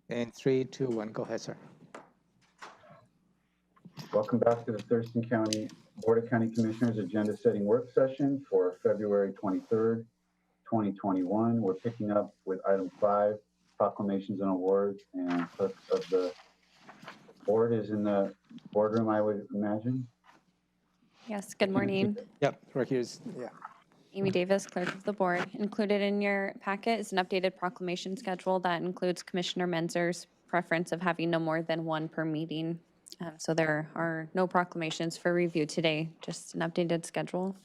Speaker 6: In 3, 2, 1, go ahead, sir.
Speaker 1: Welcome back to the Thurston County Board of County Commissioners agenda setting work session for February 23rd, 2021. We're picking up with item 5, proclamations and awards, and clerk of the board is in the boardroom, I would imagine.
Speaker 14: Yes, good morning.
Speaker 6: Yep, right here's, yeah.
Speaker 14: Amy Davis, clerk of the board. Included in your packet is an updated proclamation schedule that includes Commissioner Menzer's preference of having no more than one per meeting. So there are no proclamations for review today, just an updated schedule.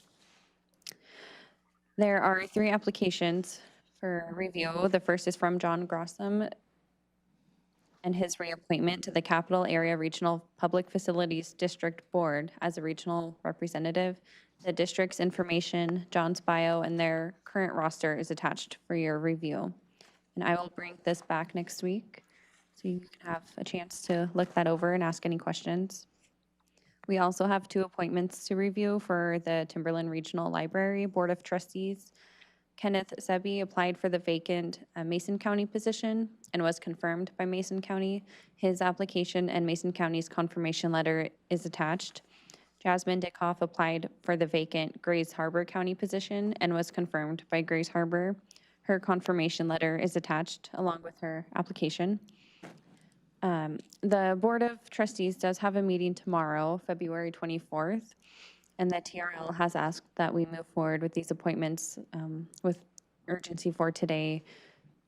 Speaker 14: There are 3 applications for review. The first is from John Grossum and his reappointment to the Capital Area Regional Public Facilities District Board as a regional representative. The district's information, John's bio, and their current roster is attached for your review. And I will bring this back next week so you can have a chance to look that over and ask any questions. We also have 2 appointments to review for the Timberland Regional Library Board of Trustees. Kenneth Sebi applied for the vacant Mason County position and was confirmed by Mason County. His application and Mason County's confirmation letter is attached. Jasmine Dickoff applied for the vacant Grays Harbor County position and was confirmed by Grays Harbor. Her confirmation letter is attached along with her application. The Board of Trustees does have a meeting tomorrow, February 24th, and the TRL has asked that we move forward with these appointments with urgency for today,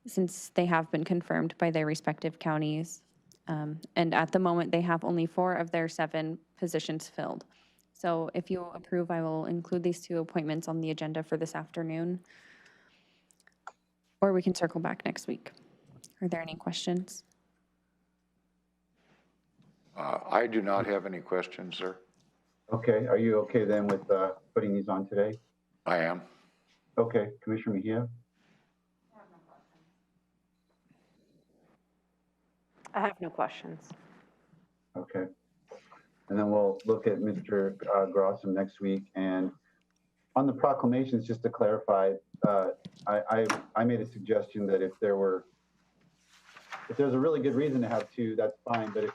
Speaker 14: since they have been confirmed by their respective counties. And at the moment, they have only 4 of their 7 positions filled. So if you approve, I will include these 2 appointments on the agenda for this afternoon, or we can circle back next week. Are there any questions?
Speaker 5: I do not have any questions, sir.
Speaker 1: Okay, are you okay then with putting these on today?
Speaker 5: I am.
Speaker 1: Okay, Commissioner Mejia?
Speaker 4: I have no questions.
Speaker 1: Okay. And then we'll look at Mr. Grossum next week. And on the proclamations, just to clarify, I made a suggestion that if there's a really good reason to have 2, that's fine. But if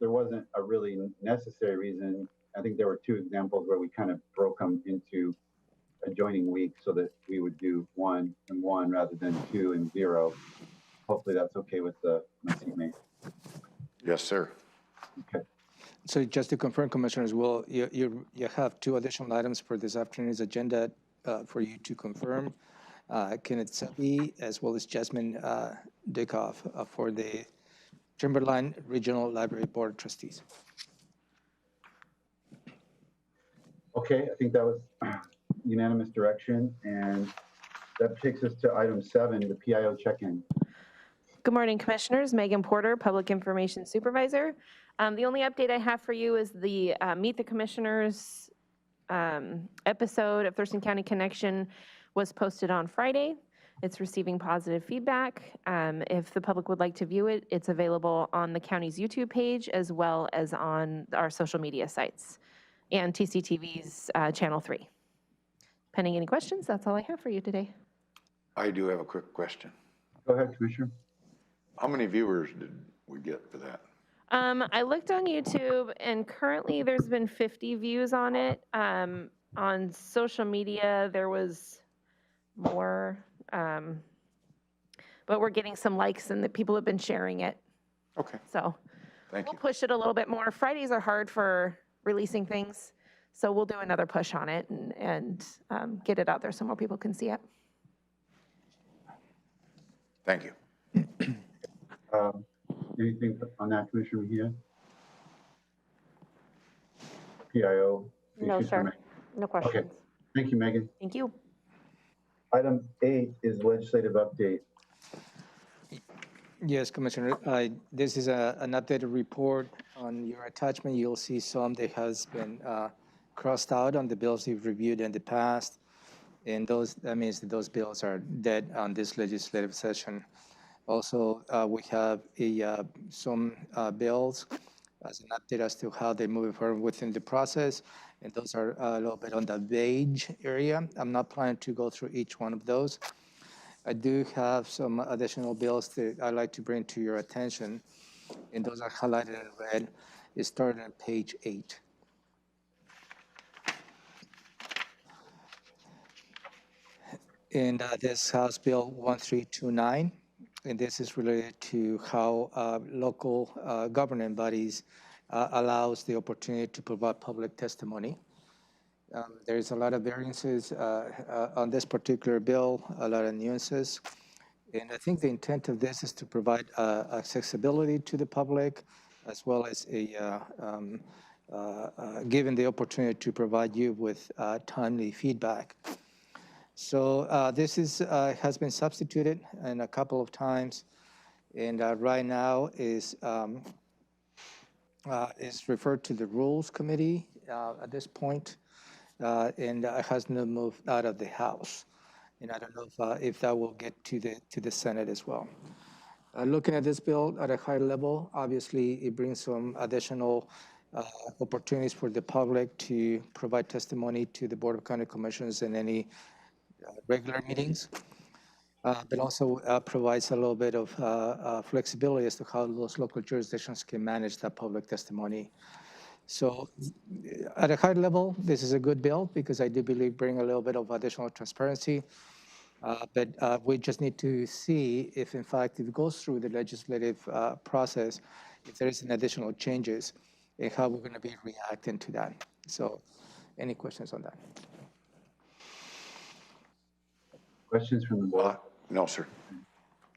Speaker 1: there wasn't a really necessary reason, I think there were 2 examples where we kind of broke them into adjoining weeks so that we would do 1 and 1 rather than 2 and 0. Hopefully that's okay with my seatmate.
Speaker 5: Yes, sir.
Speaker 1: Okay.
Speaker 6: So just to confirm, Commissioners, you have 2 additional items for this afternoon's agenda for you to confirm. Kenneth Sebi as well as Jasmine Dickoff for the Timberline Regional Library Board of Trustees.
Speaker 1: Okay, I think that was unanimous direction, and that takes us to item 7, the PIO check-in.
Speaker 15: Good morning, Commissioners. Megan Porter, Public Information Supervisor. The only update I have for you is the Meet the Commissioners episode of Thurston County Connection was posted on Friday. It's receiving positive feedback. If the public would like to view it, it's available on the county's YouTube page as well as on our social media sites and TCTV's Channel 3. Pending any questions, that's all I have for you today.
Speaker 5: I do have a quick question.
Speaker 1: Go ahead, Commissioner.
Speaker 5: How many viewers did we get for that?
Speaker 15: I looked on YouTube, and currently there's been 50 views on it. On social media, there was more, but we're getting some likes, and the people have been sharing it.
Speaker 5: Okay.
Speaker 15: So
Speaker 5: Thank
Speaker 15: we'll
Speaker 5: you.
Speaker 15: push it a little bit more. Fridays are hard for releasing things, so we'll do another push on it and get it out there so more people can see it.
Speaker 5: Thank you.
Speaker 1: Anything on that, Commissioner Mejia? PIO?
Speaker 4: No,
Speaker 1: issues
Speaker 4: sir.
Speaker 1: for Megan?
Speaker 4: No questions.
Speaker 1: Okay, thank you, Megan.
Speaker 15: Thank you.
Speaker 1: Item 8 is legislative update.
Speaker 6: Yes, Commissioner. This is an updated report on your attachment. You'll see some that has been crossed out on the bills you've reviewed in the past. And that means that those bills are dead on this legislative session. Also, we have some bills as an update as to how they move forward within the process. And those are a little bit on the beige area. I'm not planning to go through each one of those. I do have some additional bills that I'd like to bring to your attention, and those are highlighted in red. It started on page 8. And this House Bill 1329, and this is related to how local governing bodies allows the opportunity to provide public testimony. There's a lot of variances on this particular bill, a lot of nuances. And I think the intent of this is to provide accessibility to the public, as well as given the opportunity to provide you with timely feedback. So this has been substituted in a couple of times, and right now is referred to the Rules Committee at this point, and has not moved out of the House. And I don't know if that will get to the Senate as well. Looking at this bill at a high level, obviously it brings some additional opportunities for the public to provide testimony to the Board of County Commissioners in any regular meetings, but also provides a little bit of flexibility as to how those local jurisdictions can manage that public testimony. So at a high level, this is a good bill because I do believe bring a little bit of additional transparency, but we just need to see if in fact it goes through the legislative process, if there is an additional changes and how we're going to be reacting to that. So any questions on that?
Speaker 1: Questions from the board?
Speaker 5: No, sir.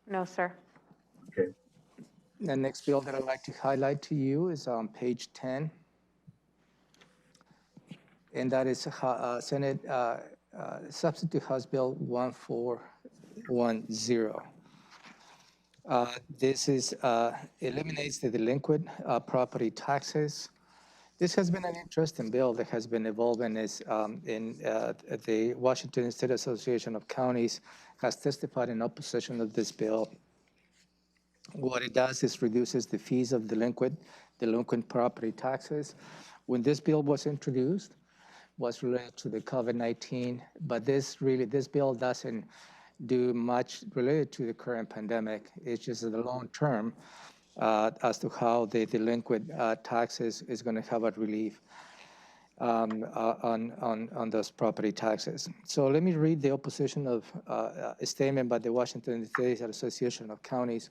Speaker 4: No, sir.
Speaker 1: Okay.
Speaker 6: The next bill that I'd like to highlight to you is on page 10. And that is Senate Substitute House Bill 1410. This eliminates the delinquent property taxes. This has been an interesting bill that has been evolving as the Washington State Association of Counties has testified in opposition of this bill. What it does is reduces the fees of delinquent property taxes. When this bill was introduced, was related to the COVID-19, but this bill doesn't do much related to the current pandemic. It's just the long term as to how the delinquent taxes is going to have a relief on those property taxes. So let me read the opposition of a statement by the Washington State Association of Counties.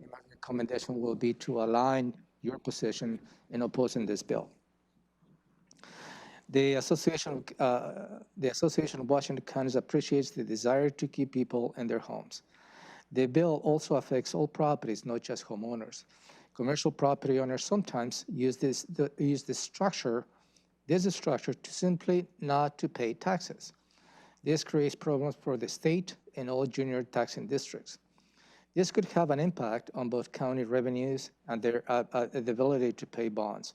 Speaker 6: And my recommendation will be to align your position in opposing this bill. The Association of Washington Counties appreciates the desire to keep people in their homes. The bill also affects all properties, not just homeowners. Commercial property owners sometimes use this structure to simply not to pay taxes. This creates problems for the state and all junior taxing districts. This could have an impact on both county revenues and their ability to pay bonds.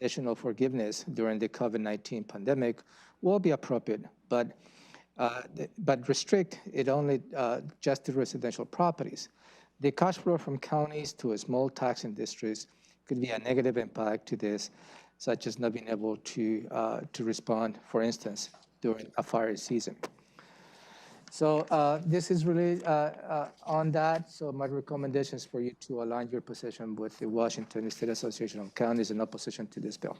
Speaker 6: Additional forgiveness during the COVID-19 pandemic will be appropriate, but restrict it only just to residential properties. The cash flow from counties to small taxing districts could be a negative impact to this, such as not being able to respond, for instance, during a fire season. So this is really on that. So my recommendation is for you to align your position with the Washington State Association of Counties in opposition to this bill.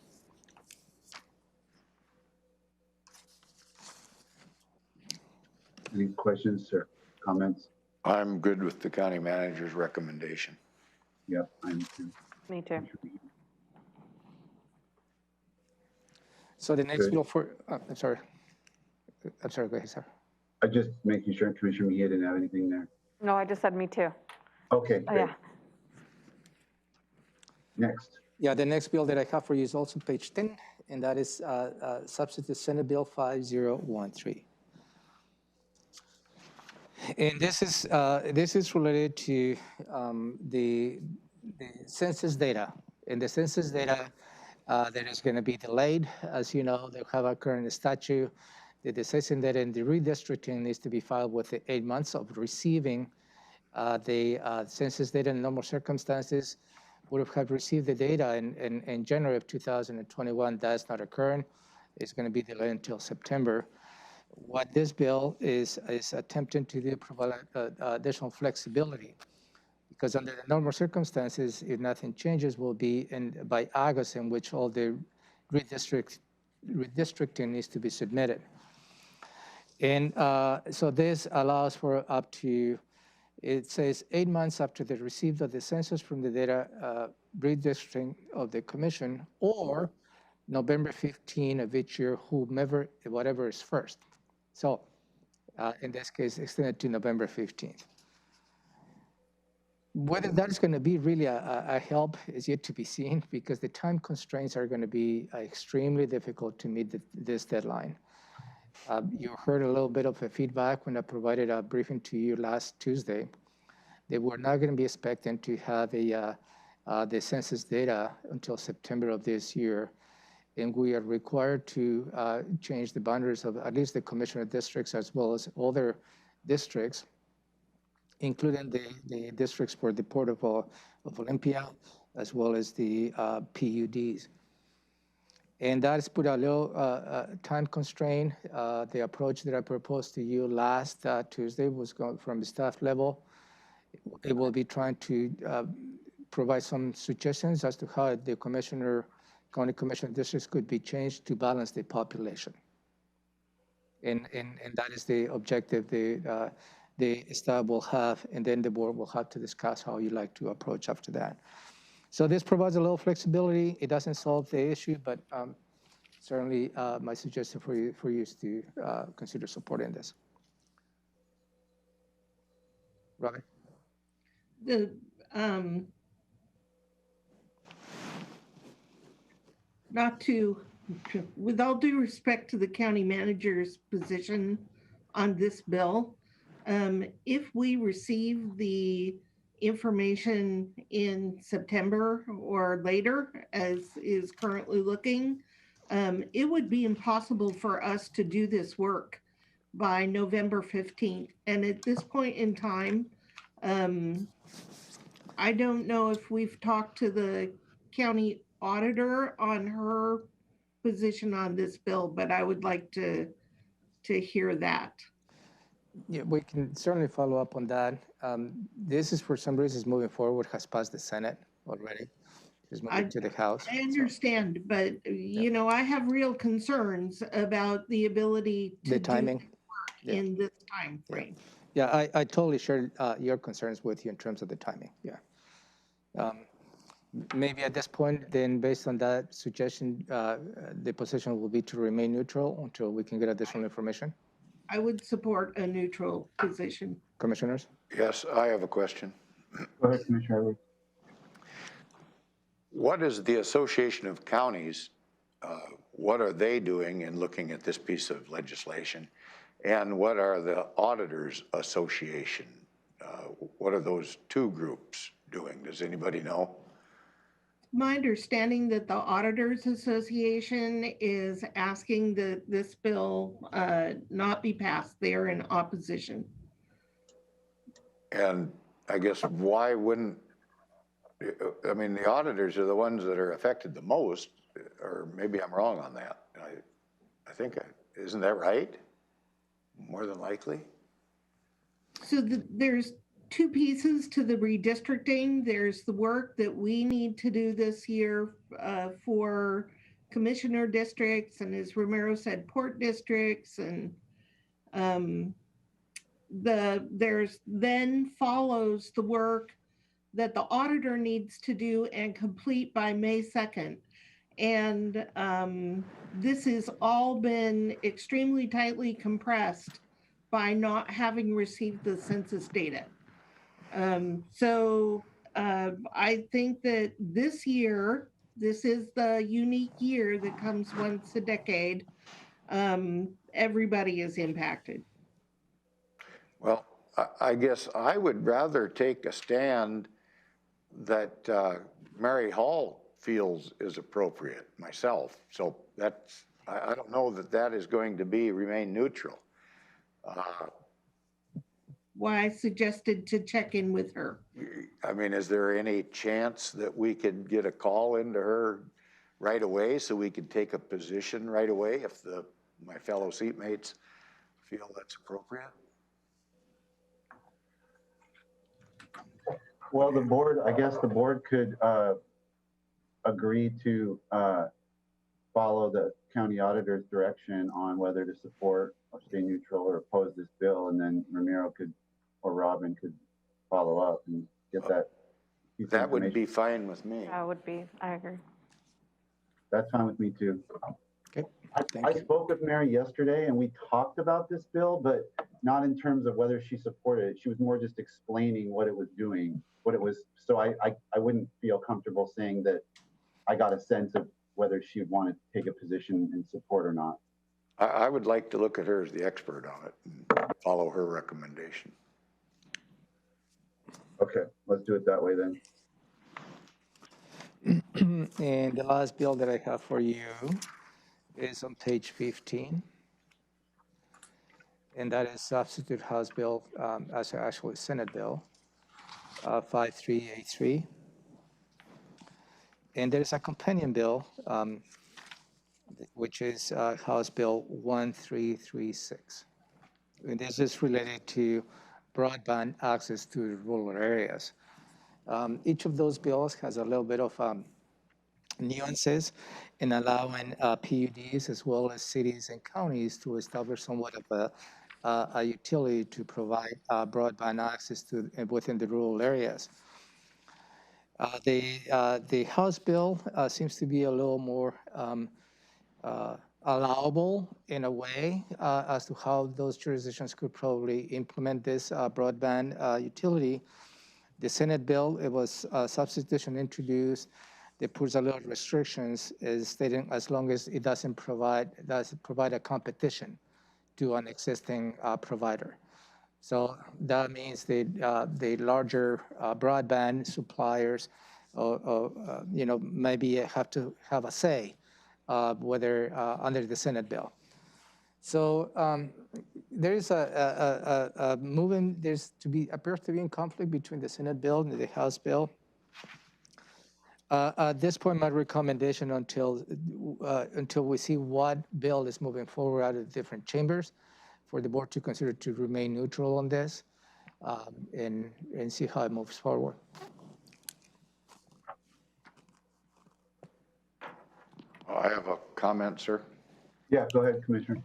Speaker 1: Any questions or comments?
Speaker 5: I'm good with the county manager's recommendation.
Speaker 1: Yep, I'm too.
Speaker 4: Me too.
Speaker 6: So the next
Speaker 1: Good.
Speaker 6: bill for, I'm sorry, go ahead, sir.
Speaker 1: I'm just making sure Commissioner Mejia didn't have anything there.
Speaker 4: No, I just said me too.
Speaker 1: Okay,
Speaker 4: Oh,
Speaker 1: great.
Speaker 4: yeah.
Speaker 1: Next.
Speaker 6: Yeah, the next bill that I have for you is also page 10, and that is Substitute Senate Bill 5013. And this is related to the census data. And the census data that is going to be delayed, as you know, they have a current statute. The census data and the redistricting needs to be filed within 8 months of receiving the census data in normal circumstances. Would have received the data in January of 2021. That's not occurring. It's going to be delayed until September. What this bill is attempting to do, provide additional flexibility, because under the normal circumstances, if nothing changes, will be by August, in which all the redistricting needs to be submitted. And so this allows for up to, it says 8 months after the receipt of the census from the data redistricting of the commission, or November 15 of each year, whatever is first. So in this case, extended to November 15th. Whether that is going to be really a help is yet to be seen, because the time constraints are going to be extremely difficult to meet this deadline. You heard a little bit of a feedback when I provided a briefing to you last Tuesday. They were not going to be expecting to have the census data until September of this year. And we are required to change the boundaries of at least the commissioner districts as well as other districts, including the districts for the Port of Olympia, as well as the PUDs. And that has put a little time constraint. The approach that I proposed to you last Tuesday was going from the staff level. It will be trying to provide some suggestions as to how the county commissioner districts could be changed to balance the population. And that is the objective the staff will have, and then the board will have to discuss how you like to approach after that. So this provides a little flexibility. It doesn't solve the issue, but certainly my suggestion for you is to consider supporting this. Robin?
Speaker 10: With all due respect to the county manager's position on this bill, if we receive the information in September or later, as is currently looking, it would be impossible for us to do this work by November 15th. And at this point in time, I don't know if we've talked to the county auditor on her position on this bill, but I would like to hear that.
Speaker 6: Yeah, we can certainly follow up on that. This is for some reasons moving forward, has passed the Senate already. It's moving to the House.
Speaker 10: I understand, but you know, I have real concerns about the ability to
Speaker 6: the timing
Speaker 10: do work in this time frame.
Speaker 6: Yeah, I totally share your concerns with you in terms of the timing. Yeah. Maybe at this point, then based on that suggestion, the position will be to remain neutral until we can get additional information.
Speaker 10: I would support a neutral position.
Speaker 6: Commissioners?
Speaker 5: Yes, I have a question.
Speaker 1: Go ahead, Commissioner Edwards.
Speaker 5: What is the Association of Counties, what are they doing in looking at this piece of legislation? And what are the Auditors Association? What are those two groups doing? Does anybody know?
Speaker 10: My understanding that the Auditors Association is asking that this bill not be passed. They are in opposition.
Speaker 5: And I guess why wouldn't, I mean, the auditors are the ones that are affected the most, or maybe I'm wrong on that. I think, isn't that right? More than likely.
Speaker 10: So there's two pieces to the redistricting. There's the work that we need to do this year for commissioner districts, and as Romero said, port districts, and there's then follows the work that the auditor needs to do and complete by May 2nd. And this has all been extremely tightly compressed by not having received the census data. So I think that this year, this is the unique year that comes once a decade. Everybody is impacted.
Speaker 5: Well, I guess I would rather take a stand that Mary Hall feels is appropriate myself. So that's, I don't know that that is going to remain neutral.
Speaker 10: Why I suggested to check in with her.
Speaker 5: I mean, is there any chance that we could get a call into her right away so we could take a position right away if my fellow seatmates feel that's appropriate?
Speaker 1: Well, I guess the board could agree to follow the county auditor's direction on whether to support or stay neutral or oppose this bill, and then Ramiro could, or Robin could follow up and get that. piece of
Speaker 5: That would
Speaker 1: information.
Speaker 5: be fine with me.
Speaker 4: That would be, I agree.
Speaker 1: That's fine with me too.
Speaker 6: Okay,
Speaker 1: I spoke with Mary yesterday and we talked about this bill, but not in terms of whether she supported it. She was more just explaining what it was doing, what it was. So I wouldn't feel comfortable saying that I got a sense of whether she would want to take a position in support or not.
Speaker 5: I would like to look at her as the expert on it and follow her recommendation.
Speaker 1: Okay, let's do it that way then.
Speaker 6: And the last bill that I have for you is on page 15. And that is substitute House Bill, actually Senate Bill 5383. And there is a companion bill, which is House Bill 1336. And this is related to broadband access to rural areas. Each of those bills has a little bit of nuances in allowing PUDs as well as cities and counties to establish somewhat of a utility to provide broadband access to within the rural areas. The House bill seems to be a little more allowable in a way as to how those jurisdictions could probably implement this broadband utility. The Senate bill, it was a substitution introduced that puts a lot of restrictions, is stating as long as it doesn't provide a competition to an existing provider. So that means the larger broadband suppliers, maybe have to have a say whether under the Senate bill. So there is a movement. Appears to be in conflict between the Senate bill and the House bill. At this point, my recommendation until we see what bill is moving forward out of the different chambers, for the board to consider to remain neutral on this and see how it moves forward.
Speaker 5: I have a comment, sir.
Speaker 1: Yeah, go ahead, Commissioner.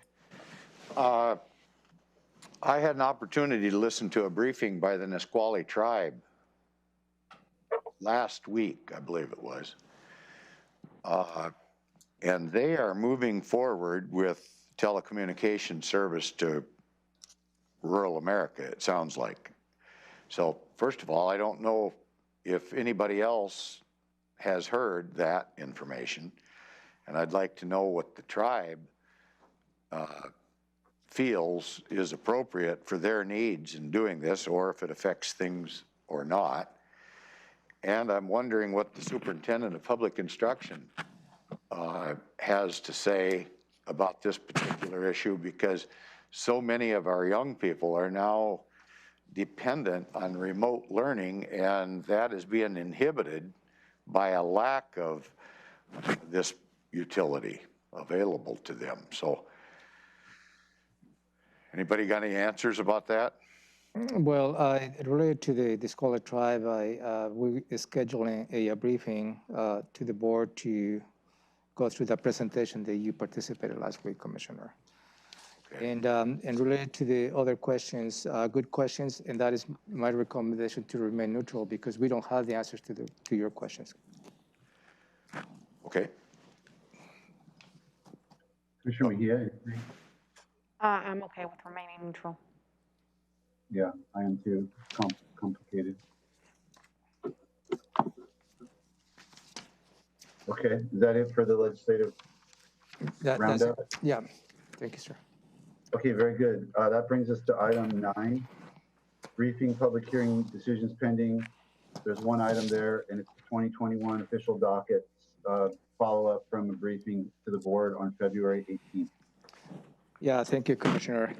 Speaker 5: I had an opportunity to listen to a briefing by the Nisqually tribe last week, I believe it was. And they are moving forward with telecommunication service to rural America, it sounds like. So first of all, I don't know if anybody else has heard that information, and I'd like to know what the tribe feels is appropriate for their needs in doing this, or if it affects things or not. And I'm wondering what the superintendent of public instruction has to say about this particular issue, because so many of our young people are now dependent on remote learning, and that is being inhibited by a lack of this utility available to them. So anybody got any answers about that?
Speaker 6: Well, related to the Nisqually tribe, we are scheduling a briefing to the board to go through the presentation that you participated last week, Commissioner. Okay. And related to the other questions, good questions, and that is my recommendation to remain neutral, because we don't have the answers to your questions.
Speaker 5: Okay.
Speaker 1: Commissioner Mejia?
Speaker 4: I'm okay with remaining neutral.
Speaker 1: Yeah, I am too. Complicated. Okay, is that it for the legislative roundup?
Speaker 6: Yeah, thank you, sir.
Speaker 1: Okay, very good. That brings us to item 9, briefing, public hearing, decisions pending. There's one item there, and it's the 2021 official docket follow-up from a briefing to the board on February 18th.
Speaker 6: Yeah, thank you, Commissioner.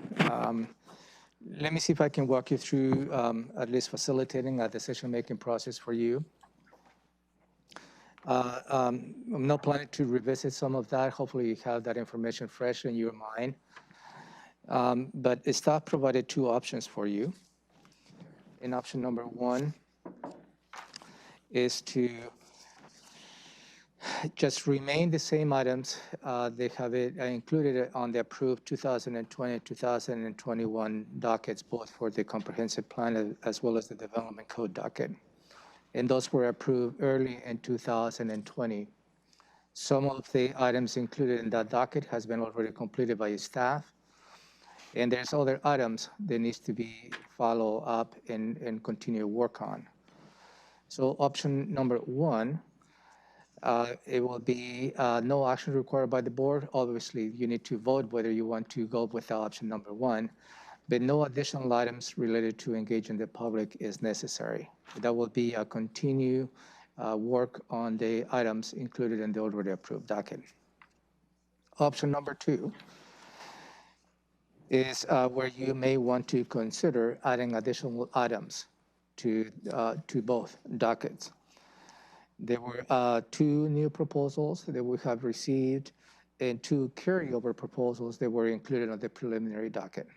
Speaker 6: Let me see if I can walk you through at least facilitating a decision-making process for you. I'm not planning to revisit some of that. Hopefully you have that information fresh in your mind. But staff provided two options for you. And option number one is to just remain the same items. They have it included on the approved 2020, 2021 dockets, both for the comprehensive plan as well as the development code docket. And those were approved early in 2020. Some of the items included in that docket has been already completed by staff. And there's other items that needs to be follow up and continue work on. So option number one, it will be no action required by the board. Obviously, you need to vote whether you want to go with option number one, but no additional items related to engaging the public is necessary. That will be a continue work on the items included in the already approved docket. Option number two is where you may want to consider adding additional items to both dockets. There were two new proposals that we have received and two carryover proposals that were included on the preliminary docket.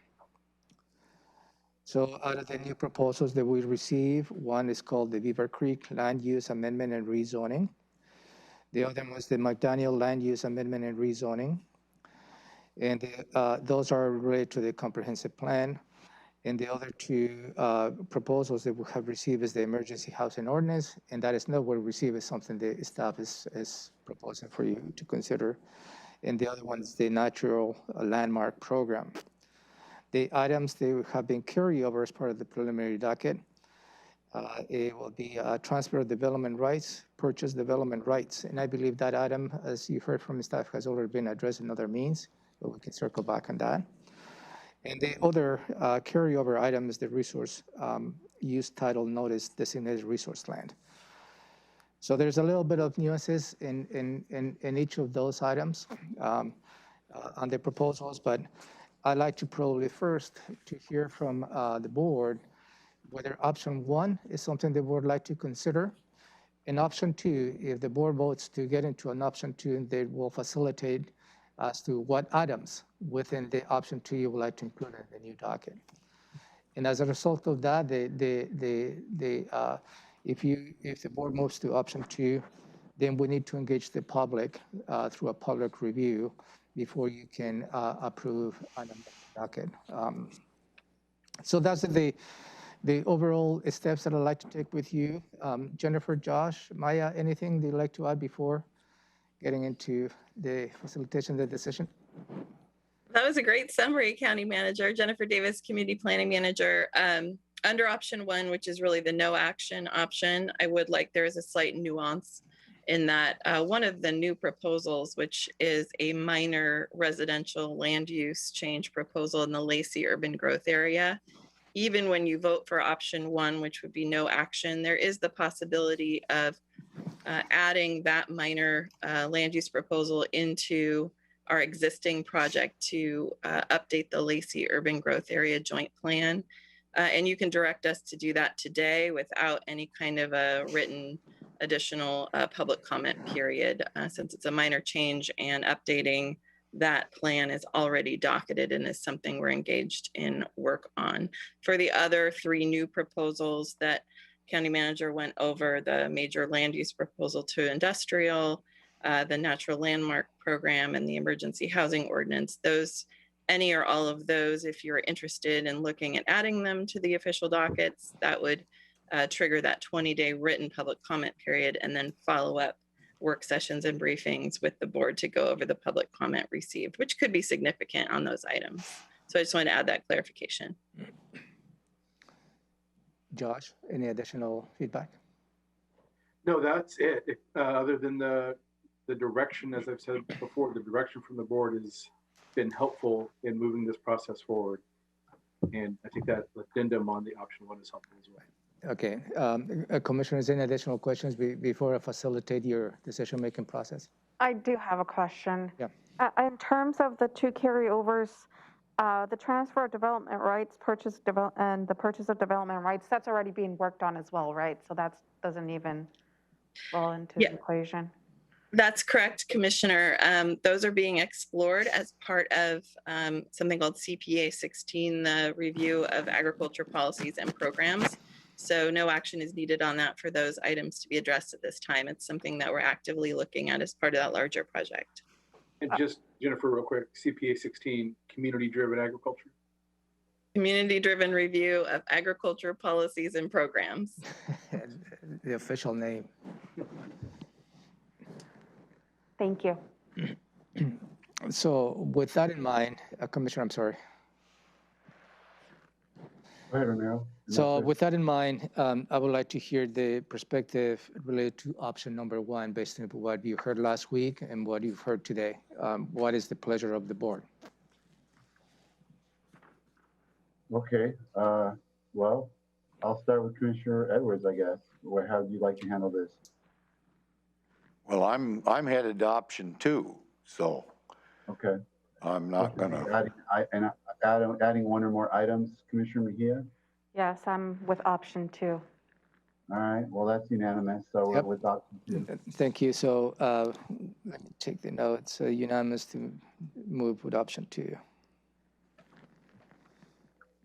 Speaker 6: So out of the new proposals that we received, one is called the Beaver Creek Land Use Amendment and Rezoning. The other was the McDaniel Land Use Amendment and Rezoning. And those are related to the comprehensive plan. And the other two proposals that we have received is the emergency housing ordinance, and that is not what we received, is something the staff is proposing for you to consider. And the other one is the natural landmark program. The items that have been carried over as part of the preliminary docket, it will be transfer of development rights, purchase development rights. And I believe that item, as you heard from the staff, has already been addressed in other means, but we can circle back on that. And the other carryover item is the resource use title notice designated resource land. So there's a little bit of nuances in each of those items on the proposals, but I'd like to probably first to hear from the board whether option one is something the board would like to consider. And option two, if the board votes to get into an option two, they will facilitate as to what items within the option two you would like to include in the new docket. And as a result of that, if the board moves to option two, then we need to engage the public through a public review before you can approve an docket. So that's the overall steps that I'd like to take with you. Jennifer, Josh, Maya, anything you'd like to add before getting into the facilitation of the decision?
Speaker 16: That was a great summary, County Manager. Jennifer Davis, Community Planning Manager. Under option one, which is really the no action option, I would like, there is a slight nuance in that one of the new proposals, which is a minor residential land use change proposal in the Lacey urban growth area. Even when you vote for option one, which would be no action, there is the possibility of adding that minor land use proposal into our existing project to update the Lacey urban growth area joint plan. And you can direct us to do that today without any kind of a written additional public comment period, since it's a minor change and updating that plan is already docketed and is something we're engaged in work on. For the other three new proposals that County Manager went over, the major land use proposal to industrial, the natural landmark program, and the emergency housing ordinance, those, any or all of those, if you're interested in looking at adding them to the official dockets, that would trigger that 20-day written public comment period, and then follow up work sessions and briefings with the board to go over the public comment received, which could be significant on those items. So I just wanted to add that clarification.
Speaker 6: Josh, any additional feedback?
Speaker 17: No, that's it. Other than the direction, as I've said before, the direction from the board has been helpful in moving this process forward. And I think that addendum on the option one is helpful as well.
Speaker 6: Okay, Commissioners, any additional questions before I facilitate your decision-making process?
Speaker 4: I do have a question.
Speaker 6: Yeah.
Speaker 4: In terms of the two carryovers, the transfer of development rights, and the purchase of development rights, that's already being worked on as well, right? So that doesn't even fall into the equation.
Speaker 16: That's correct, Commissioner. Those are being explored as part of something called CPA 16, the review of agriculture policies and programs. So no action is needed on that for those items to be addressed at this time. It's something that we're actively looking at as part of that larger project.
Speaker 17: And just, Jennifer, real quick, CPA 16, community-driven agriculture.
Speaker 16: Community-driven review of agriculture policies and programs.
Speaker 6: The official name.
Speaker 4: Thank you.
Speaker 6: So with that in mind, Commissioner, I'm sorry.
Speaker 1: Go ahead, Ramiro.
Speaker 6: So with that in mind, I would like to hear the perspective related to option number one, based on what you heard last week and what you've heard today. What is the pleasure of the board?
Speaker 1: Okay, well, I'll start with Commissioner Edwards, I guess. How would you like to handle this?
Speaker 5: Well, I'm headed to option 2, so.
Speaker 1: Okay.
Speaker 5: I'm not gonna.
Speaker 1: Adding one or more items, Commissioner Mejia?
Speaker 4: Yes, I'm with option 2.
Speaker 1: All right, well, that's unanimous, so
Speaker 6: Yep.
Speaker 1: we're with option 2.
Speaker 6: Thank you. So let me take the notes. Unanimous to move with option 2.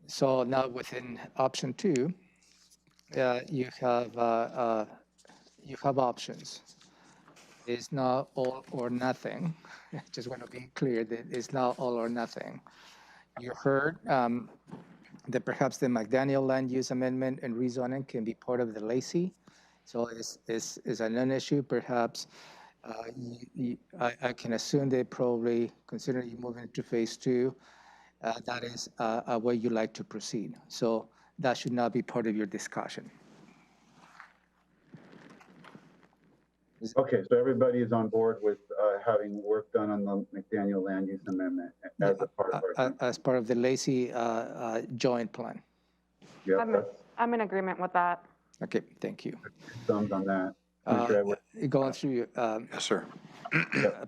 Speaker 6: So now within option 2, you have options. It's not all or nothing. I just want to be clear that it's not all or nothing. You heard that perhaps the McDaniel land use amendment and rezoning can be part of the LACY. So it's a non-issue. Perhaps I can assume they probably consider you moving to phase 2. That is a way you like to proceed. So that should not be part of your discussion.
Speaker 1: Okay, so everybody is on board with having work done on the McDaniel land use amendment as a part of our.
Speaker 6: As part of the LACY joint plan.
Speaker 1: Yep,
Speaker 4: I'm in agreement with that.
Speaker 6: Okay, thank you.
Speaker 1: thumbs on that. Commissioner Edwards?
Speaker 6: Going through
Speaker 5: Yes, sir.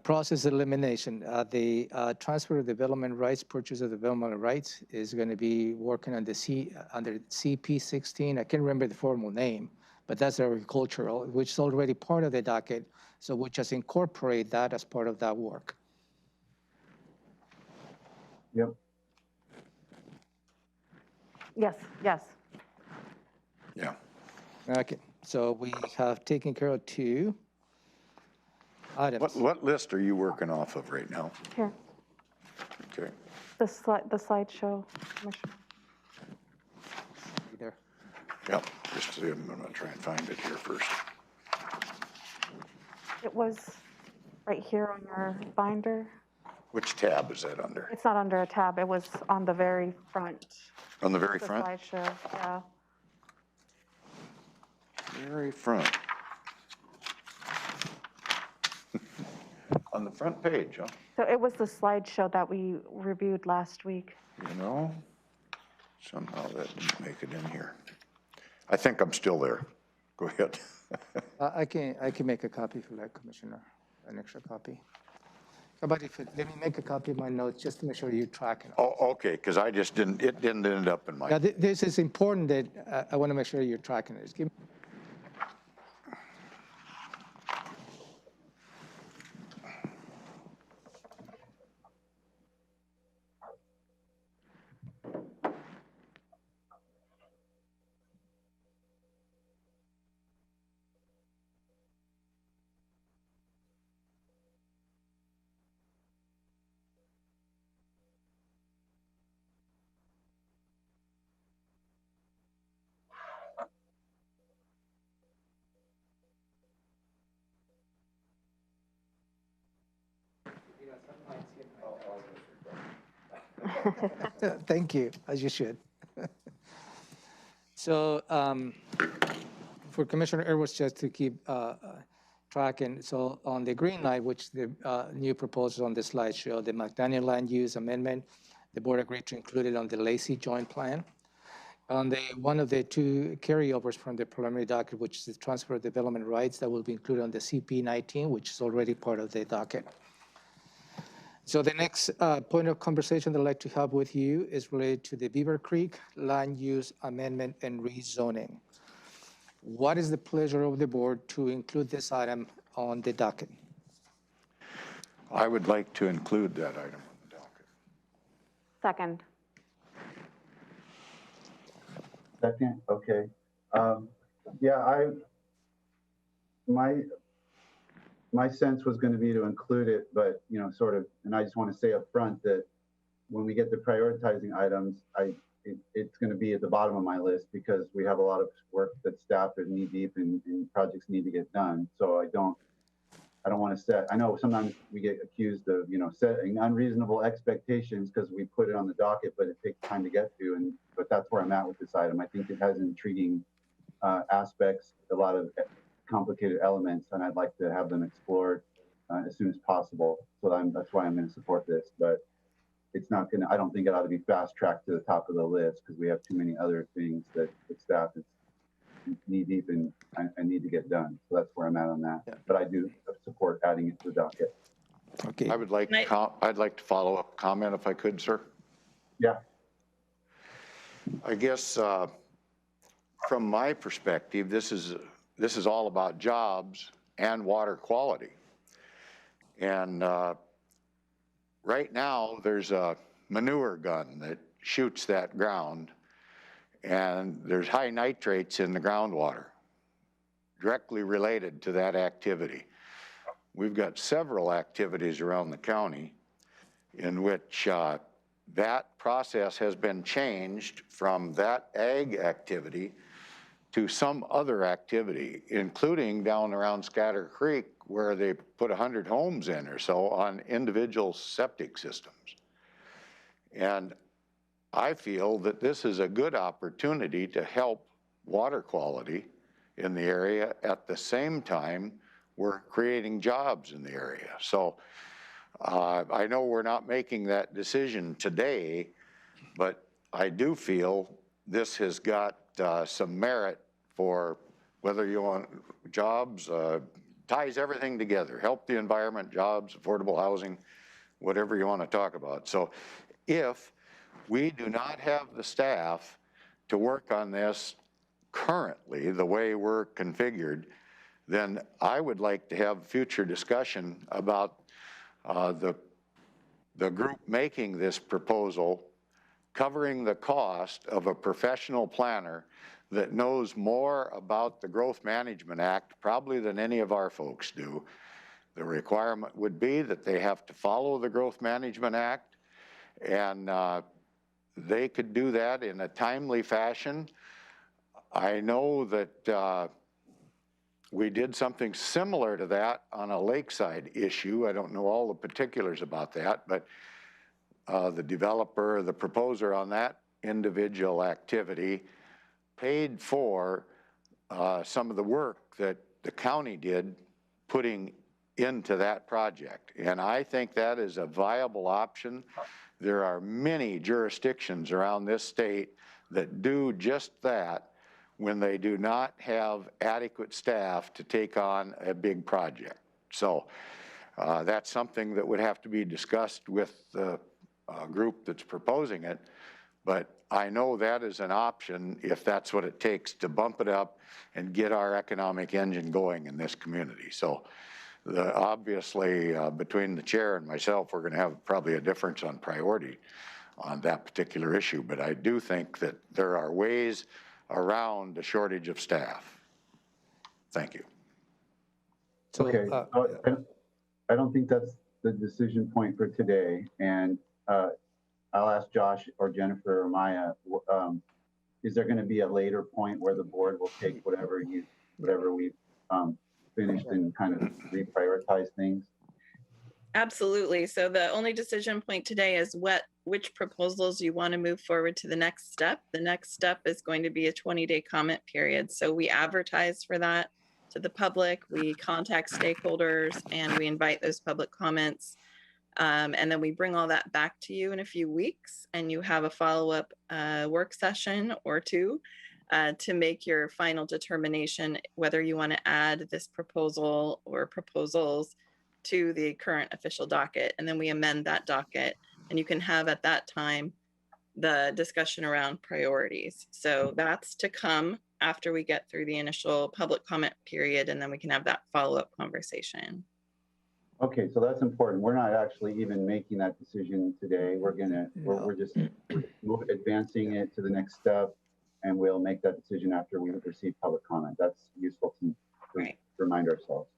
Speaker 6: process elimination, the transfer of development rights, purchase of development rights is going to be working on the under CP 16. I can't remember the formal name, but that's agricultural, which is already part of the docket. So we just incorporate that as part of that work.
Speaker 1: Yep.
Speaker 4: Yes, yes.
Speaker 5: Yeah.
Speaker 6: Okay, so we have taken care of 2 items.
Speaker 5: What list are you working off of right now?
Speaker 4: Here,
Speaker 5: Okay.
Speaker 4: the slideshow, Commissioner.
Speaker 6: There.
Speaker 5: Yep. Just I'm gonna try and find it here first.
Speaker 4: It was right here on your binder.
Speaker 5: Which tab is that under?
Speaker 4: It's not under a tab. It was on the very front.
Speaker 5: On the very
Speaker 4: The
Speaker 5: front?
Speaker 4: slideshow, yeah.
Speaker 5: Very front. On the front page, huh?
Speaker 4: So it was the slideshow that we reviewed last week.
Speaker 5: You know, somehow that didn't make it in here. I think I'm still there. Go ahead.
Speaker 6: I can make a copy for that, Commissioner, an extra copy. How about let me make a copy of my notes just to make sure you're tracking.
Speaker 5: Oh, okay, because it didn't end up in my.
Speaker 6: Yeah, this is important that I want to make sure you're tracking this. Give me. Thank you, as you should. So for Commissioner Edwards, just to keep tracking, so on the green line, which the new proposals on the slide show, the McDaniel land use amendment, the board agreed to include it on the LACY joint plan. On the one of the 2 carryovers from the preliminary docket, which is the transfer of development rights, that will be included on the CP 19, which is already part of the docket. So the next point of conversation that I'd like to have with you is related to the Beaver Creek land use amendment and rezoning. What is the pleasure of the board to include this item on the docket?
Speaker 5: I would like to include that item on the docket.
Speaker 4: Second.
Speaker 1: Second, okay. Yeah, my sense was going to be to include it, but sort of, and I just want to say up front that when we get to prioritizing items, it's going to be at the bottom of my list because we have a lot of work that staff is knee deep and projects need to get done. So I don't want to set, I know sometimes we get accused of, setting unreasonable expectations because we put it on the docket, but it takes time to get to. But that's where I'm at with this item. I think it has intriguing aspects, a lot of complicated elements, and I'd like to have them explored as soon as possible. So that's why I'm going to support this, but it's not going to, I don't think it ought to be fast tracked to the top of the list because we have too many other things that the staff is knee deep in and need to get done. So that's where I'm at on that. Yeah. But I do support adding it to the docket.
Speaker 5: Okay. I'd like to follow up comment if I could, sir.
Speaker 1: Yeah.
Speaker 5: I guess from my perspective, this is all about jobs and water quality. And right now there's a manure gun that shoots that ground, and there's high nitrates in the groundwater directly related to that activity. We've got several activities around the county in which that process has been changed from that ag activity to some other activity, including down around Scatter Creek, where they put 100 homes in or so on individual septic systems. And I feel that this is a good opportunity to help water quality in the area at the same time we're creating jobs in the area. So I know we're not making that decision today, but I do feel this has got some merit for whether you want jobs, ties everything together, help the environment, jobs, affordable housing, whatever you want to talk about. So if we do not have the staff to work on this currently the way we're configured, then I would like to have future discussion about the group making this proposal covering the cost of a professional planner that knows more about the Growth Management Act probably than any of our folks do. The requirement would be that they have to follow the Growth Management Act, and they could do that in a timely fashion. I know that we did something similar to that on a lakeside issue. I don't know all the particulars about that, but the developer, the proposer on that individual activity paid for some of the work that the county did putting into that project. And I think that is a viable option. There are many jurisdictions around this state that do just that when they do not have adequate staff to take on a big project. So that's something that would have to be discussed with the group that's proposing it. But I know that is an option if that's what it takes to bump it up and get our economic engine going in this community. So obviously between the chair and myself, we're going to have probably a difference on priority on that particular issue. But I do think that there are ways around the shortage of staff. Thank you.
Speaker 6: So,
Speaker 1: okay, I don't think that's the decision point for today. And I'll ask Josh or Jennifer or Maya, is there going to be a later point where the board will take whatever we've finished and kind of reprioritize things?
Speaker 16: Absolutely. So the only decision point today is which proposals you want to move forward to the next step. The next step is going to be a 20-day comment period. So we advertise for that to the public, we contact stakeholders, and we invite those public comments. And then we bring all that back to you in a few weeks, and you have a follow-up work session or two to make your final determination whether you want to add this proposal or proposals to the current official docket. And then we amend that docket, and you can have at that time the discussion around priorities. So that's to come after we get through the initial public comment period, and then we can have that follow-up conversation.
Speaker 1: Okay, so that's important. We're not actually even making that decision today. We're just advancing it to the next step, and we'll make that decision after we receive public comment. That's useful to remind ourselves.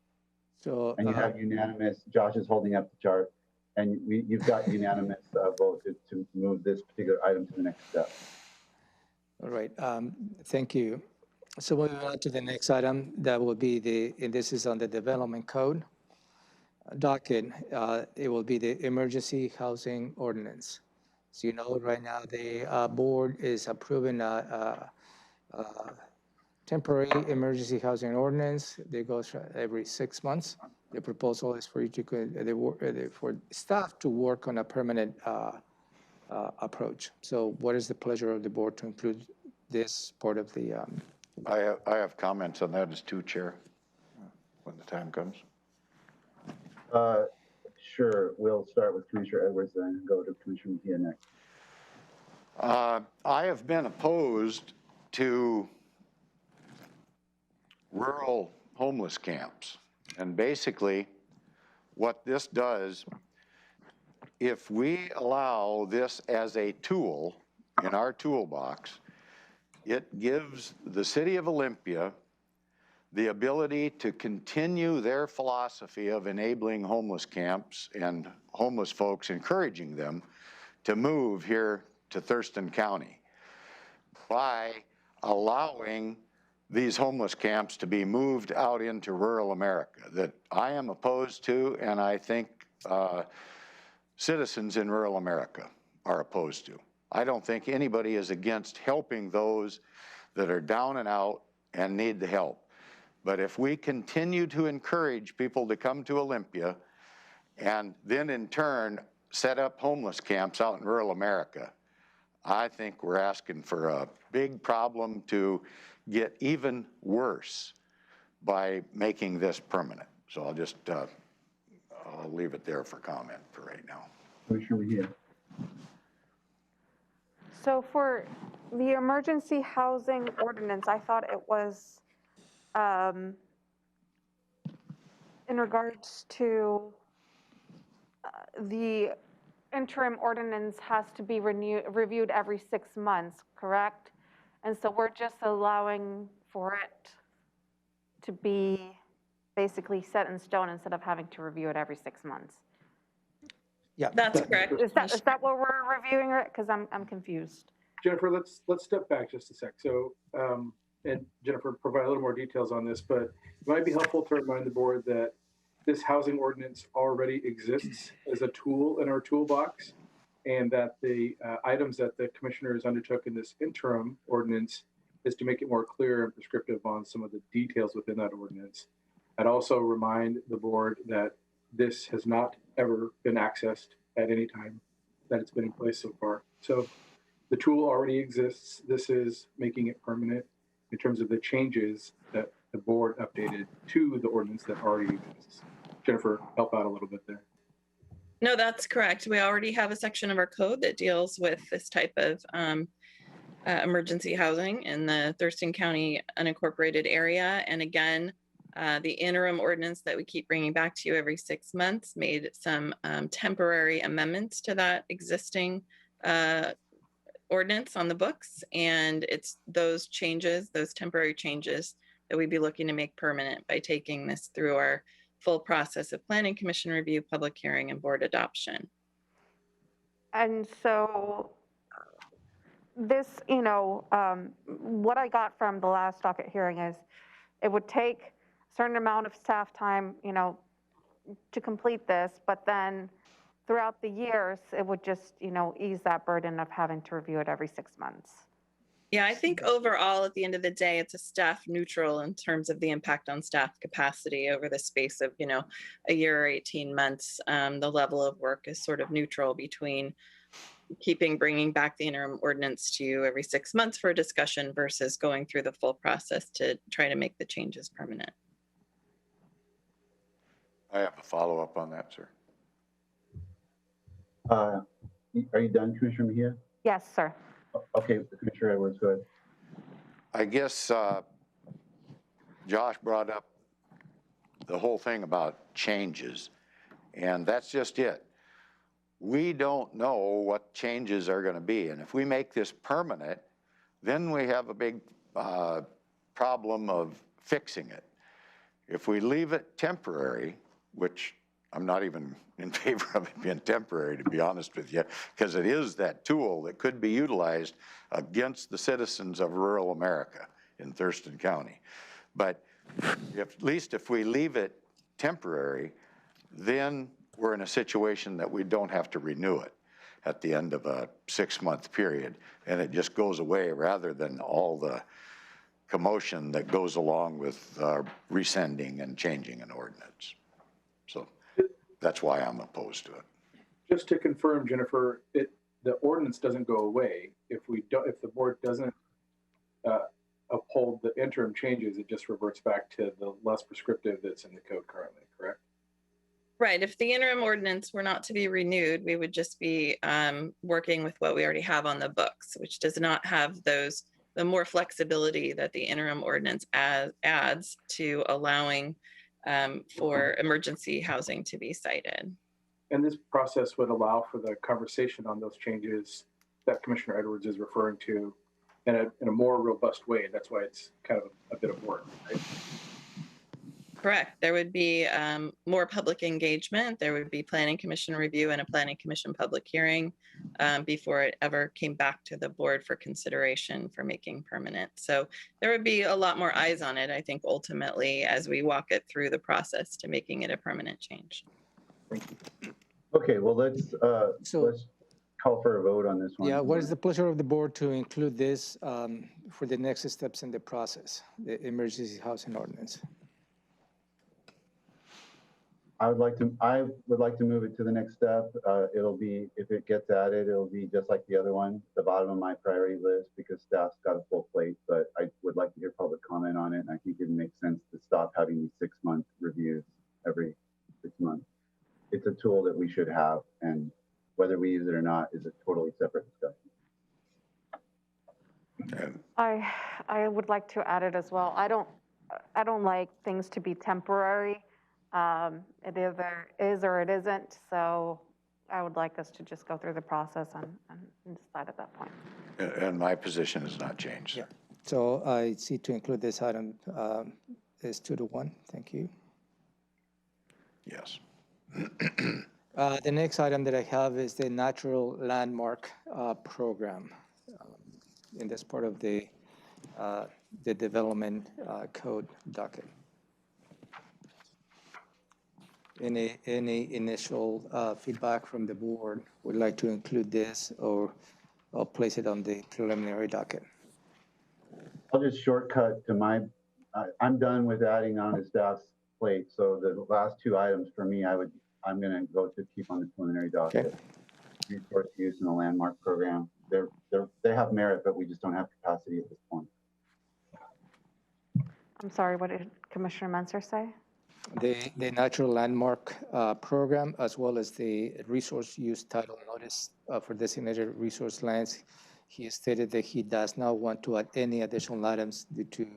Speaker 6: So,
Speaker 1: And you have unanimous, Josh is holding up the chart, and you've got unanimous vote to move this particular item to the next step.
Speaker 6: all right, thank you. So moving on to the next item, that will be and this is on the development code docket. It will be the emergency housing ordinance. So you know, right now the board is approving a temporary emergency housing ordinance that goes every 6 months. The proposal is for you to for staff to work on a permanent approach. So what is the pleasure of the board to include this part of the?
Speaker 5: I have comments on that as Chair, when the time comes.
Speaker 1: Sure, we'll start with Commissioner Edwards, then go to Commissioner Mejia next.
Speaker 5: I have been opposed to rural homeless camps. And basically, what this does, if we allow this as a tool in our toolbox, it gives the city of Olympia the ability to continue their philosophy of enabling homeless camps and homeless folks, encouraging them to move here to Thurston County by allowing these homeless camps to be moved out into rural America, that I am opposed to, and I think citizens in rural America are opposed to. I don't think anybody is against helping those that are down and out and need the help. But if we continue to encourage people to come to Olympia and then in turn set up homeless camps out in rural America, I think we're asking for a big problem to get even worse by making this permanent. So I'll just, I'll leave it there for comment for right now.
Speaker 1: Commissioner Mejia.
Speaker 4: So for the emergency housing ordinance, I thought it was in regards to the interim ordinance has to be reviewed every 6 months, correct? And so we're just allowing for it to be basically set in stone instead of having to review it every 6 months.
Speaker 6: Yeah,
Speaker 16: That's correct.
Speaker 4: Is that what we're reviewing it? Because I'm confused.
Speaker 17: Jennifer, let's step back just a sec. So, and Jennifer, provide a little more details on this, but it might be helpful to remind the board that this housing ordinance already exists as a tool in our toolbox, and that the items that the commissioners undertook in this interim ordinance is to make it more clear and prescriptive on some of the details within that ordinance. I'd also remind the board that this has not ever been accessed at any time that it's been in place so far. So the tool already exists. This is making it permanent in terms of the changes that the board updated to the ordinance that already exists. Jennifer, help out a little bit there.
Speaker 16: No, that's correct. We already have a section of our code that deals with this type of emergency housing in the Thurston County unincorporated area. And again, the interim ordinance that we keep bringing back to you every 6 months made some temporary amendments to that existing ordinance on the books. And it's those changes, those temporary changes that we'd be looking to make permanent by taking this through our full process of planning commission review, public hearing, and board adoption.
Speaker 4: And so this, what I got from the last docket hearing is it would take a certain amount of staff time, to complete this, but then throughout the years, it would just, ease that burden of having to review it every 6 months.
Speaker 16: Yeah, I think overall, at the end of the day, it's a staff neutral in terms of the impact on staff capacity over the space of, a year or 18 months. The level of work is sort of neutral between bringing back the interim ordinance to you every 6 months for a discussion versus going through the full process to try to make the changes permanent.
Speaker 5: I have a follow-up on that, sir.
Speaker 1: Are you done, Commissioner Mejia?
Speaker 4: Yes, sir.
Speaker 1: Okay, Commissioner Edwards, go ahead.
Speaker 5: I guess Josh brought up the whole thing about changes. And that's just it. We don't know what changes are going to be. And if we make this permanent, then we have a big problem of fixing it. If we leave it temporary, which I'm not even in favor of it being temporary, to be honest with you, because it is that tool that could be utilized against the citizens of rural America in Thurston County. But at least if we leave it temporary, then we're in a situation that we don't have to renew it at the end of a 6-month period, and it just goes away rather than all the commotion that goes along with rescinding and changing an ordinance. So that's why I'm opposed to it.
Speaker 17: Just to confirm, Jennifer, the ordinance doesn't go away if the board doesn't uphold the interim changes. It just reverts back to the less prescriptive that's in the code currently, correct?
Speaker 16: Right. If the interim ordinance were not to be renewed, we would just be working with what we already have on the books, which does not have the more flexibility that the interim ordinance adds to allowing for emergency housing to be cited.
Speaker 17: And this process would allow for the conversation on those changes that Commissioner Edwards is referring to in a more robust way. That's why it's kind of a bit of work, right?
Speaker 16: Correct. There would be more public engagement. There would be planning commission review and a planning commission public hearing before it ever came back to the board for consideration for making permanent. So there would be a lot more eyes on it, I think, ultimately, as we walk it through the process to making it a permanent change.
Speaker 1: Thank you. Okay, well, let's call for a vote on this one.
Speaker 6: Yeah, what is the pleasure of the board to include this for the next steps in the process, the emergency housing ordinance?
Speaker 1: I would like to move it to the next step. It'll be, if it gets added, it'll be just like the other one, the bottom of my priority list, because staff's got a full plate, but I would like to hear public comment on it. And I think it makes sense to stop having these 6-month reviews every 6 months. It's a tool that we should have, and whether we use it or not is a totally separate discussion.
Speaker 4: I would like to add it as well. I don't like things to be temporary. It either is or it isn't. So I would like us to just go through the process and decide at that point.
Speaker 5: And my position has not changed.
Speaker 6: Yeah. So I see to include this item is 2-1. Thank you.
Speaker 5: Yes.
Speaker 6: The next item that I have is the natural landmark program in this part of the development code docket. Any initial feedback from the board? Would like to include this or I'll place it on the preliminary docket?
Speaker 1: I'll just shortcut to I'm done with adding on to staff's plate. So the last 2 items for me, I'm going to go to keep on the preliminary docket. Okay. Resource use and the landmark program. They have merit, but we just don't have capacity at this point.
Speaker 4: I'm sorry, what did Commissioner Menser say?
Speaker 6: The natural landmark program, as well as the resource use title notice for designated resource lands. He stated that he does not want to add any additional items due to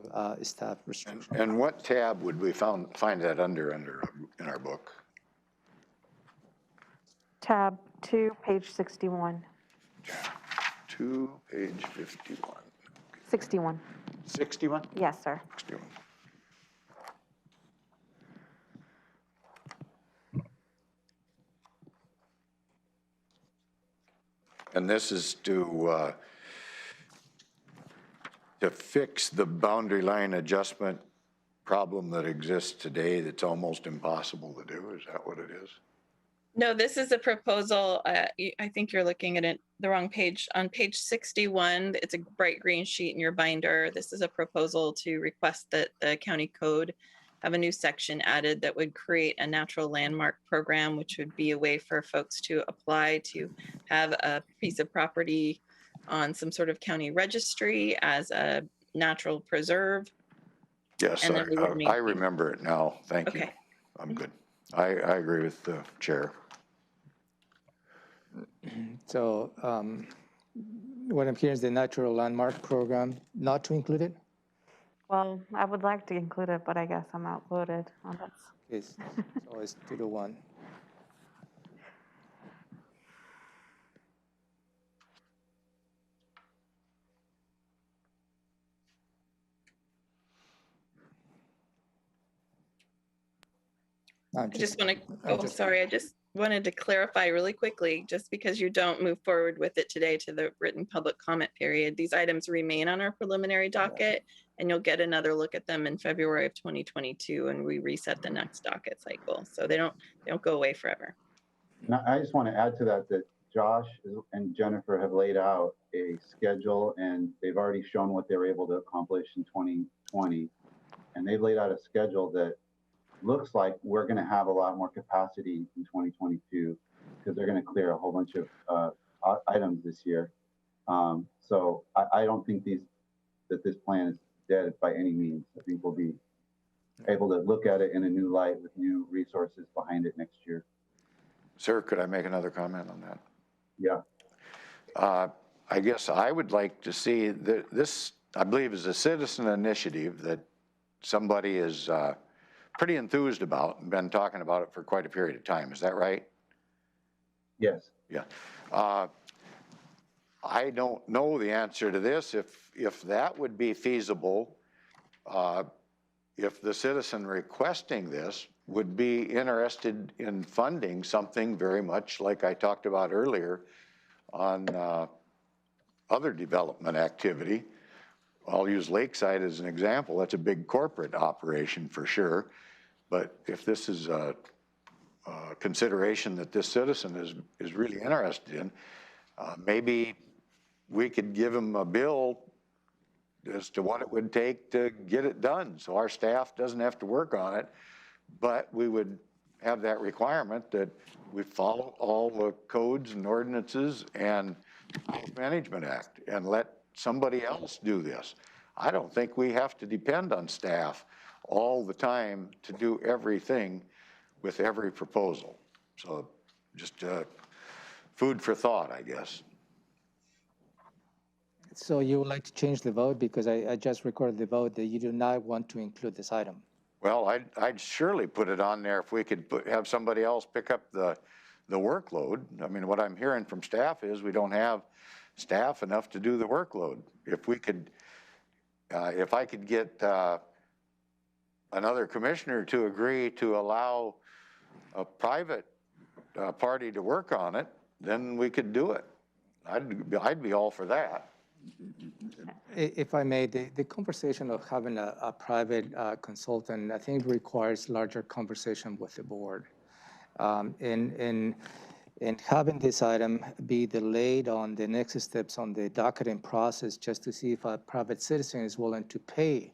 Speaker 6: staff restrictions.
Speaker 5: And what tab would we find that under in our book?
Speaker 4: Tab 2, page 61.
Speaker 5: Tab 2, page 51.
Speaker 4: 61.
Speaker 5: 61?
Speaker 4: Yes, sir.
Speaker 5: 61. And this is to fix the boundary line adjustment problem that exists today that's almost impossible to do. Is that what it is?
Speaker 16: No, this is a proposal. I think you're looking at it the wrong page. On page 61, it's a bright green sheet in your binder. This is a proposal to request that the county code have a new section added that would create a natural landmark program, which would be a way for folks to apply to have a piece of property on some sort of county registry as a natural preserve.
Speaker 5: Yes, I remember it now. Thank you. I'm good. I agree with the chair.
Speaker 6: So what I'm hearing is the natural landmark program, not to include it?
Speaker 4: Well, I would like to include it, but I guess I'm outvoted on this.
Speaker 6: So it's 2-1.
Speaker 16: I just want to, sorry, I just wanted to clarify really quickly, just because you don't move forward with it today to the written public comment period, these items remain on our preliminary docket, and you'll get another look at them in February of 2022, and we reset the next docket cycle. So they don't go away forever.
Speaker 1: And I just want to add to that, that Josh and Jennifer have laid out a schedule, and they've already shown what they were able to accomplish in 2020. And they've laid out a schedule that looks like we're going to have a lot more capacity in 2022 because they're going to clear a whole bunch of items this year. So I don't think that this plan is dead by any means. I think we'll be able to look at it in a new light with new resources behind it next year.
Speaker 5: Sir, could I make another comment on that?
Speaker 1: Yeah.
Speaker 5: I guess I would like to see that this, I believe, is a citizen initiative that somebody is pretty enthused about and been talking about it for quite a period of time. Is that right?
Speaker 1: Yes.
Speaker 5: Yeah. I don't know the answer to this. If that would be feasible, if the citizen requesting this would be interested in funding something very much like I talked about earlier on other development activity. I'll use Lakeside as an example. That's a big corporate operation for sure. But if this is a consideration that this citizen is really interested in, maybe we could give him a bill as to what it would take to get it done. So our staff doesn't have to work on it, but we would have that requirement that we follow all the codes and ordinances and Health Management Act and let somebody else do this. I don't think we have to depend on staff all the time to do everything with every proposal. So just food for thought, I guess.
Speaker 6: So you would like to change the vote because I just recorded the vote that you do not want to include this item.
Speaker 5: Well, I'd surely put it on there if we could have somebody else pick up the workload. I mean, what I'm hearing from staff is we don't have staff enough to do the workload. If we could, if I could get another commissioner to agree to allow a private party to work on it, then we could do it. I'd be all for that.
Speaker 6: If I may, the conversation of having a private consultant, I think requires larger conversation with the board. And having this item be delayed on the next steps on the docketing process just to see if a private citizen is willing to pay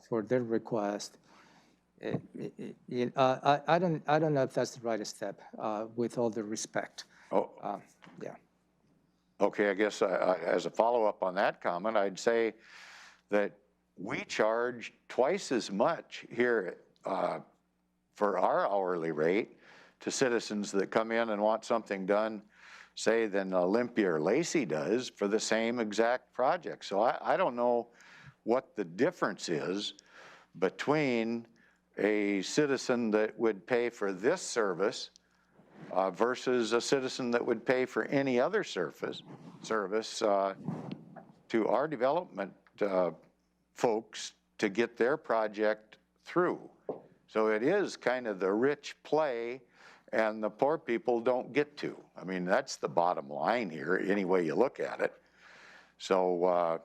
Speaker 6: for their request, I don't know if that's the right step, with all the respect.
Speaker 5: Oh.
Speaker 6: Yeah.
Speaker 5: Okay, I guess as a follow-up on that comment, I'd say that we charge twice as much here for our hourly rate to citizens that come in and want something done, say, than Olympia or Lacey does for the same exact project. So I don't know what the difference is between a citizen that would pay for this service versus a citizen that would pay for any other service to our development folks to get their project through. So it is kind of the rich play and the poor people don't get to. I mean, that's the bottom line here, any way you look at it. So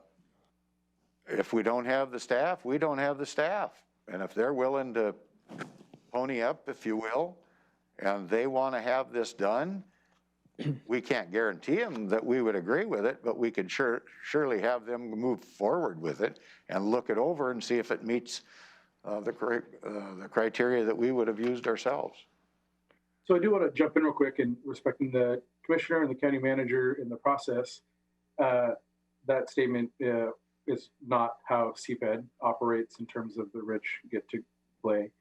Speaker 5: if we don't have the staff, we don't have the staff. And if they're willing to pony up, if you will, and they want to have this done, we can't guarantee them that we would agree with it, but we could surely have them move forward with it and look it over and see if it meets the criteria that we would have used ourselves.
Speaker 17: So I do want to jump in real quick and respecting the commissioner and the county manager in the process. That statement is not how CPED operates in terms of the rich get to play.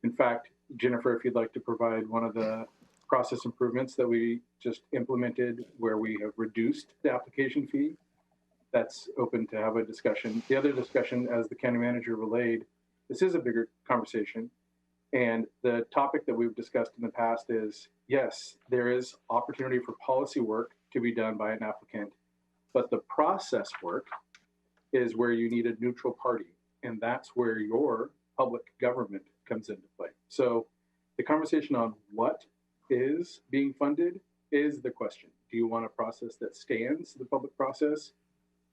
Speaker 17: In fact, Jennifer, if you'd like to provide one of the process improvements that we just implemented where we have reduced the application fee, that's open to have a discussion. The other discussion, as the county manager relayed, this is a bigger conversation. And the topic that we've discussed in the past is, yes, there is opportunity for policy work to be done by an applicant, but the process work is where you need a neutral party. And that's where your public government comes into play. So The conversation on what is being funded is the question. Do you want a process that stands the public process?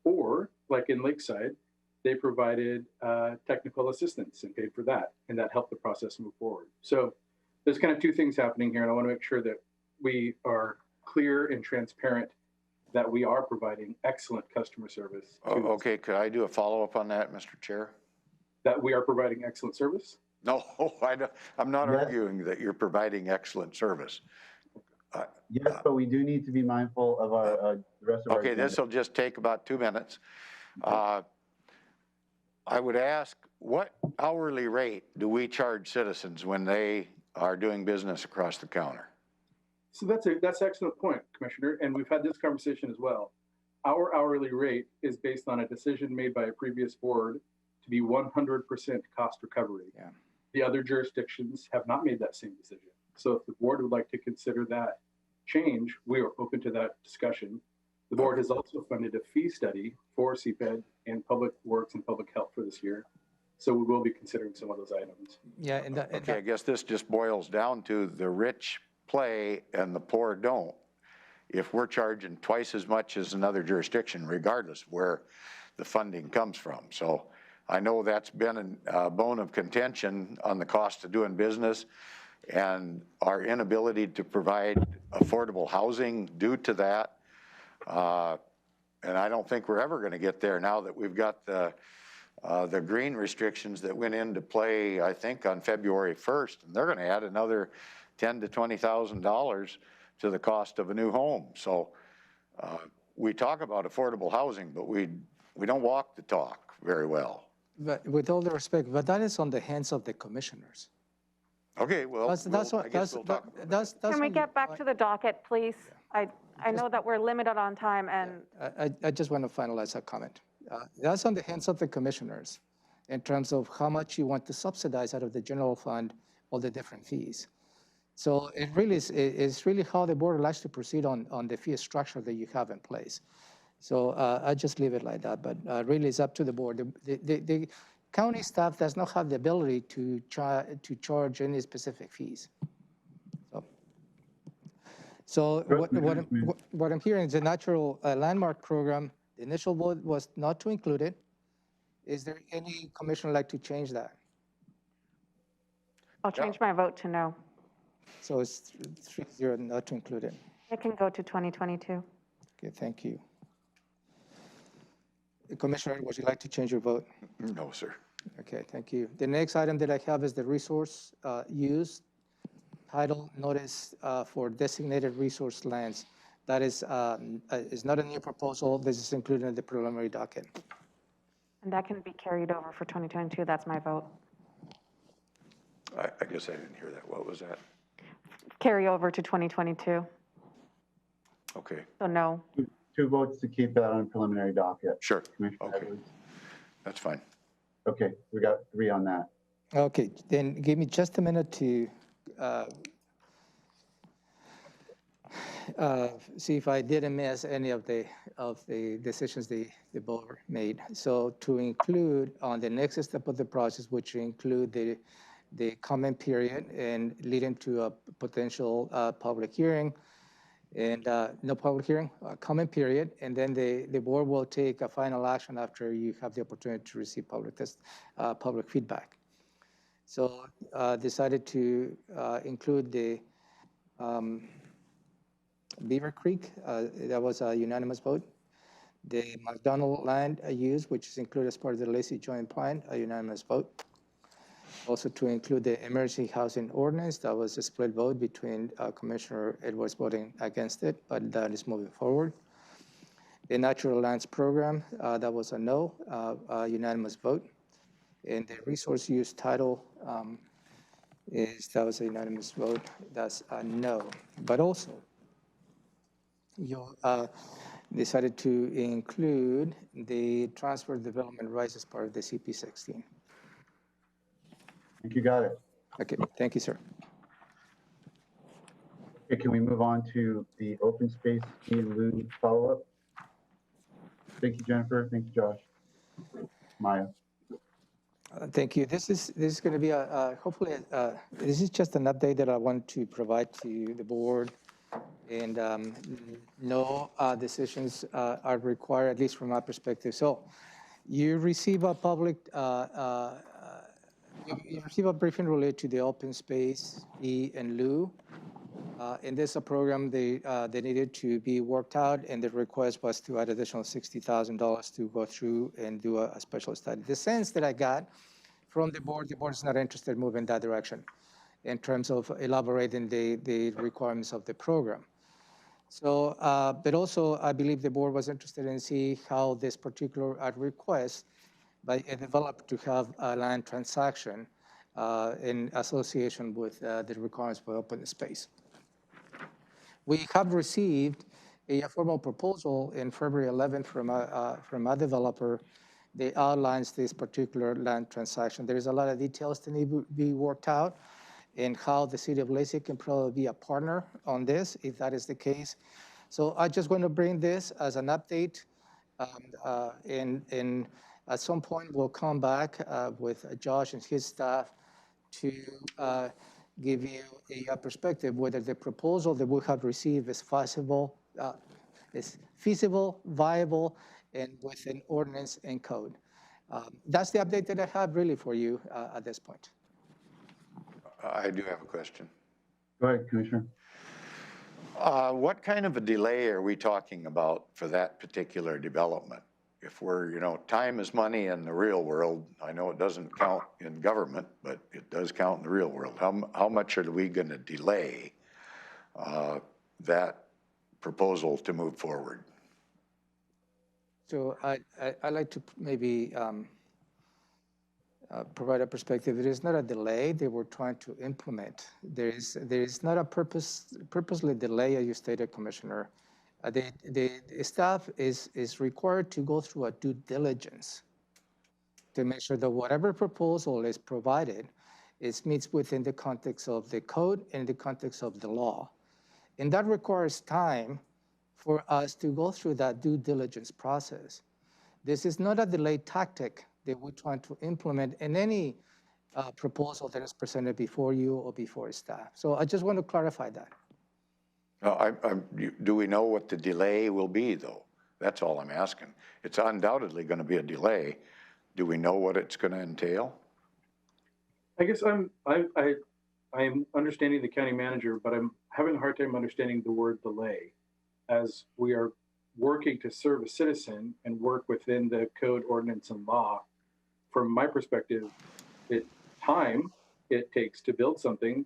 Speaker 17: Or like in Lakeside, they provided technical assistance and paid for that, and that helped the process move forward. So there's kind of two things happening here, and I want to make sure that we are clear and transparent that we are providing excellent customer service.
Speaker 5: Okay, could I do a follow-up on that, Mr. Chair?
Speaker 17: That we are providing excellent service?
Speaker 5: No, I'm not arguing that you're providing excellent service.
Speaker 1: Yes, but we do need to be mindful of our, the rest of our.
Speaker 5: Okay, this will just take about 2 minutes. I would ask, what hourly rate do we charge citizens when they are doing business across the counter?
Speaker 17: So that's an excellent point, Commissioner, and we've had this conversation as well. Our hourly rate is based on a decision made by a previous board to be 100% cost recovery.
Speaker 6: Yeah.
Speaker 17: The other jurisdictions have not made that same decision. So if the board would like to consider that change, we are open to that discussion. The board has also funded a fee study for CPED and Public Works and Public Health for this year. So we will be considering some of those items.
Speaker 6: Yeah, and
Speaker 5: Okay, I guess this just boils down to the rich play and the poor don't. If we're charging twice as much as another jurisdiction, regardless of where the funding comes from. So I know that's been a bone of contention on the cost of doing business and our inability to provide affordable housing due to that. And I don't think we're ever going to get there now that we've got the green restrictions that went into play, I think, on February 1st, and they're going to add another $10,000 to $20,000 to the cost of a new home. So we talk about affordable housing, but we don't walk the talk very well.
Speaker 6: But with all the respect, but that is on the hands of the commissioners.
Speaker 5: Okay, well,
Speaker 4: Can we get back to the docket, please? I know that we're limited on time, and
Speaker 6: I just want to finalize that comment. That's on the hands of the commissioners in terms of how much you want to subsidize out of the general fund all the different fees. So it really is, it's really how the board likes to proceed on the fee structure that you have in place. So I just leave it like that, but really it's up to the board. The county staff does not have the ability to charge any specific fees. So what I'm hearing is the natural landmark program, the initial vote was not to include it. Is there any commissioner like to change that?
Speaker 4: I'll change my vote to no.
Speaker 6: So it's 3-0 not to include it.
Speaker 4: It can go to 2022.
Speaker 6: Okay, thank you. Commissioner, would you like to change your vote?
Speaker 5: No, sir.
Speaker 6: Okay, thank you. The next item that I have is the resource use title notice for designated resource lands. That is not a new proposal. This is included in the preliminary docket.
Speaker 4: And that can be carried over for 2022. That's my vote.
Speaker 5: I guess I didn't hear that. What was that?
Speaker 4: Carry over to 2022.
Speaker 5: Okay.
Speaker 4: So no.
Speaker 1: Two votes to keep that on preliminary docket.
Speaker 5: Sure.
Speaker 1: Commissioner
Speaker 5: Okay.
Speaker 1: Edwards.
Speaker 5: That's fine.
Speaker 1: Okay, we got 3 on that.
Speaker 6: Okay, then give me just a minute to see if I didn't miss any of the decisions the board made. So to include on the next step of the process, which include the comment period and leading to a potential public hearing, and no public hearing, comment period, and then the board will take a final action after you have the opportunity to receive public feedback. So decided to include the Beaver Creek, that was a unanimous vote. The McDonald land use, which is included as part of the Lacey Joint Plan, a unanimous vote. Also to include the emergency housing ordinance, that was a split vote between Commissioner Edwards voting against it, but that is moving forward. The natural lands program, that was a no, unanimous vote. And the resource use title, that was a unanimous vote, that's a no. But also, you decided to include the transfer development rights as part of the CP16.
Speaker 1: I think you got it.
Speaker 6: Okay, thank you, sir.
Speaker 1: Okay, can we move on to the open space fee in lieu follow-up? Thank you, Jennifer. Thank you, Josh. Maya.
Speaker 6: Thank you. This is going to be hopefully this is just an update that I want to provide to the board, and no decisions are required, at least from my perspective. So you receive a public you receive a briefing related to the open space E and lieu. And this is a program they needed to be worked out, and the request was to add additional $60,000 to go through and do a special study. The sense that I got from the board is not interested in moving that direction in terms of elaborating the requirements of the program. So, but also I believe the board was interested in see how this particular request by a developer to have a land transaction in association with the requirements for open space. We have received a formal proposal in February 11th from a developer that outlines this particular land transaction. There is a lot of details that need to be worked out and how the city of Lacey can probably be a partner on this, if that is the case. So I just want to bring this as an update, and at some point we'll come back with Josh and his staff to give you a perspective whether the proposal that we have received is feasible, viable, and with an ordinance and code. That's the update that I have really for you at this point.
Speaker 5: I do have a question.
Speaker 1: Go ahead, Commissioner.
Speaker 5: What kind of a delay are we talking about for that particular development? If we're, time is money in the real world. I know it doesn't count in government, but it does count in the real world. How much are we going to delay that proposal to move forward?
Speaker 6: So I'd like to maybe provide a perspective. It is not a delay. They were trying to implement. There is not a purposely delay, as you stated, Commissioner. The staff is required to go through a due diligence to make sure that whatever proposal is provided meets within the context of the code and the context of the law. And that requires time for us to go through that due diligence process. This is not a delay tactic that we're trying to implement in any proposal that is presented before you or before staff. So I just want to clarify that.
Speaker 5: Do we know what the delay will be, though? That's all I'm asking. It's undoubtedly going to be a delay. Do we know what it's going to entail?
Speaker 17: I guess I'm understanding the county manager, but I'm having a hard time understanding the word delay, as we are working to serve a citizen and work within the code, ordinance, and law. From my perspective, time it takes to build something,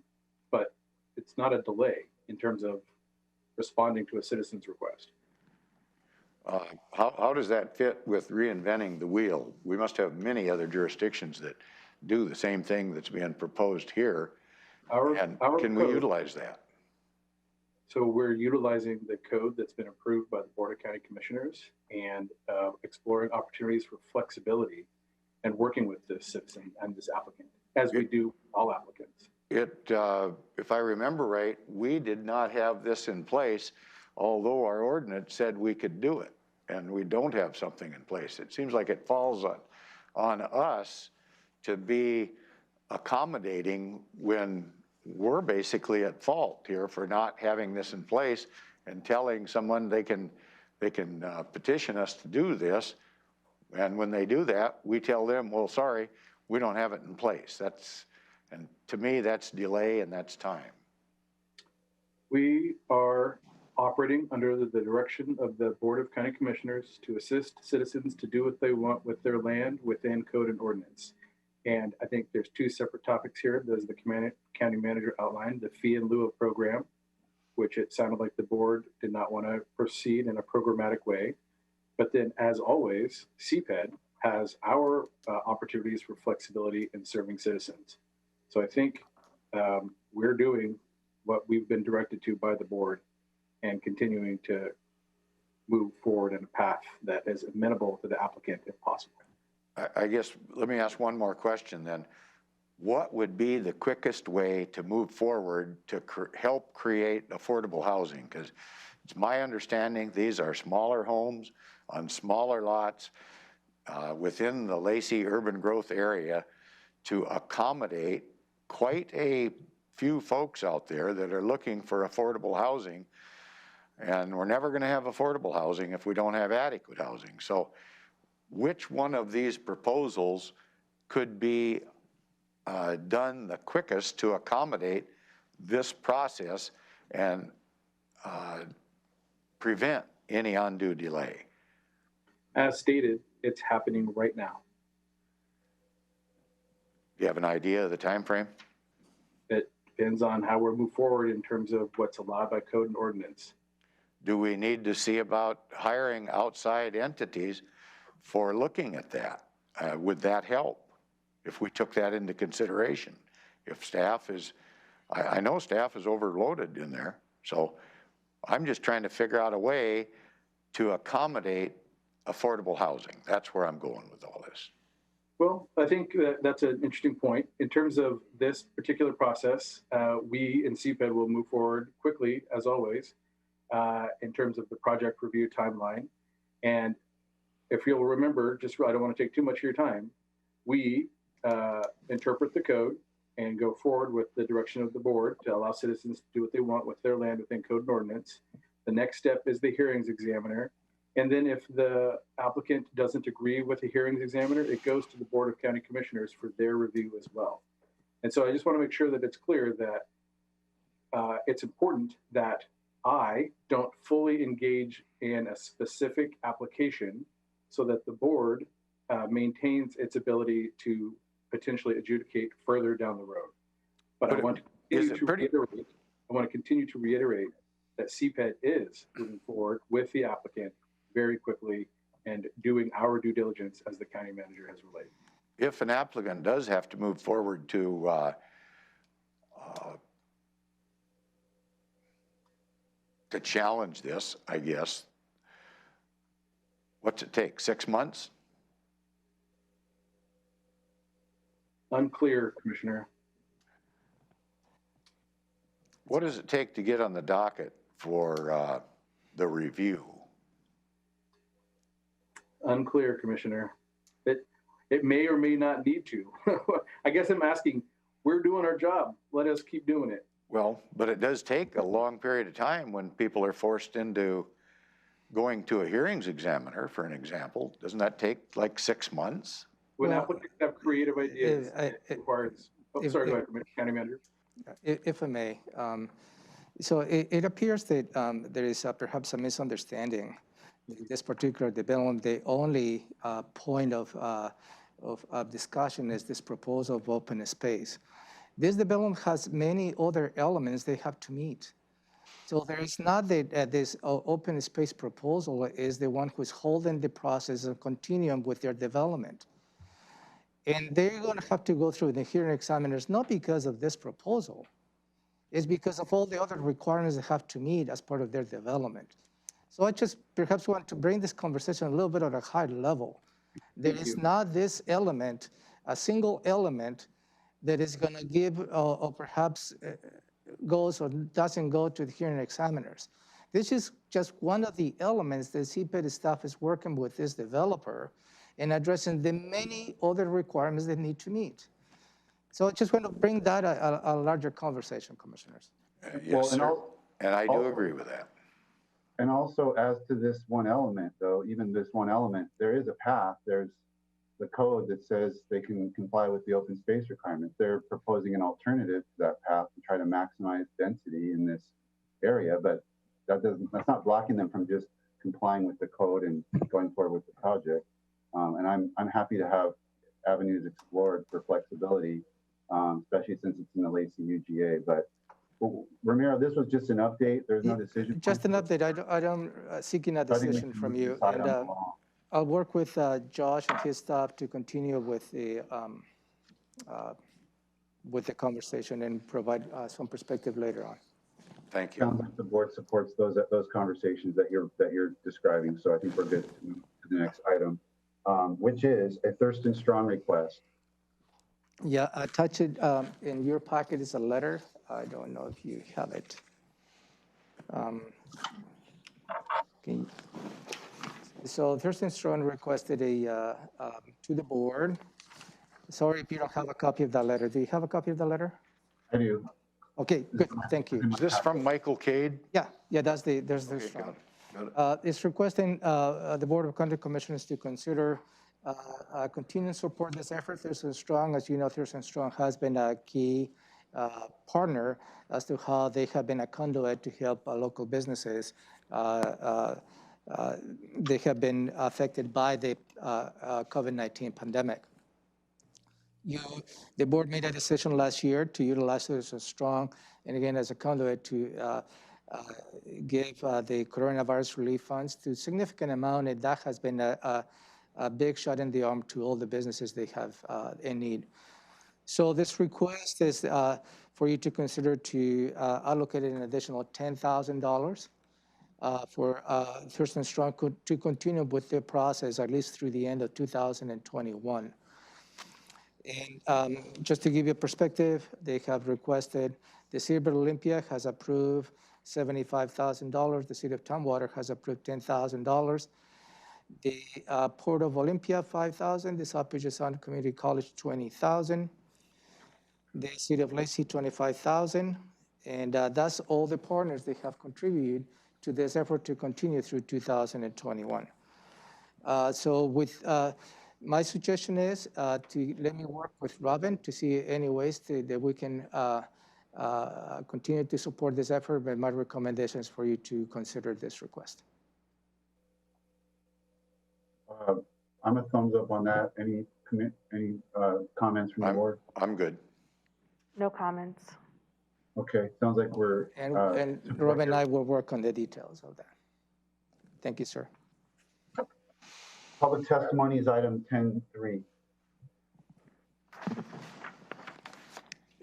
Speaker 17: but it's not a delay in terms of responding to a citizen's request.
Speaker 5: How does that fit with reinventing the wheel? We must have many other jurisdictions that do the same thing that's being proposed here. Can we utilize that?
Speaker 17: So we're utilizing the code that's been approved by the Board of County Commissioners and exploring opportunities for flexibility and working with this citizen and this applicant, as we do all applicants.
Speaker 5: If I remember right, we did not have this in place, although our ordinance said we could do it, and we don't have something in place. It seems like it falls on us to be accommodating when we're basically at fault here for not having this in place and telling someone they can petition us to do this. And when they do that, we tell them, well, sorry, we don't have it in place. And to me, that's delay and that's time.
Speaker 17: We are operating under the direction of the Board of County Commissioners to assist citizens to do what they want with their land within code and ordinance. And I think there's two separate topics here. There's the county manager outlined, the fee in lieu of program, which it sounded like the board did not want to proceed in a programmatic way. But then, as always, CPED has our opportunities for flexibility in serving citizens. So I think we're doing what we've been directed to by the board and continuing to move forward in a path that is amenable to the applicant if possible.
Speaker 5: I guess, let me ask one more question then. What would be the quickest way to move forward to help create affordable housing? Because it's my understanding these are smaller homes on smaller lots within the Lacey urban growth area. to accommodate quite a few folks out there that are looking for affordable housing. And we're never going to have affordable housing if we don't have adequate housing. So which one of these proposals could be done the quickest to accommodate this process and prevent any undue delay?
Speaker 17: As stated, it's happening right now.
Speaker 5: Do you have an idea of the time frame?
Speaker 17: It depends on how we move forward in terms of what's allowed by code and ordinance.
Speaker 5: Do we need to see about hiring outside entities for looking at that? Would that help if we took that into consideration? If staff is, I know staff is overloaded in there, so I'm just trying to figure out a way to accommodate affordable housing. That's where I'm going with all this.
Speaker 17: Well, I think that's an interesting point. In terms of this particular process, we in CPED will move forward quickly, as always, in terms of the project review timeline. And if you'll remember, I don't want to take too much of your time, we interpret the code and go forward with the direction of the board to allow citizens to do what they want with their land within code and ordinance. The next step is the hearings examiner. And then if the applicant doesn't agree with the hearings examiner, it goes to the Board of County Commissioners for their review as well. And so I just want to make sure that it's clear that it's important that I don't fully engage in a specific application so that the board maintains its ability to potentially adjudicate further down the road. But I want to continue to reiterate that CPED is moving forward with the applicant very quickly and doing our due diligence as the county manager has relayed.
Speaker 5: If an applicant does have to move forward to challenge this, I guess, what's it take, 6 months?
Speaker 17: Unclear, Commissioner.
Speaker 5: What does it take to get on the docket for the review?
Speaker 17: Unclear, Commissioner. It may or may not need to. I guess I'm asking, we're doing our job. Let us keep doing it.
Speaker 5: Well, but it does take a long period of time when people are forced into going to a hearings examiner, for an example. Doesn't that take like 6 months?
Speaker 17: When applicants have creative ideas, it requires, sorry, go ahead, County Manager.
Speaker 6: If I may. So it appears that there is perhaps a misunderstanding. This particular development, the only point of discussion is this proposal of open space. This development has many other elements they have to meet. So there is not that this open space proposal is the one who's holding the process and continuing with their development. And they're going to have to go through the hearing examiners, not because of this proposal, it's because of all the other requirements they have to meet as part of their development. So I just perhaps want to bring this conversation a little bit at a higher level. There is not this element, a single element that is going to give or perhaps goes or doesn't go to the hearing examiners. This is just one of the elements that CPED staff is working with this developer in addressing the many other requirements they need to meet. So I just want to bring that a larger conversation, Commissioners.
Speaker 5: Yes, sir. And I do agree with that.
Speaker 1: And also, as to this one element, though, even this one element, there is a path. There's the code that says they can comply with the open space requirements. They're proposing an alternative to that path to try to maximize density in this area, but that's not blocking them from just complying with the code and going forward with the project. And I'm happy to have avenues explored for flexibility, especially since it's in the Lacey UGA. But Ramiro, this was just an update. There's no decision.
Speaker 6: Just an update. I don't seeking a decision from you. And I'll work with Josh and his staff to continue with the conversation and provide some perspective later on.
Speaker 5: Thank you.
Speaker 1: Sounds like the board supports those conversations that you're describing. So I think we're good to move to the next item, which is a Thurston Strong request.
Speaker 6: Yeah, attached in your packet is a letter. I don't know if you have it. So Thurston Strong requested to the board Sorry if you don't have a copy of that letter. Do you have a copy of the letter?
Speaker 1: I do.
Speaker 6: Okay, good, thank you.
Speaker 5: Is this from Michael Cade?
Speaker 6: Yeah, there's the
Speaker 5: Okay,
Speaker 6: strong.
Speaker 5: got it.
Speaker 6: It's requesting the Board of County Commissioners to consider continue to support this effort. Thurston Strong, as you know, Thurston Strong has been a key partner as to how they have been a conduit to help local businesses. They have been affected by the COVID-19 pandemic. The board made a decision last year to utilize Thurston Strong, and again, as a conduit to give the coronavirus relief funds to a significant amount, and that has been a big shot in the arm to all the businesses they have in need. So this request is for you to consider to allocate an additional $10,000 for Thurston Strong to continue with the process at least through the end of 2021. And just to give you a perspective, they have requested, the City of Olympia has approved $75,000. The City of Tumwater has approved $10,000. The Port of Olympia, $5,000. The South Puget Sound Community College, $20,000. The City of Lacey, $25,000. And that's all the partners they have contributed to this effort to continue through 2021. So with my suggestion is to let me work with Robin to see any ways that we can continue to support this effort, but my recommendation is for you to consider this request.
Speaker 1: I'm a thumbs up on that. Any comments from the board?
Speaker 5: I'm good.
Speaker 4: No comments.
Speaker 1: Okay, sounds like we're.
Speaker 6: And Robin and I will work on the details of that. Thank you, sir.
Speaker 1: Public testimony is item 10.3.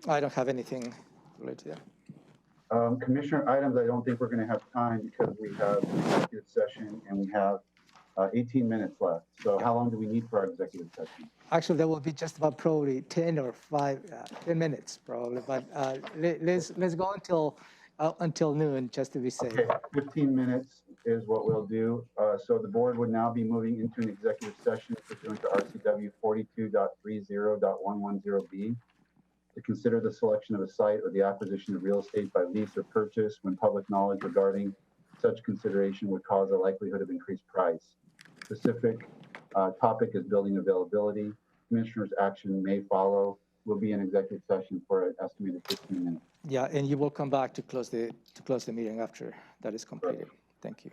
Speaker 6: I don't have anything related to that.
Speaker 1: Commissioner items, I don't think we're going to have time because we have an executive session and we have 18 minutes left. So how long do we need for our executive session?
Speaker 6: Actually, that will be just about probably 10 minutes probably, but let's go until noon just to be safe.
Speaker 1: Okay, 15 minutes is what we'll do. So the board would now be moving into an executive session pursuant to RCW 42.30.110B to consider the selection of a site or the acquisition of real estate by lease or purchase when public knowledge regarding such consideration would cause a likelihood of increased price. Specific topic is building availability. Commissioner's action may follow. Will be an executive session for an estimated 15 minutes.
Speaker 6: Yeah, and you will come back to close the meeting after that is completed. Thank you.